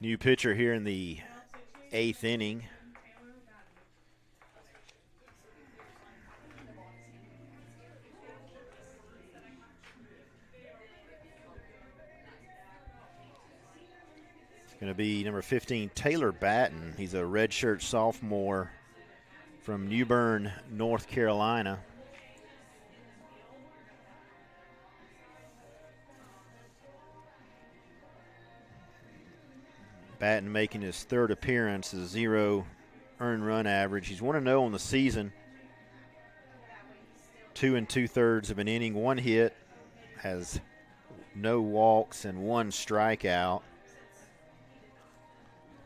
New pitcher here in the 8th inning. It's going to be number 15, Taylor Batten. He's a redshirt sophomore from New Bern, North Carolina. Batten making his 3rd appearance, a 0 earned run average. He's 1-0 on the season. 2 2/3 of an inning, 1 hit, has no walks and 1 strikeout.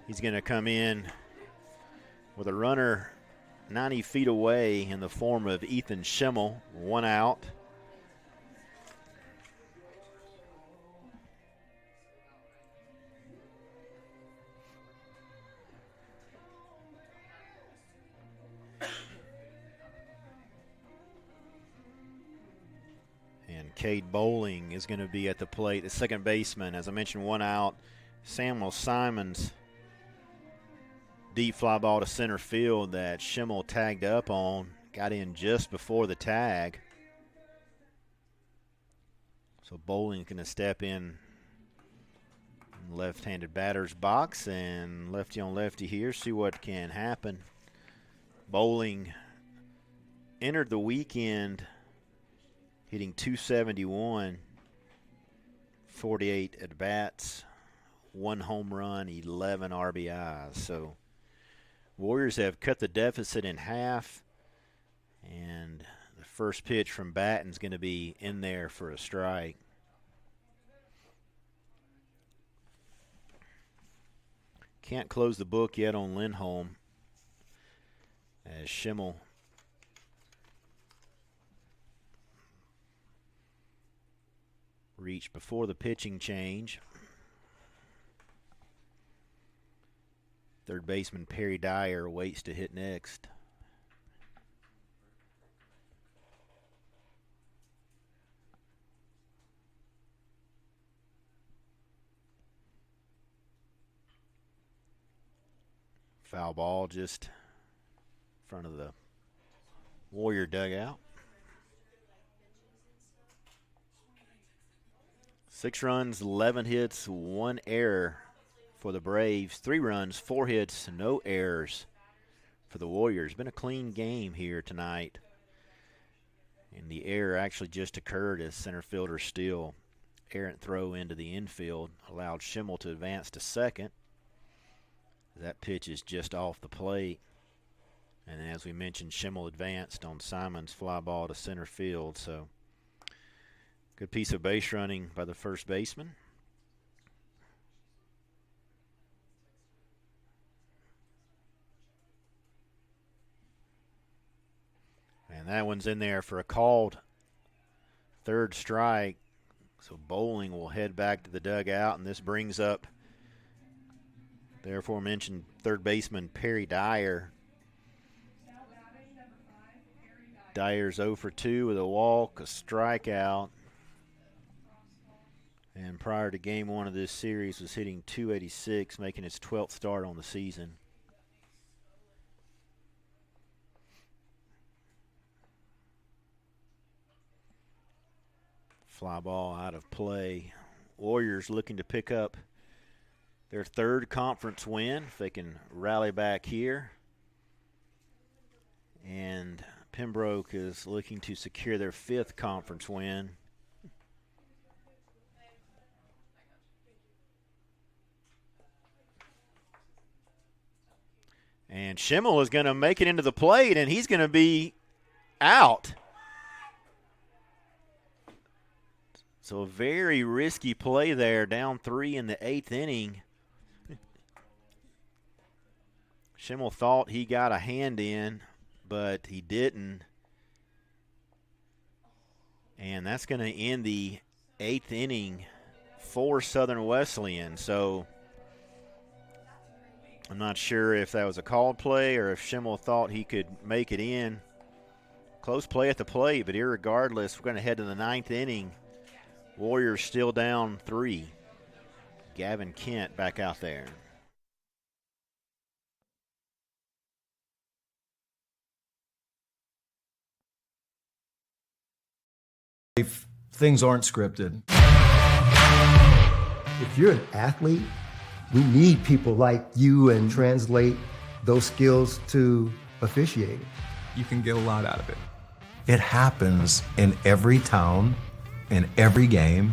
He's going to come in with a runner 90 feet away in the form of Ethan Schimmel, 1 out. And Cade Bowling is going to be at the plate, the second baseman. As I mentioned, 1 out. Samuel Simons, deep fly ball to center field that Schimmel tagged up on, got in just before the tag. So Bowling going to step in left-handed batter's box, and lefty on lefty here, see what can happen. Bowling entered the weekend hitting .271, 48 at-bats, 1 home run, 11 RBIs. So Warriors have cut the deficit in half, and the first pitch from Batten's going to be in there for a strike. Can't close the book yet on Lindholm, as Schimmel reached before the pitching change. Third baseman Perry Dyer waits to hit next. Foul ball just in front of the Warrior dugout. 6 runs, 11 hits, 1 error for the Braves. 3 runs, 4 hits, no errors for the Warriors. Been a clean game here tonight. And the error actually just occurred as center fielder Steele errant throw into the infield allowed Schimmel to advance to second. That pitch is just off the plate. And as we mentioned, Schimmel advanced on Simon's fly ball to center field. So Good piece of base running by the first baseman. And that one's in there for a called third strike. So Bowling will head back to the dugout, and this brings up the aforementioned third baseman Perry Dyer. Dyer's 0 for 2 with a walk, a strikeout. And prior to game one of this series was hitting .286, making his 12th start on the season. Fly ball out of play. Warriors looking to pick up their third conference win if they can rally back here. And Pembroke is looking to secure their fifth conference win. And Schimmel is going to make it into the plate, and he's going to be out. So a very risky play there, down 3 in the 8th inning. Schimmel thought he got a hand in, but he didn't. And that's going to end the 8th inning for Southern Wesleyan. So I'm not sure if that was a called play or if Schimmel thought he could make it in. Close play at the plate, but irregardless, we're going to head to the 9th inning. Warriors still down 3. Gavin Kent back out there. If things aren't scripted. If you're an athlete, we need people like you and translate those skills to officiating. You can get a lot out of it. It happens in every town, in every game.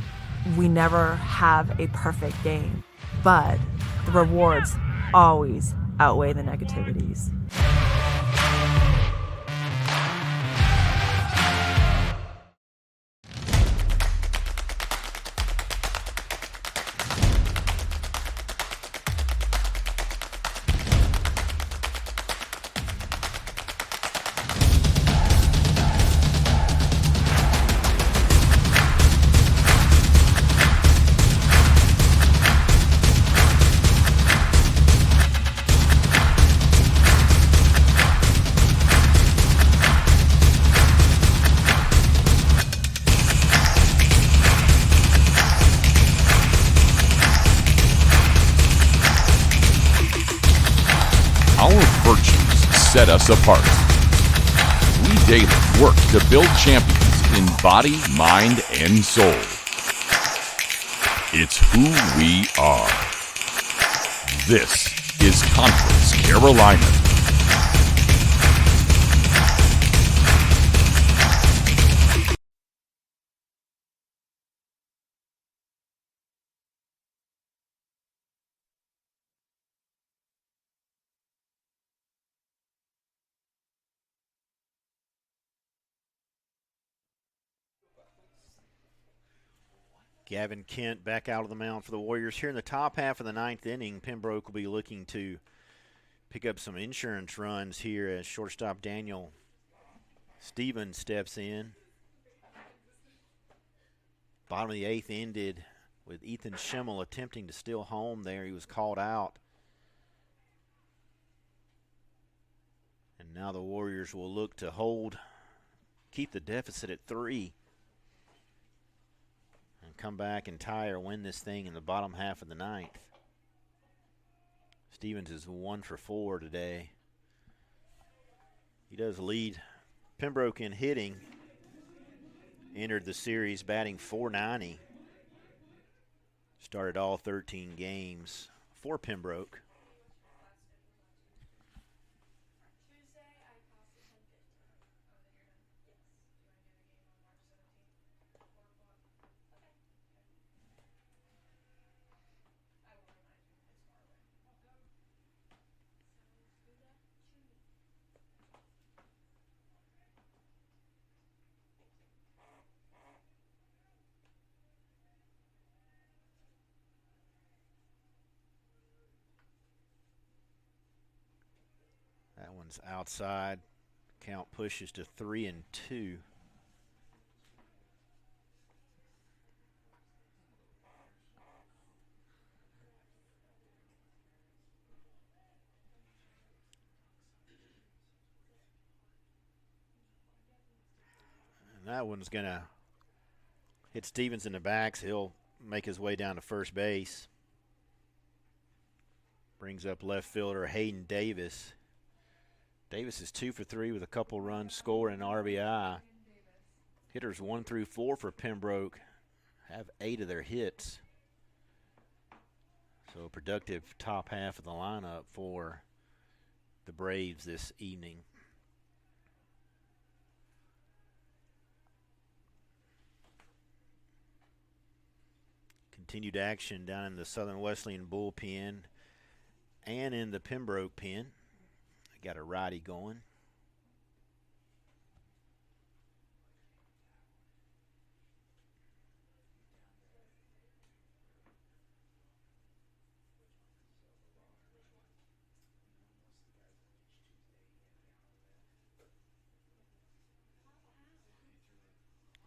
We never have a perfect game, but the rewards always outweigh the negativities. Set us apart. We daily work to build champions in body, mind, and soul. It's who we are. This is Conference Carolina. Gavin Kent back out of the mound for the Warriors. Here in the top half of the 9th inning, Pembroke will be looking to pick up some insurance runs here as shortstop Daniel Stevens steps in. Bottom of the 8th ended with Ethan Schimmel attempting to steal home there. He was called out. And now the Warriors will look to keep the deficit at 3. And come back and tie or win this thing in the bottom half of the 9th. Stevens is 1 for 4 today. He does lead Pembroke in hitting. Entered the series batting .490. Started all 13 games for Pembroke. One's outside. Count pushes to 3-2. And that one's going to hit Stevens in the backs. He'll make his way down to first base. Brings up left fielder Hayden Davis. Davis is 2 for 3 with a couple runs scored and RBI. Hitters 1 through 4 for Pembroke have 8 of their hits. So a productive top half of the lineup for the Braves this evening. Continued action down in the Southern Wesleyan bullpen and in the Pembroke pen. Got a righty going.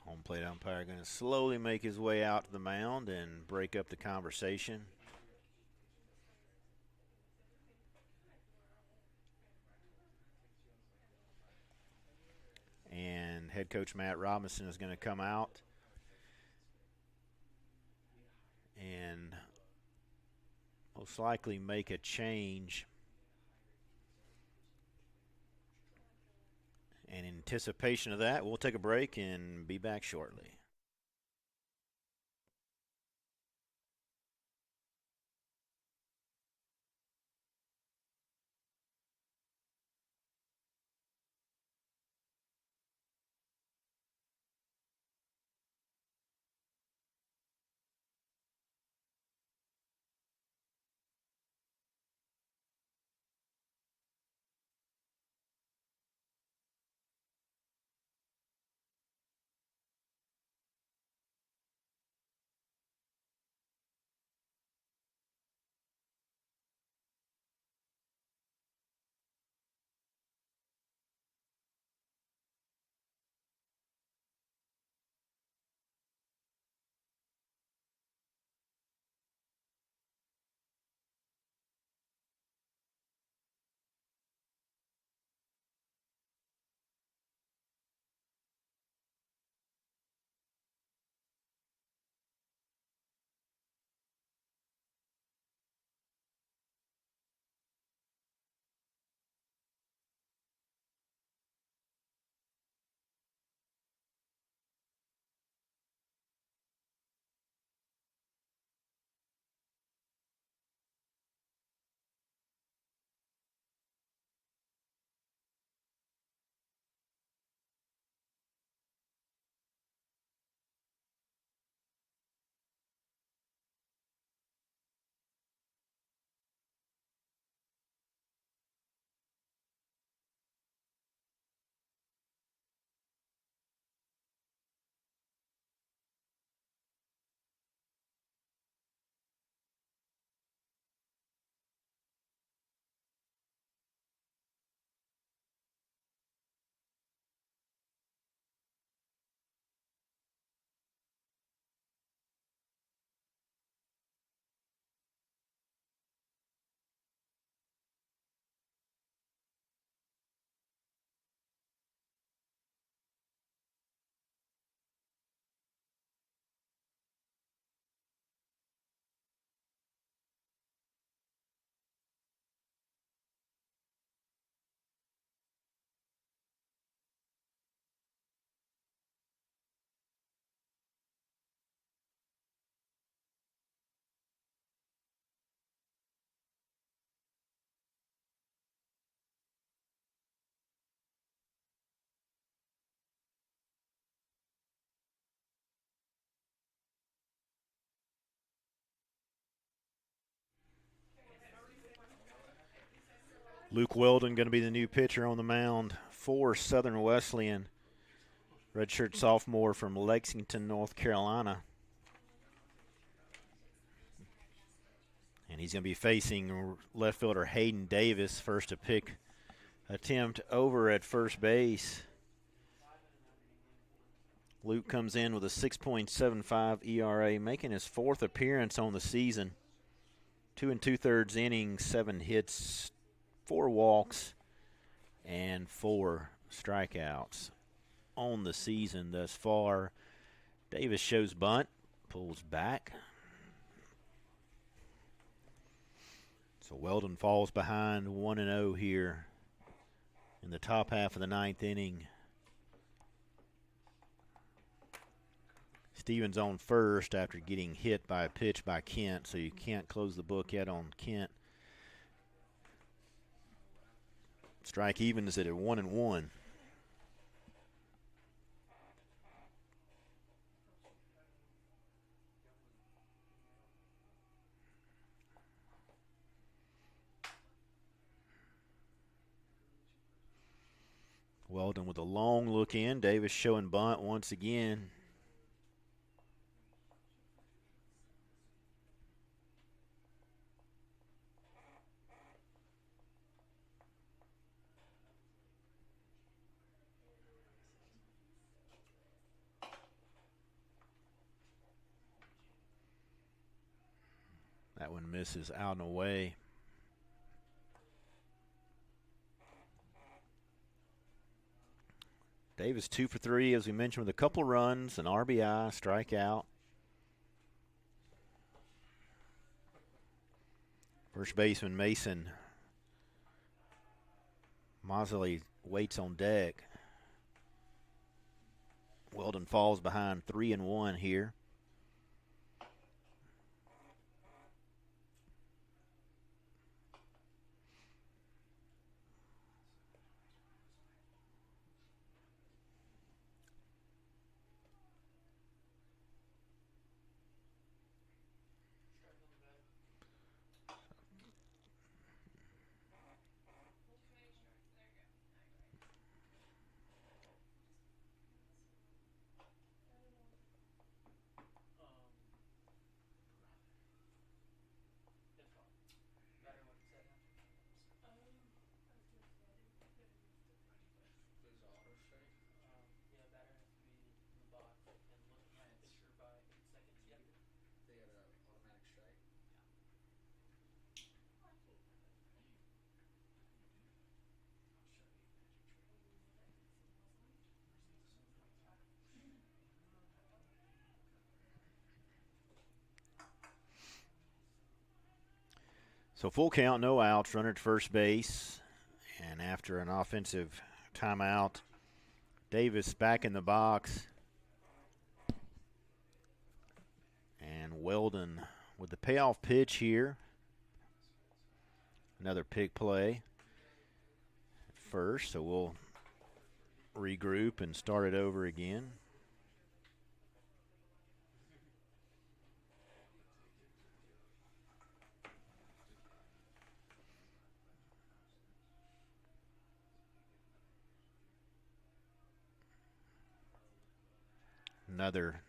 Home plate umpire going to slowly make his way out to the mound and break up the conversation. And head coach Matt Robinson is going to come out and most likely make a change. And in anticipation of that, we'll take a break and be back shortly. Luke Weldon going to be the new pitcher on the mound for Southern Wesleyan. Redshirt sophomore from Lexington, North Carolina. And he's going to be facing left fielder Hayden Davis, first to pick attempt over at first base. Luke comes in with a 6.75 ERA, making his 4th appearance on the season. 2 2/3 innings, 7 hits, 4 walks, and 4 strikeouts on the season thus far. Davis shows bunt, pulls back. So Weldon falls behind 1-0 here in the top half of the 9th inning. Stevens on first after getting hit by a pitch by Kent, so you can't close the book yet on Kent. Strike even is at 1-1. Weldon with a long look in. Davis showing bunt once again. That one misses out and away. Davis 2 for 3, as we mentioned, with a couple runs, an RBI, strikeout. First baseman Mason Mosley waits on deck. Weldon falls behind 3-1 here. So full count, no outs, runner at first base. And after an offensive timeout, Davis back in the box. And Weldon with the payoff pitch here. Another pick play at first, so we'll regroup and start it over again. Another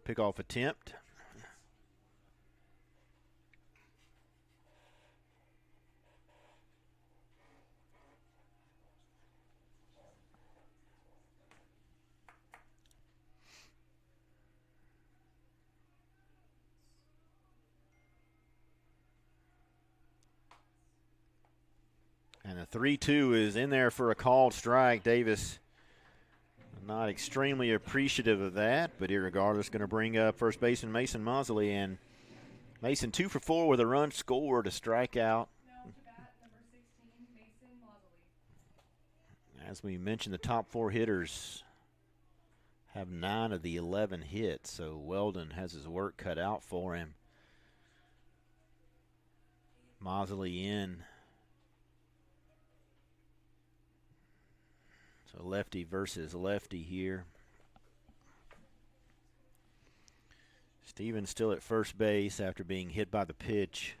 pickoff attempt. And a 3-2 is in there for a called strike. Davis not extremely appreciative of that, but irregardless, going to bring up first baseman Mason Mosley. And Mason 2 for 4 with a run scored, a strikeout. Now to bat, number 16, Mason Mosley. As we mentioned, the top 4 hitters have 9 of the 11 hits, so Weldon has his work cut out for him. Mosley in. So lefty versus lefty here. Stevens still at first base after being hit by the pitch.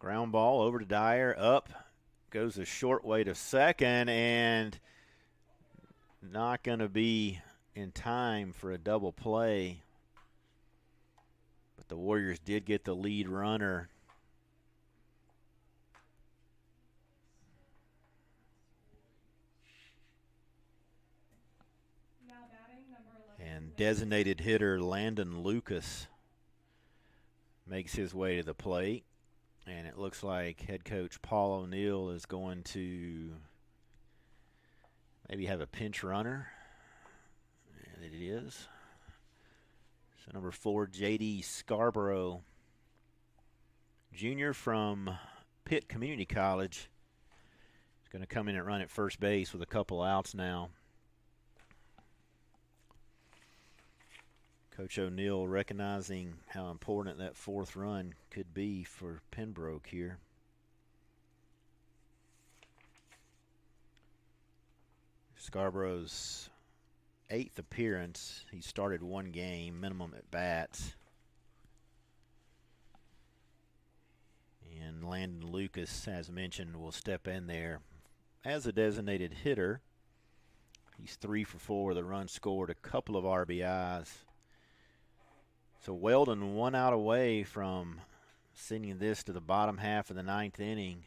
Ground ball over to Dyer. Up goes a short way to second, and not going to be in time for a double play. But the Warriors did get the lead runner. And designated hitter Landon Lucas makes his way to the plate. And it looks like head coach Paul O'Neill is going to maybe have a pinch runner. And it is. So number 4, J.D. Scarborough, junior from Pitt Community College, is going to come in and run at first base with a couple outs now. Coach O'Neill recognizing how important that fourth run could be for Pembroke here. Scarborough's 8th appearance. He started one game, minimum at bats. And Landon Lucas, as mentioned, will step in there as a designated hitter. He's 3 for 4 with a run scored, a couple of RBIs. So Weldon 1 out away from sending this to the bottom half of the 9th inning.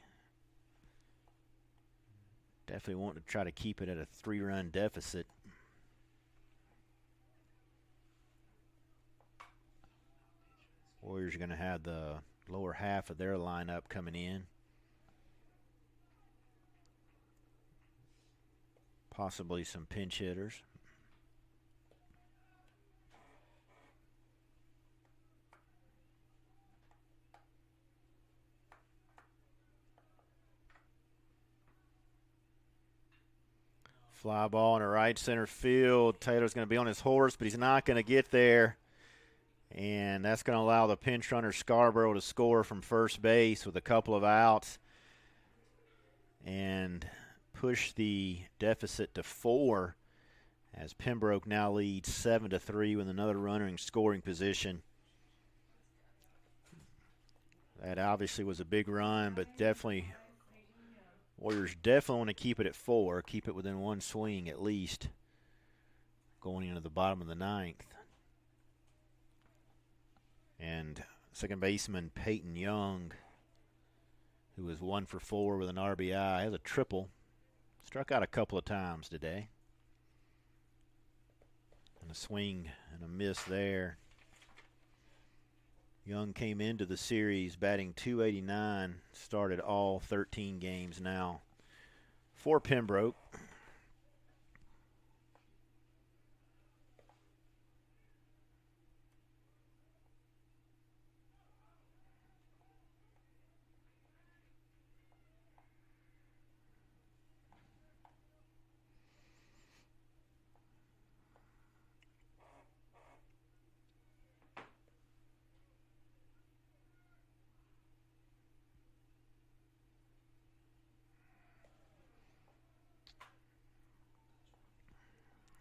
Definitely wanting to try to keep it at a 3-run deficit. Warriors are going to have the lower half of their lineup coming in. Possibly some pinch hitters. Fly ball in the right center field. Taylor's going to be on his horse, but he's not going to get there. And that's going to allow the pinch runner Scarborough to score from first base with a couple of outs and push the deficit to 4 as Pembroke now leads 7-3 with another runner in scoring position. That obviously was a big run, but definitely Warriors definitely want to keep it at 4, keep it within one swing at least going into the bottom of the 9th. And second baseman Peyton Young, who was 1 for 4 with an RBI, has a triple. Struck out a couple of times today. And a swing and a miss there. Young came into the series batting .289, started all 13 games now for Pembroke.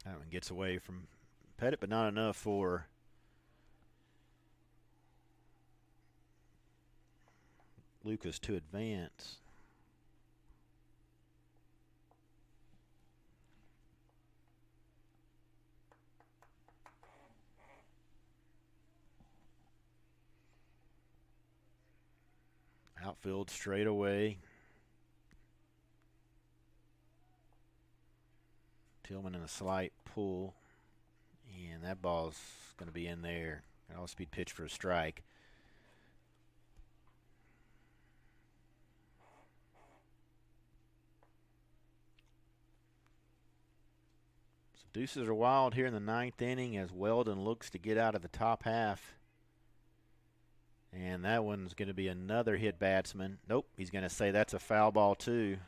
That one gets away from Pettit, but not enough for Lucas to advance. Outfield straight away. Tillman in a slight pull, and that ball's going to be in there. An all-speed pitch for a strike. So deuces are wild here in the 9th inning as Weldon looks to get out of the top half. And that one's going to be another hit batsman. Nope, he's going to say that's a foul ball too.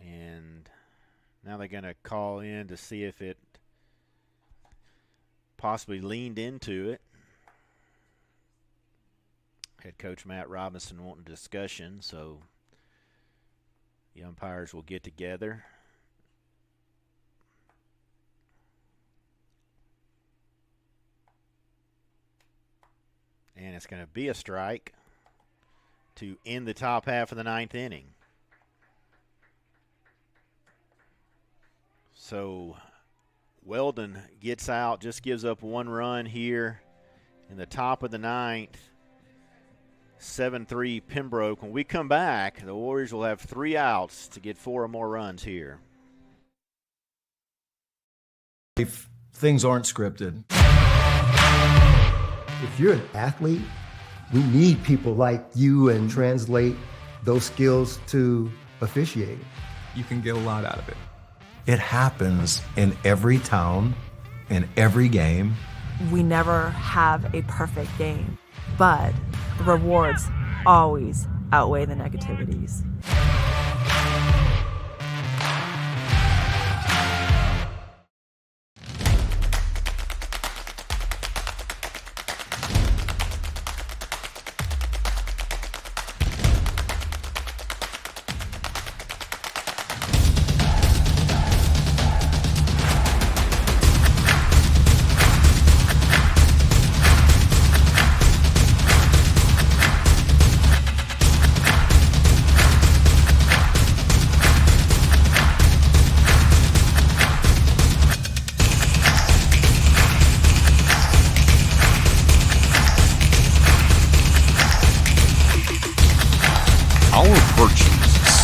And now they're going to call in to see if it possibly leaned into it. Head coach Matt Robinson wanting a discussion, so the umpires will get together. And it's going to be a strike to end the top half of the ninth inning. So Weldon gets out, just gives up one run here in the top of the ninth. 7-3 Pembroke. When we come back, the Warriors will have 3 outs to get 4 or more runs here. If things aren't scripted. If you're an athlete, we need people like you and translate those skills to officiating. You can get a lot out of it. It happens in every town, in every game. We never have a perfect game, but the rewards always outweigh the negativities.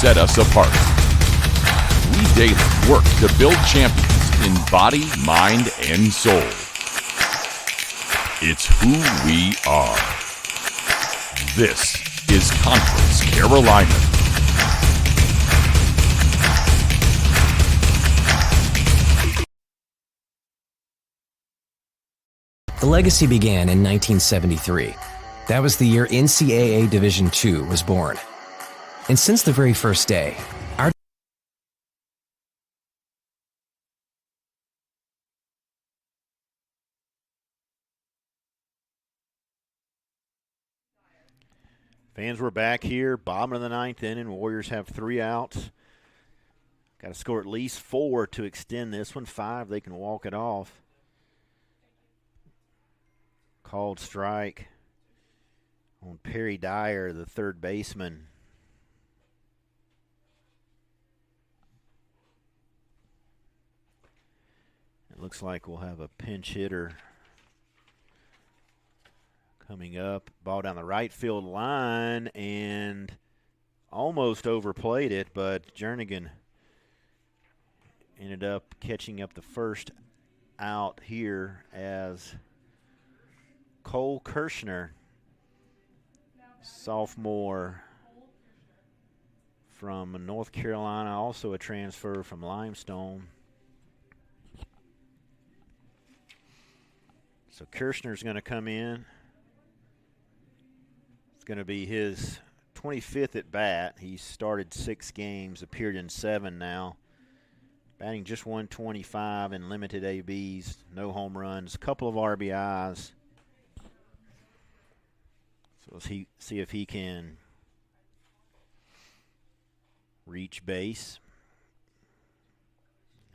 Set us apart. We daily work to build champions in body, mind, and soul. It's who we are. This is Conference Carolina. The legacy began in 1973. That was the year NCAA Division II was born. And since the very first day, our fans were back here, bottom of the ninth inning. Warriors have 3 outs. Got to score at least 4 to extend this one. 5, they can walk it off. Called strike on Perry Dyer, the third baseman. It looks like we'll have a pinch hitter coming up. Ball down the right field line and almost overplayed it, but Jernigan ended up catching up the first out here as Cole Kirshner, sophomore from North Carolina, also a transfer from Limestone. So Kirshner's going to come in. It's going to be his 25th at bat. He started 6 games, appeared in 7 now. Batting just 125 in limited ABs, no home runs, a couple of RBIs. So let's see if he can reach base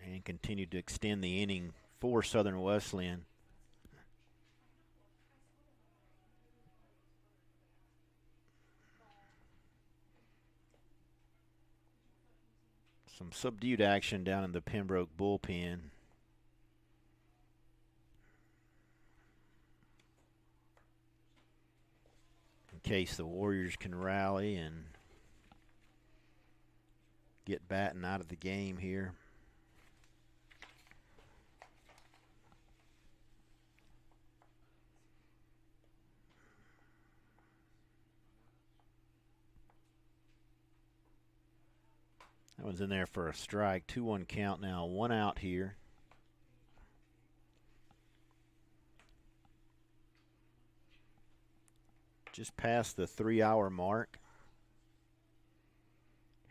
and continue to extend the inning for Southern Wesleyan. Some subdued action down in the Pembroke bullpen. In case the Warriors can rally and get batting out of the game here. That one's in there for a strike. 2-1 count now. 1 out here. Just past the 3-hour mark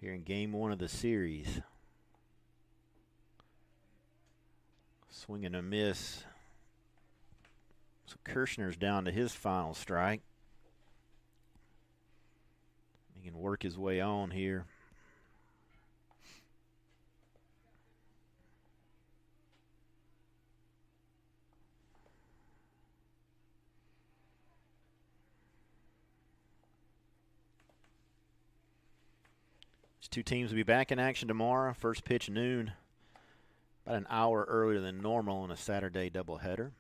here in game 1 of the series. Swing and a miss. So Kirshner's down to his final strike. He can work his way on here. These two teams will be back in action tomorrow. First pitch noon, about an hour earlier than normal on a Saturday doubleheader.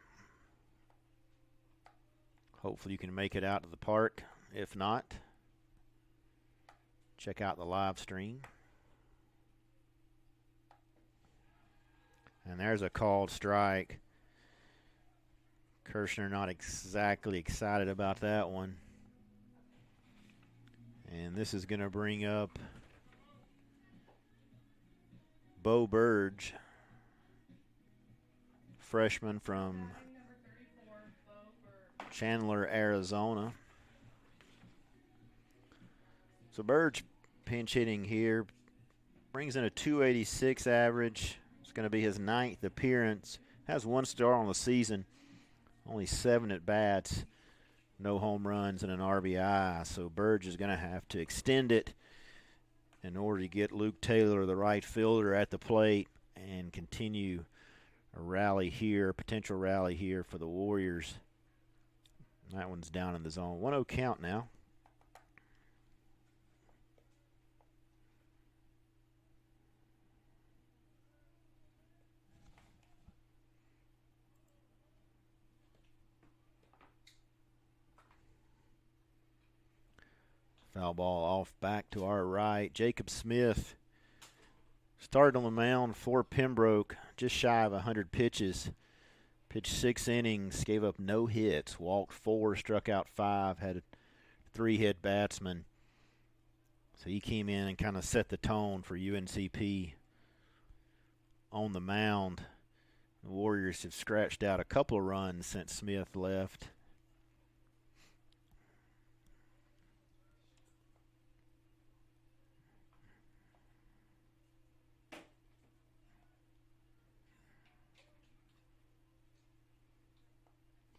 Hopefully you can make it out to the park. If not, check out the live stream. And there's a called strike. Kirshner not exactly excited about that one. And this is going to bring up Bo Burge, freshman from Chandler, Arizona. So Burge pinch hitting here, brings in a 286 average. It's going to be his 9th appearance. Has 1 star on the season, only 7 at bats, no home runs and an RBI. So Burge is going to have to extend it in order to get Luke Taylor, the right fielder, at the plate and continue a rally here, potential rally here for the Warriors. That one's down in the zone. 1-0 count now. Foul ball off back to our right. Jacob Smith started on the mound for Pembroke, just shy of 100 pitches. Pitched 6 innings, gave up no hits, walked 4, struck out 5, had a 3-hit batsman. So he came in and kind of set the tone for UNCP on the mound. The Warriors have scratched out a couple of runs since Smith left.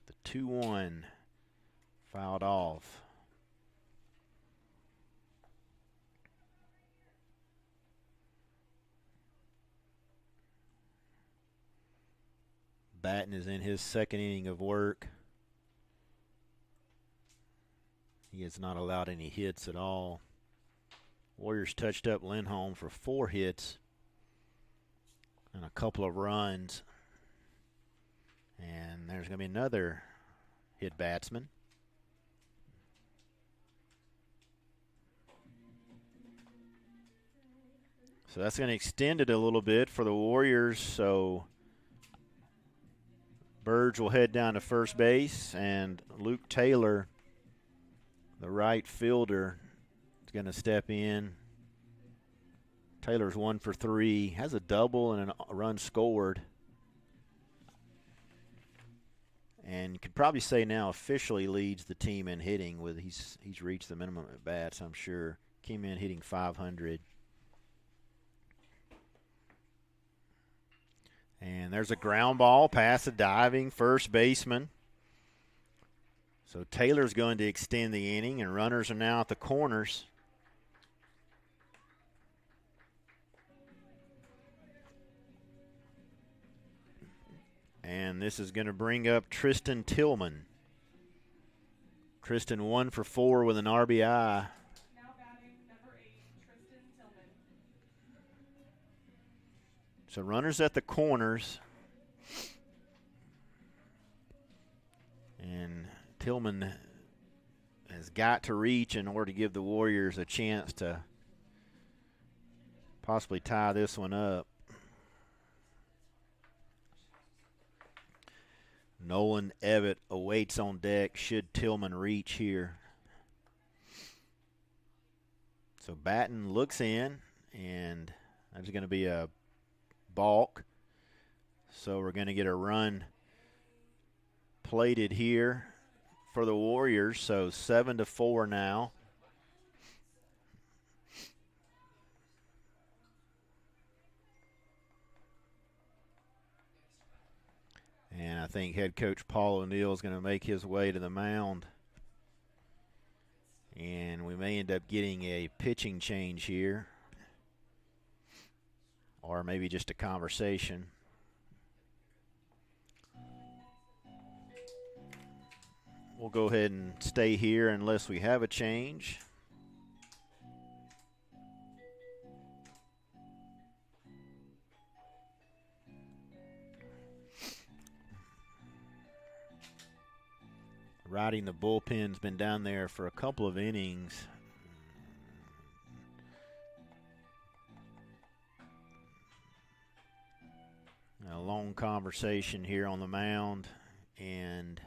The 2-1 fouled off. Batten is in his 2nd inning of work. He has not allowed any hits at all. Warriors touched up Lindholm for 4 hits and a couple of runs. And there's going to be another hit batsman. So that's going to extend it a little bit for the Warriors. So Burge will head down to first base, and Luke Taylor, the right fielder, is going to step in. Taylor's 1 for 3, has a double and a run scored. And you could probably say now officially leads the team in hitting with he's reached the minimum at bats, I'm sure. Came in hitting 500. And there's a ground ball past a diving first baseman. So Taylor's going to extend the inning, and runners are now at the corners. And this is going to bring up Tristan Tillman. Tristan 1 for 4 with an RBI. Now batting number 8, Tristan Tillman. So runners at the corners. And Tillman has got to reach in order to give the Warriors a chance to possibly tie this one up. Nolan Evett awaits on deck should Tillman reach here. So Batten looks in, and there's going to be a balk. So we're going to get a run plated here for the Warriors. So 7-4 now. And I think head coach Paul O'Neill is going to make his way to the mound. And we may end up getting a pitching change here. Or maybe just a conversation. We'll go ahead and stay here unless we have a change. riding the bullpen's been down there for a couple of innings. A long conversation here on the mound, and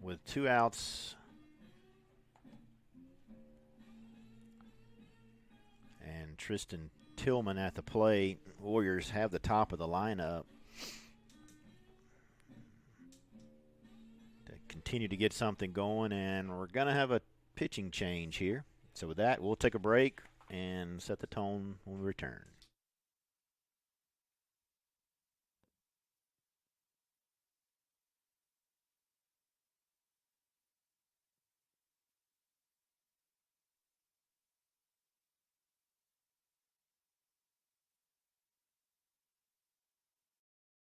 with 2 outs and Tristan Tillman at the plate, Warriors have the top of the lineup to continue to get something going, and we're going to have a pitching change here. So with that, we'll take a break and set the tone when we return.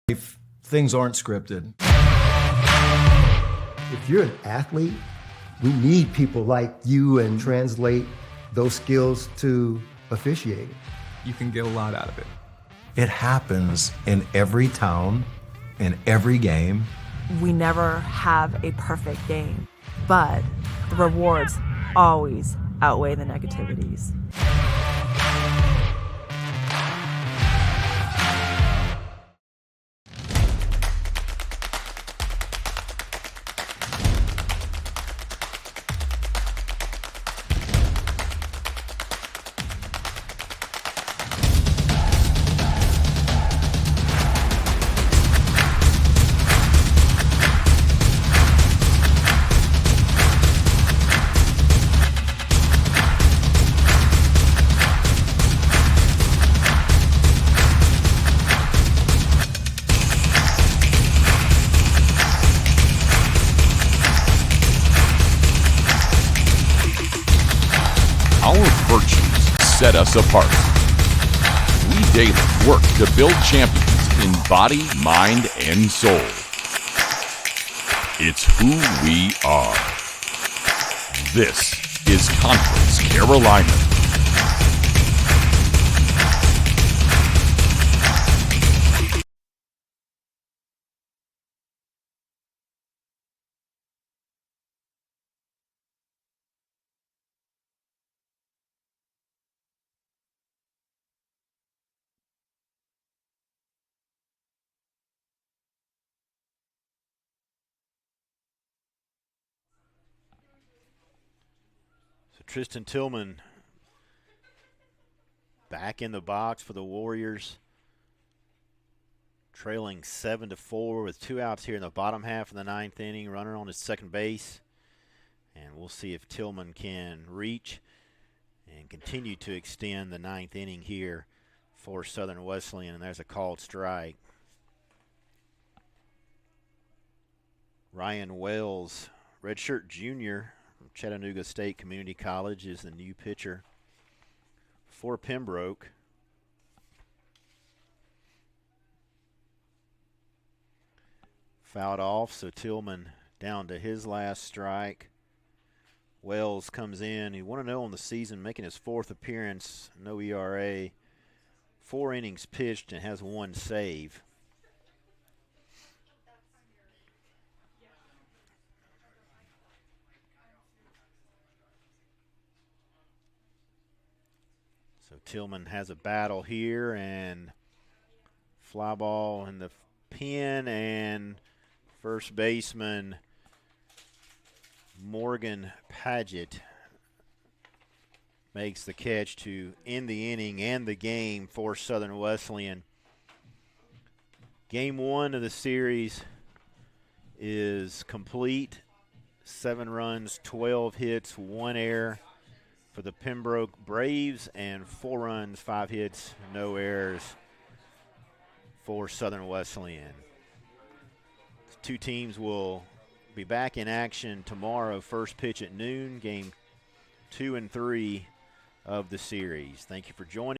If things aren't scripted. If you're an athlete, we need people like you and translate those skills to officiating. You can get a lot out of it. It happens in every town, in every game. We never have a perfect game, but the rewards always outweigh the negativities. Set us apart. We daily work to build champions in body, mind, and soul. It's who we are. This is Conference Carolina. Tristan Tillman back in the box for the Warriors, trailing 7-4 with 2 outs here in the bottom half of the 9th inning, runner on his second base. And we'll see if Tillman can reach and continue to extend the 9th inning here for Southern Wesleyan. And there's a called strike. Ryan Wells, redshirt junior from Chattanooga State Community College, is the new pitcher for Pembroke. Fouled off, so Tillman down to his last strike. Wells comes in. He 1-0 on the season, making his 4th appearance. No ERA. 4 innings pitched and has 1 save. So Tillman has a battle here, and fly ball in the pin, and first baseman Morgan Paget makes the catch to end the inning and the game for Southern Wesleyan. Game 1 of the series is complete. 7 runs, 12 hits, 1 error for the Pembroke Braves, and 4 runs, 5 hits, no errors for Southern Wesleyan. The 2 teams will be back in action tomorrow, first pitch at noon, game 2 and 3 of the series. Thank you for joining.